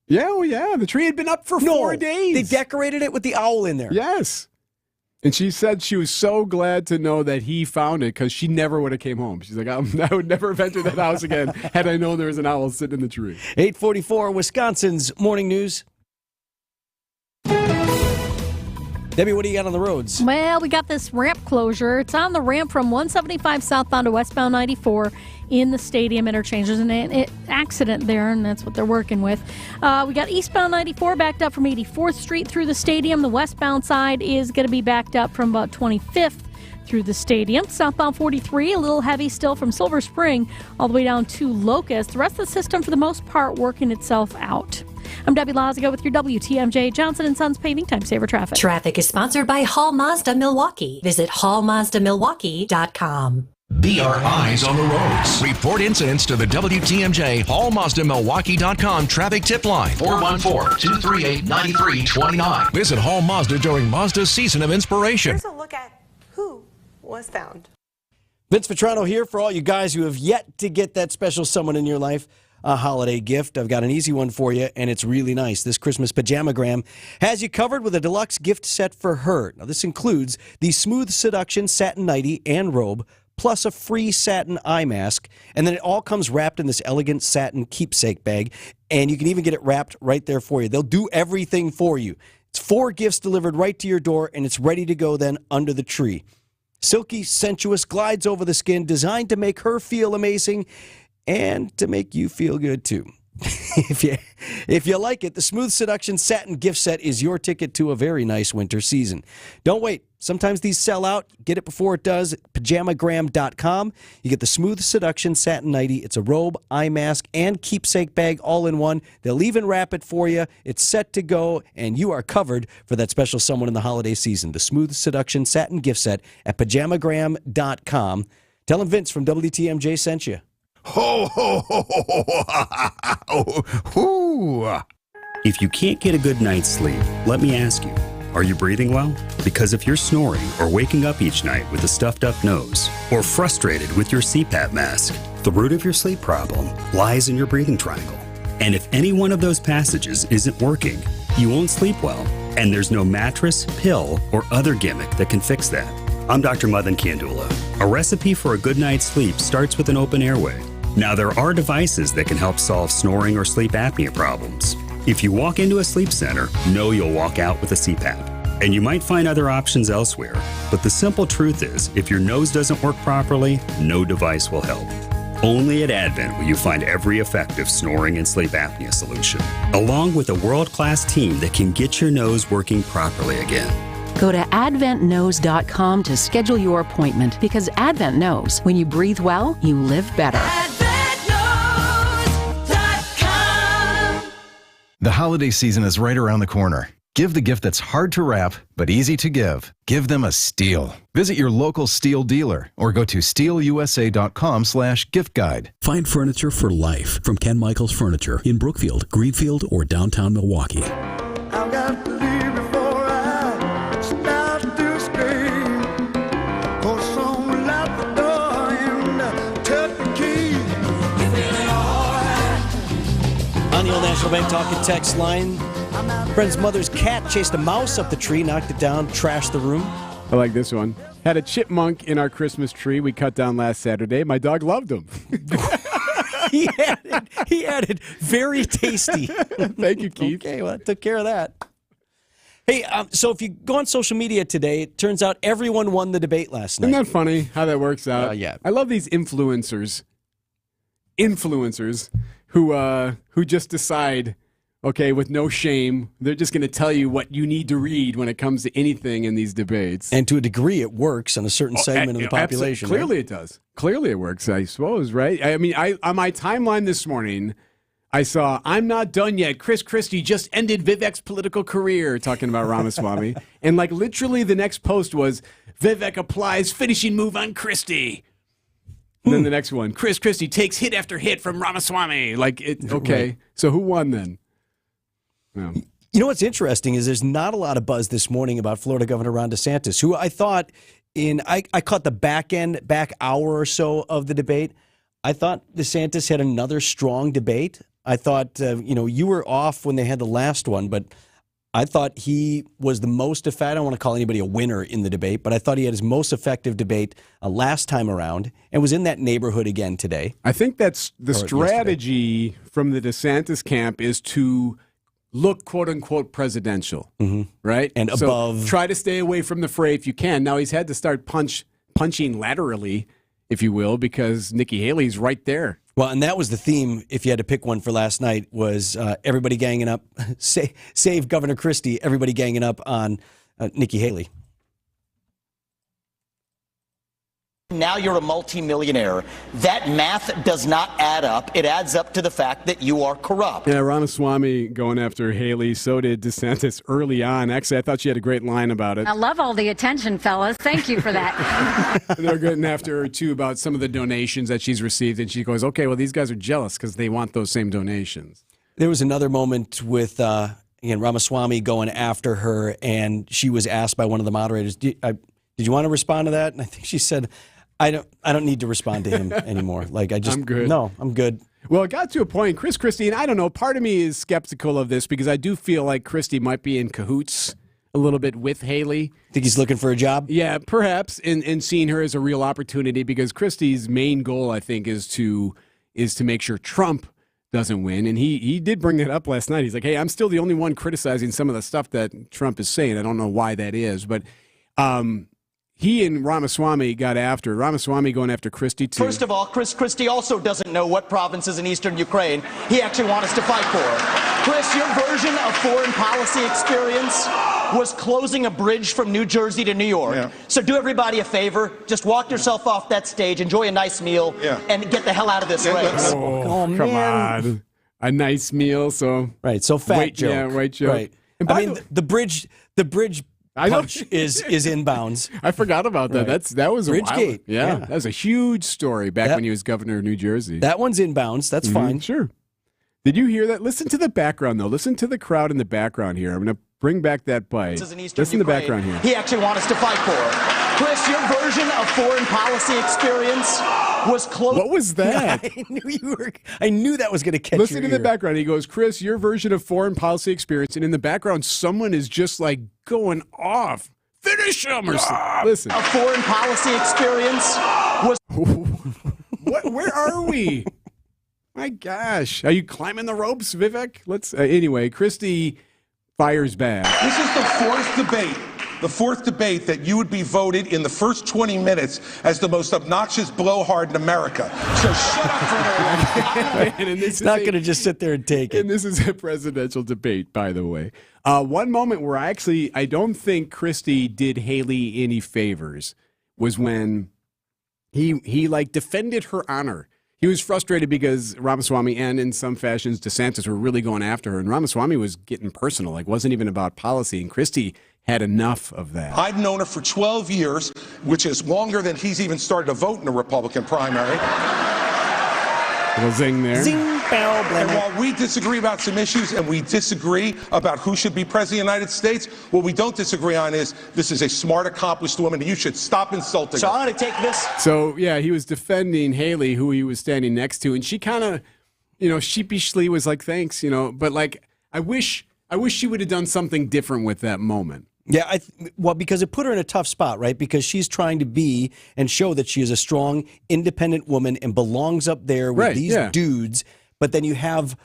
Yeah, the tree had been up for 4 days. They decorated it with the owl in there. Yes. And she said she was so glad to know that he found it because she never would have came home. She's like, I would never have entered that house again had I known there was an owl sitting in the tree. 8:44, Wisconsin's Morning News. Debbie, what do you got on the roads? Well, we got this ramp closure. It's on the ramp from 175 southbound to westbound 94 in the stadium interchange. There's an accident there, and that's what they're working with. We got eastbound 94 backed up from 84th Street through the stadium. The westbound side is going to be backed up from about 25th through the stadium. Southbound 43, a little heavy still from Silver Spring all the way down to Locust. The rest of the system, for the most part, working itself out. I'm Debbie Lazigo with your WTMJ Johnson & Sons Paving Time Saver Traffic. Traffic is sponsored by Hall Mazda Milwaukee. Visit hallmazdamilwaukee.com. Be our eyes on the roads. Report incidents to the WTMJ hallmazdamilwaukee.com traffic tip line 414-238-9329. Visit Hall Mazda during Mazda's season of inspiration. Here's a look at who was found. Vince Vitrano here for all you guys who have yet to get that special someone in your life a holiday gift. I've got an easy one for you, and it's really nice. This Christmas Pajamagram has you covered with a deluxe gift set for her. Now, this includes the Smooth Seduction satin nightie and robe, plus a free satin eye mask, and then it all comes wrapped in this elegant satin keepsake bag, and you can even get it wrapped right there for you. They'll do everything for you. It's 4 gifts delivered right to your door, and it's ready to go then under the tree. Silky, sensuous, glides over the skin, designed to make her feel amazing and to make you feel good too. If you like it, the Smooth Seduction Satin gift set is your ticket to a very nice winter season. Don't wait. Sometimes these sell out. Get it before it does. Pajamagram.com. You get the Smooth Seduction Satin nightie. It's a robe, eye mask, and keepsake bag all in one. They'll even wrap it for you. It's set to go, and you are covered for that special someone in the holiday season. The Smooth Seduction Satin gift set at Pajamagram.com. Tell them Vince from WTMJ sent you. Ho, ho, ho, ho, ho, ho. If you can't get a good night's sleep, let me ask you, are you breathing well? Because if you're snoring or waking up each night with a stuffed up nose, or frustrated with your CPAP mask, The root of your sleep problem lies in your breathing triangle. And if any one of those passages isn't working, you won't sleep well. And there's no mattress, pill, or other gimmick that can fix that. I'm Dr. Madan Kandula. A recipe for a good night's sleep starts with an open airway. Now, there are devices that can help solve snoring or sleep apnea problems. If you walk into a sleep center, know you'll walk out with a CPAP. And you might find other options elsewhere. But the simple truth is, if your nose doesn't work properly, no device will help. Only at Advent will you find every effective snoring and sleep apnea solution, along with a world-class team that can get your nose working properly again. Go to adventknows.com to schedule your appointment, because Advent knows when you breathe well, you live better. The holiday season is right around the corner. Give the gift that's hard to wrap, but easy to give. Give them a Steel. Visit your local Steel dealer or go to steelusa.com/gift guide. Find furniture for life from Ken Michaels Furniture in Brookfield, Greenfield, or downtown Milwaukee. I've got to leave before I start to scream. 'Cause someone locked the door and took the key. You feeling alright? On the Old National Bank Talk and Text line, friend's mother's cat chased a mouse up the tree, knocked it down, trashed the room. I like this one. Had a chipmunk in our Christmas tree we cut down last Saturday. My dog loved him. He added, very tasty. Thank you, Keith. Okay, well, that took care of that. Hey, so if you go on social media today, it turns out everyone won the debate last night. Isn't that funny how that works out? Yeah. I love these influencers who just decide, okay, with no shame, they're just going to tell you what you need to read when it comes to anything in these debates. And to a degree, it works on a certain segment of the population. Clearly it does. Clearly it works, I suppose, right? I mean, on my timeline this morning, I saw, I'm not done yet. Chris Christie just ended Vivek's political career, talking about Ramaswamy. And like literally the next post was, Vivek applies finishing move on Christie. And then the next one, Chris Christie takes hit after hit from Ramaswamy. Okay, right. So who won then? Yeah. You know what's interesting is there's not a lot of buzz this morning about Florida Governor Ron DeSantis, who I thought I caught the back hour or so of the debate. I thought DeSantis had another strong debate. I thought, you were off when they had the last one, but I thought he was the most effective. I don't want to call anybody a winner in the debate, but I thought he had his most effective debate last time around and was in that neighborhood again today. I think that's the strategy from the DeSantis camp is to look, quote unquote, presidential, right? And above. Try to stay away from the fray if you can. Now he's had to start punching laterally, if you will, because Nikki Haley's right there. Well, and that was the theme, if you had to pick one for last night, was everybody ganging up, save Governor Christie, everybody ganging up on Nikki Haley. Now you're a multimillionaire. That math does not add up. It adds up to the fact that you are corrupt. Yeah, Ramaswamy going after Haley. So did DeSantis early on. Actually, I thought she had a great line about it. I love all the attention, fellas. Thank you for that. They're getting after her, too, about some of the donations that she's received. And she goes, okay, well, these guys are jealous because they want those same donations. There was another moment with, Ramaswamy going after her, and she was asked by one of the moderators, did you want to respond to that? And I think she said, I don't need to respond to him anymore. I'm good. No, I'm good. Well, it got to a point, Chris Christie, and I don't know, part of me is skeptical of this because I do feel like Christie might be in cahoots a little bit with Haley. Think he's looking for a job? Yeah, perhaps, in seeing her as a real opportunity because Christie's main goal, I think, is to make sure Trump doesn't win. And he did bring that up last night. He's like, hey, I'm still the only one criticizing some of the stuff that Trump is saying. I don't know why that is, but he and Ramaswamy got after. Ramaswamy going after Christie, too. First of all, Chris Christie also doesn't know what provinces in eastern Ukraine he actually wants us to fight for. Chris, your version of foreign policy experience was closing a bridge from New Jersey to New York. Yeah. So do everybody a favor. Just walk yourself off that stage, enjoy a nice meal, and get the hell out of this race. Oh, come on. A nice meal, so... Right, so fat joke. Yeah, right joke. Right. The bridge punch is inbounds. I forgot about that. Right. That was a Bridgegate. Yeah, that was a huge story back when he was governor of New Jersey. That one's inbounds. That's fine. Sure. Did you hear that? Listen to the background, though. Listen to the crowd in the background here. I'm going to bring back that bite. Listen to the background here. He actually wants us to fight for. Chris, your version of foreign policy experience was closing. What was that? I knew that was going to catch Listen your in ear. the background. He goes, Chris, your version of foreign policy experience. And in the background, someone is just like going off. Finish him or something. Listen. A foreign policy experience was. Where are we? My gosh. Are you climbing the ropes, Vivek? Let's. Anyway, Christie fires back. This is the fourth debate that you would be voted in the first 20 minutes as the most obnoxious blowhard in America. So shut up for a minute. It's not going to just sit there and take it. And this is a presidential debate, by the way. One moment where I don't think Christie did Haley any favors was when he like defended her honor. He was frustrated because Ramaswamy and in some fashions DeSantis were really going after her, and Ramaswamy was getting personal. Like, wasn't even about policy, and Christie had enough of that. I've known her for 12 years, which is longer than he's even started to vote in a Republican primary. Little zing there. Zing, bell, blah, And while we disagree about some issues and we disagree about who should be president of the United States, what we don't disagree on is this is a smart, accomplished woman, and you should stop insulting So her. I'm going to take this. So, yeah, he was defending Haley, who he was standing next to, and she kind of, sheepishly was like, thanks, but like, I wish she would have done something different with that moment. Yeah, because it put her in a tough spot, right? Because she's trying to be and show that she is a strong, independent woman and belongs up there with these dudes. But then you have,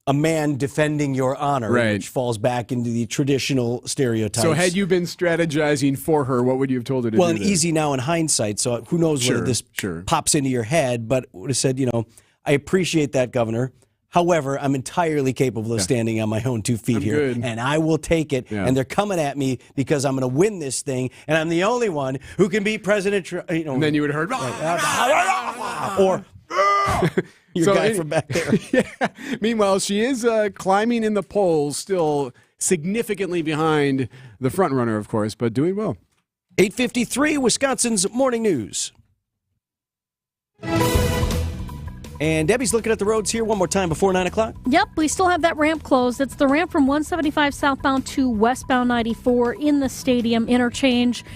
a man defending your honor, which falls back into the traditional stereotypes. So had you been strategizing for her, what would you have told her to do? Well, and easy now in hindsight, so who knows whether this pops into your head, but would have said, I appreciate that, Governor. However, I'm entirely capable of standing on my own 2 feet here, and I will take it. Yeah. And they're coming at me because I'm going to win this thing, and I'm the only one who can beat President Trump. And then you would have heard, or your guy from back there. Yeah. Meanwhile, she is climbing in the polls, still significantly behind the front runner, of course, but doing well. 8:53, Wisconsin's Morning News. And Debbie's looking at the roads here one more time before 9 o'clock. Yep, we still have that ramp closed. It's the ramp from 175 southbound to westbound 94 in the stadium interchange.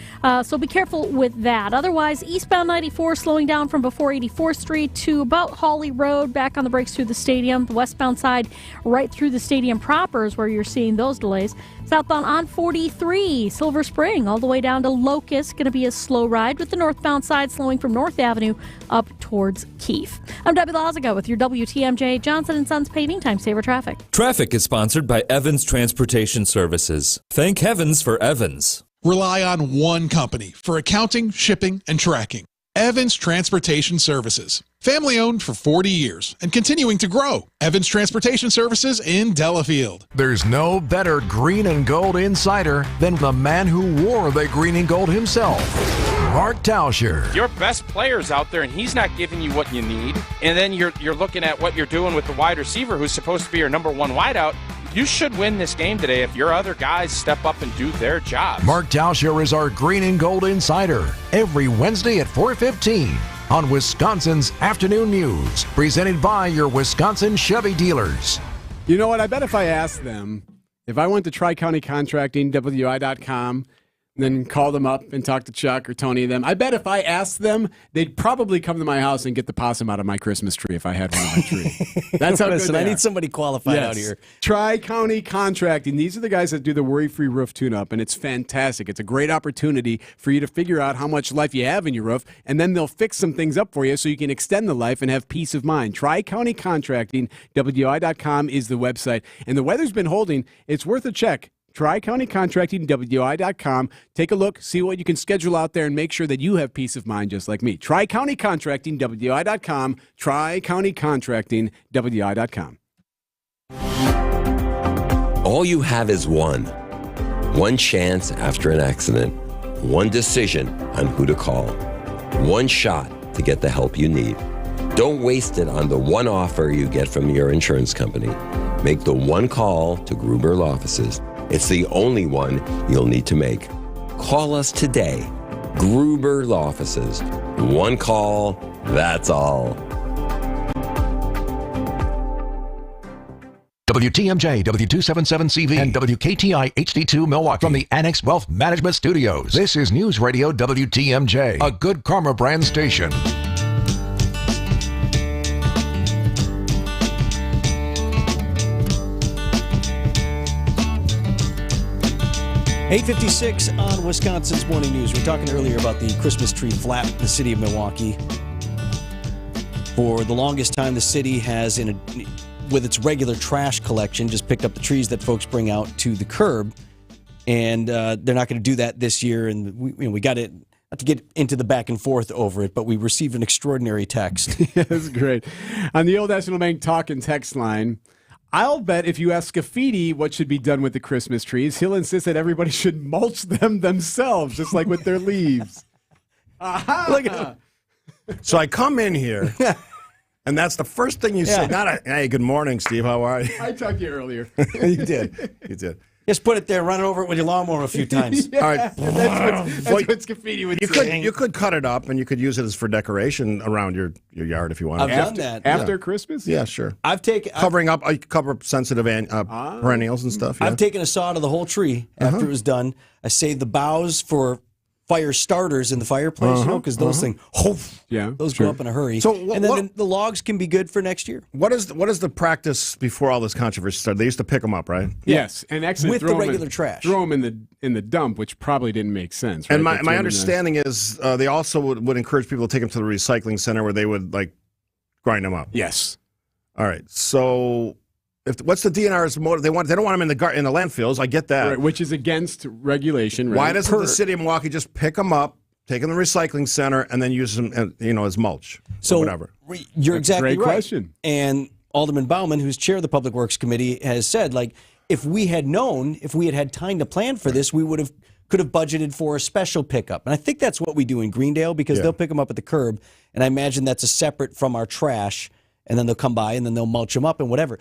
So be careful with that. Otherwise, eastbound 94 slowing down from before 84th Street to about Hawley Road, back on the brakes through the stadium. The westbound side right through the stadium proper is where you're seeing those delays. Southbound on 43, Silver Spring, all the way down to Locust. Going to be a slow ride with the northbound side slowing from North Avenue up towards Keefe. I'm Debbie Lazaga with your WTMJ Johnson & Sons Paving Time Saver Traffic. Traffic is sponsored by Evans Transportation Services. Thank heavens for Evans. Rely on one company for accounting, shipping, and tracking. Evans Transportation Services. Family owned for 40 years and continuing to grow. Evans Transportation Services in Delafield. There's no better green and gold insider than the man who wore the green and gold himself, Mark Tauscher. Your best player's out there, and he's not giving you what you need. And then you're looking at what you're doing with the wide receiver, who's supposed to be your number one wideout. You should win this game today if your other guys step up and do their job. Mark Tauscher is our green and gold insider every Wednesday at 4:15 on Wisconsin's Afternoon News, presented by your Wisconsin Chevy dealers. You know what? I bet if I asked them, if I went to Tri-County Contracting, WI.com, then call them up and talk to Chuck or Tony and them, I bet if I asked them, they'd probably come to my house and get the possum out of my Christmas tree if I had one on my tree. That's how good they I are. need somebody qualified out here. Tri-County Contracting. These are the guys that do the worry-free roof tune-up, and it's fantastic. It's a great opportunity for you to figure out how much life you have in your roof, and then they'll fix some things up for you so you can extend the life and have peace of mind. Tri-County Contracting, WI.com is the website. And the weather's been holding. It's worth a check. Tri-County Contracting, WI.com. Take a look, see what you can schedule out there, and make sure that you have peace of mind just like me. Tri-County Contracting, WI.com. Tri-County Contracting, WI.com. All you have is one chance after an accident, one decision on who to call, one shot to get the help you need. Don't waste it on the one offer you get from your insurance company. Make the one call to Gruber Law Offices. It's the only one you'll need to make. Call us today. Gruber Law Offices. One call, that's all. WTMJ, W277CV, and WKTI HD2 Milwaukee from the Annex Wealth Management Studios. This is News Radio WTMJ, a Good Karma brand station. 8:56 on Wisconsin's Morning News. We were talking earlier about the Christmas tree flap in the city of Milwaukee. For the longest time, the city has, with its regular trash collection, just picked up the trees that folks bring out to the curb. And they're not going to do that this year. And we got it. Not to get into the back and forth over it, but we received an extraordinary text. Yeah, that's great. On the Old National Bank talk and text line, I'll bet if you ask Scafidi what should be done with the Christmas trees, he'll insist that everybody should mulch them themselves, just like with their leaves. Look at him. So I come in here, and that's the first thing you say. Not hey, good morning, Steve. How are you? I talked to you earlier. You did. You did. Just put it there, run it over it with your lawnmower a few times. Yeah, all right. That's what Scafidi would say. You could cut it up, and you could use it for decoration around your yard if you want. I've done that. After Christmas? Yeah, sure. Covering up, you cover up sensitive perennials and stuff. Yeah. I've taken a saw to the whole tree after it was done. I saved the boughs for fire starters in the fireplace, because those things, those go up in a hurry. So and then the logs can be good for next year. What is the practice before all this controversy started? They used to pick them up, right? Yes, and actually with the regular trash, throw them in the dump, which probably didn't make sense. Right? And my understanding is they also would encourage people to take them to the recycling center where they would grind them up. Yes. All right. So what's the DNR's motive? They don't want them in the landfills. I get that, right, which is against regulation. Right? Why doesn't the city of Milwaukee just pick them up, take them to the recycling center, and then use them, as mulch? So or whatever. You're That's exactly a great right. Question. And Alderman Bauman, who's chair of the Public Works Committee, has said if we had known, if we had time to plan for this, we could have budgeted for a special pickup. And I think that's what we do in Greendale because they'll pick them up at the curb, and I imagine that's a separate from our trash, and then they'll come by and then they'll mulch them up and whatever.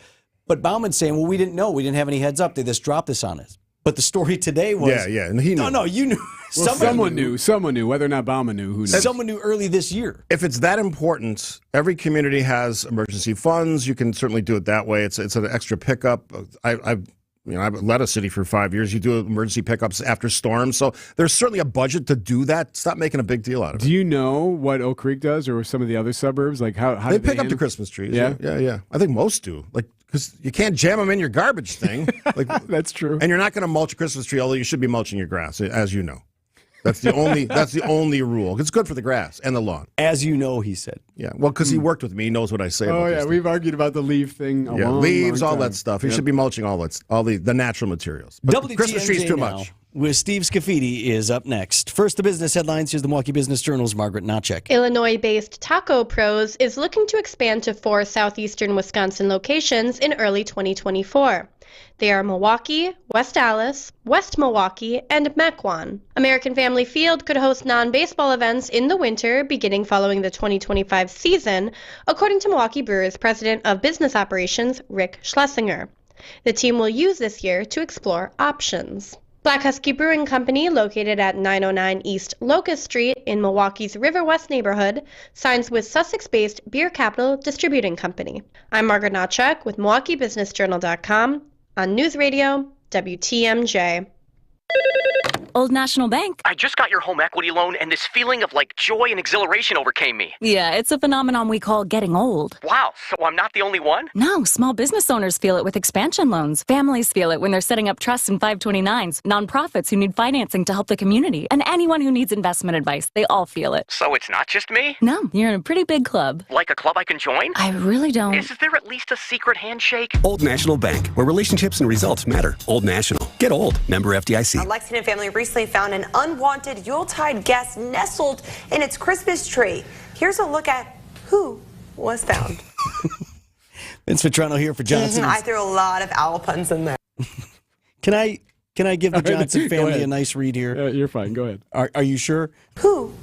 But Bauman's saying, well, we didn't know. We didn't have any heads up. They just dropped this on us. But the story today was... Yeah, and he knew. No, you knew. Well, someone knew. Someone knew. Whether or not Bauman knew, who knows? Someone knew early this year. If it's that important, every community has emergency funds. You can certainly do it that way. It's an extra pickup. I've led a city for 5 years. You do emergency pickups after storms. So there's certainly a budget to do that. Stop making a big deal out of it. Do you know what Oak Creek does or some of the other suburbs? How they pick up the Christmas trees. Yeah. I think most do. Because you can't jam them in your garbage thing. That's true. And you're not going to mulch a Christmas tree, although you should be mulching your grass, as you know. That's the only rule. It's good for the grass and the lawn. As you know, he said. Yeah, well, because he worked with me, he knows what I say about this. We've argued about the leaf thing a long leaves, long all time. that stuff. He should be mulching all the natural materials. But WTMJ Christmas trees too now, much. With Steve Scafidi is up next. First, the business headlines. Here's the Milwaukee Business Journal's Margaret Notchek. Illinois-based Taco Pros is looking to expand to 4 southeastern Wisconsin locations in early 2024. They are Milwaukee, West Allis, West Milwaukee, and Mequon. American Family Field could host non-baseball events in the winter beginning following the 2025 season, according to Milwaukee Brewers President of Business Operations, Rick Schlesinger. The team will use this year to explore options. Black Husky Brewing Company, located at 909 East Locust Street in Milwaukee's River West neighborhood, signs with Sussex-based Beer Capital Distributing Company. I'm Margaret Notchek with MilwaukeeBusinessJournal.com on News Radio WTMJ. Old National Bank. I just got your home equity loan, and this feeling of joy and exhilaration overcame me. Yeah, it's a phenomenon we call getting old. Wow, so I'm not the only one? No, small business owners feel it with expansion loans. Families feel it when they're setting up trusts and 529s. Nonprofits who need financing to help the community. And anyone who needs investment advice, they all feel it. So it's not just me? No, you're in a pretty big club. Like a club I can join? I really don't. Is there at least a secret handshake? Old National Bank, where relationships and results matter. Old National. Get old. Member FDIC. A Lexington family recently found an unwanted Yuletide guest nestled in its Christmas tree. Here's a look at who was found. Vince Vitrano here for Johnson. I threw a lot of owl puns in there. Can I give the Johnson family a nice read here? You're fine. Go ahead. Are you sure? Who?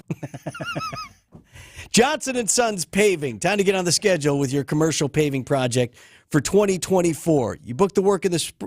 Johnson & Sons Paving. Time to get on the schedule with your commercial paving project for 2024. You book the work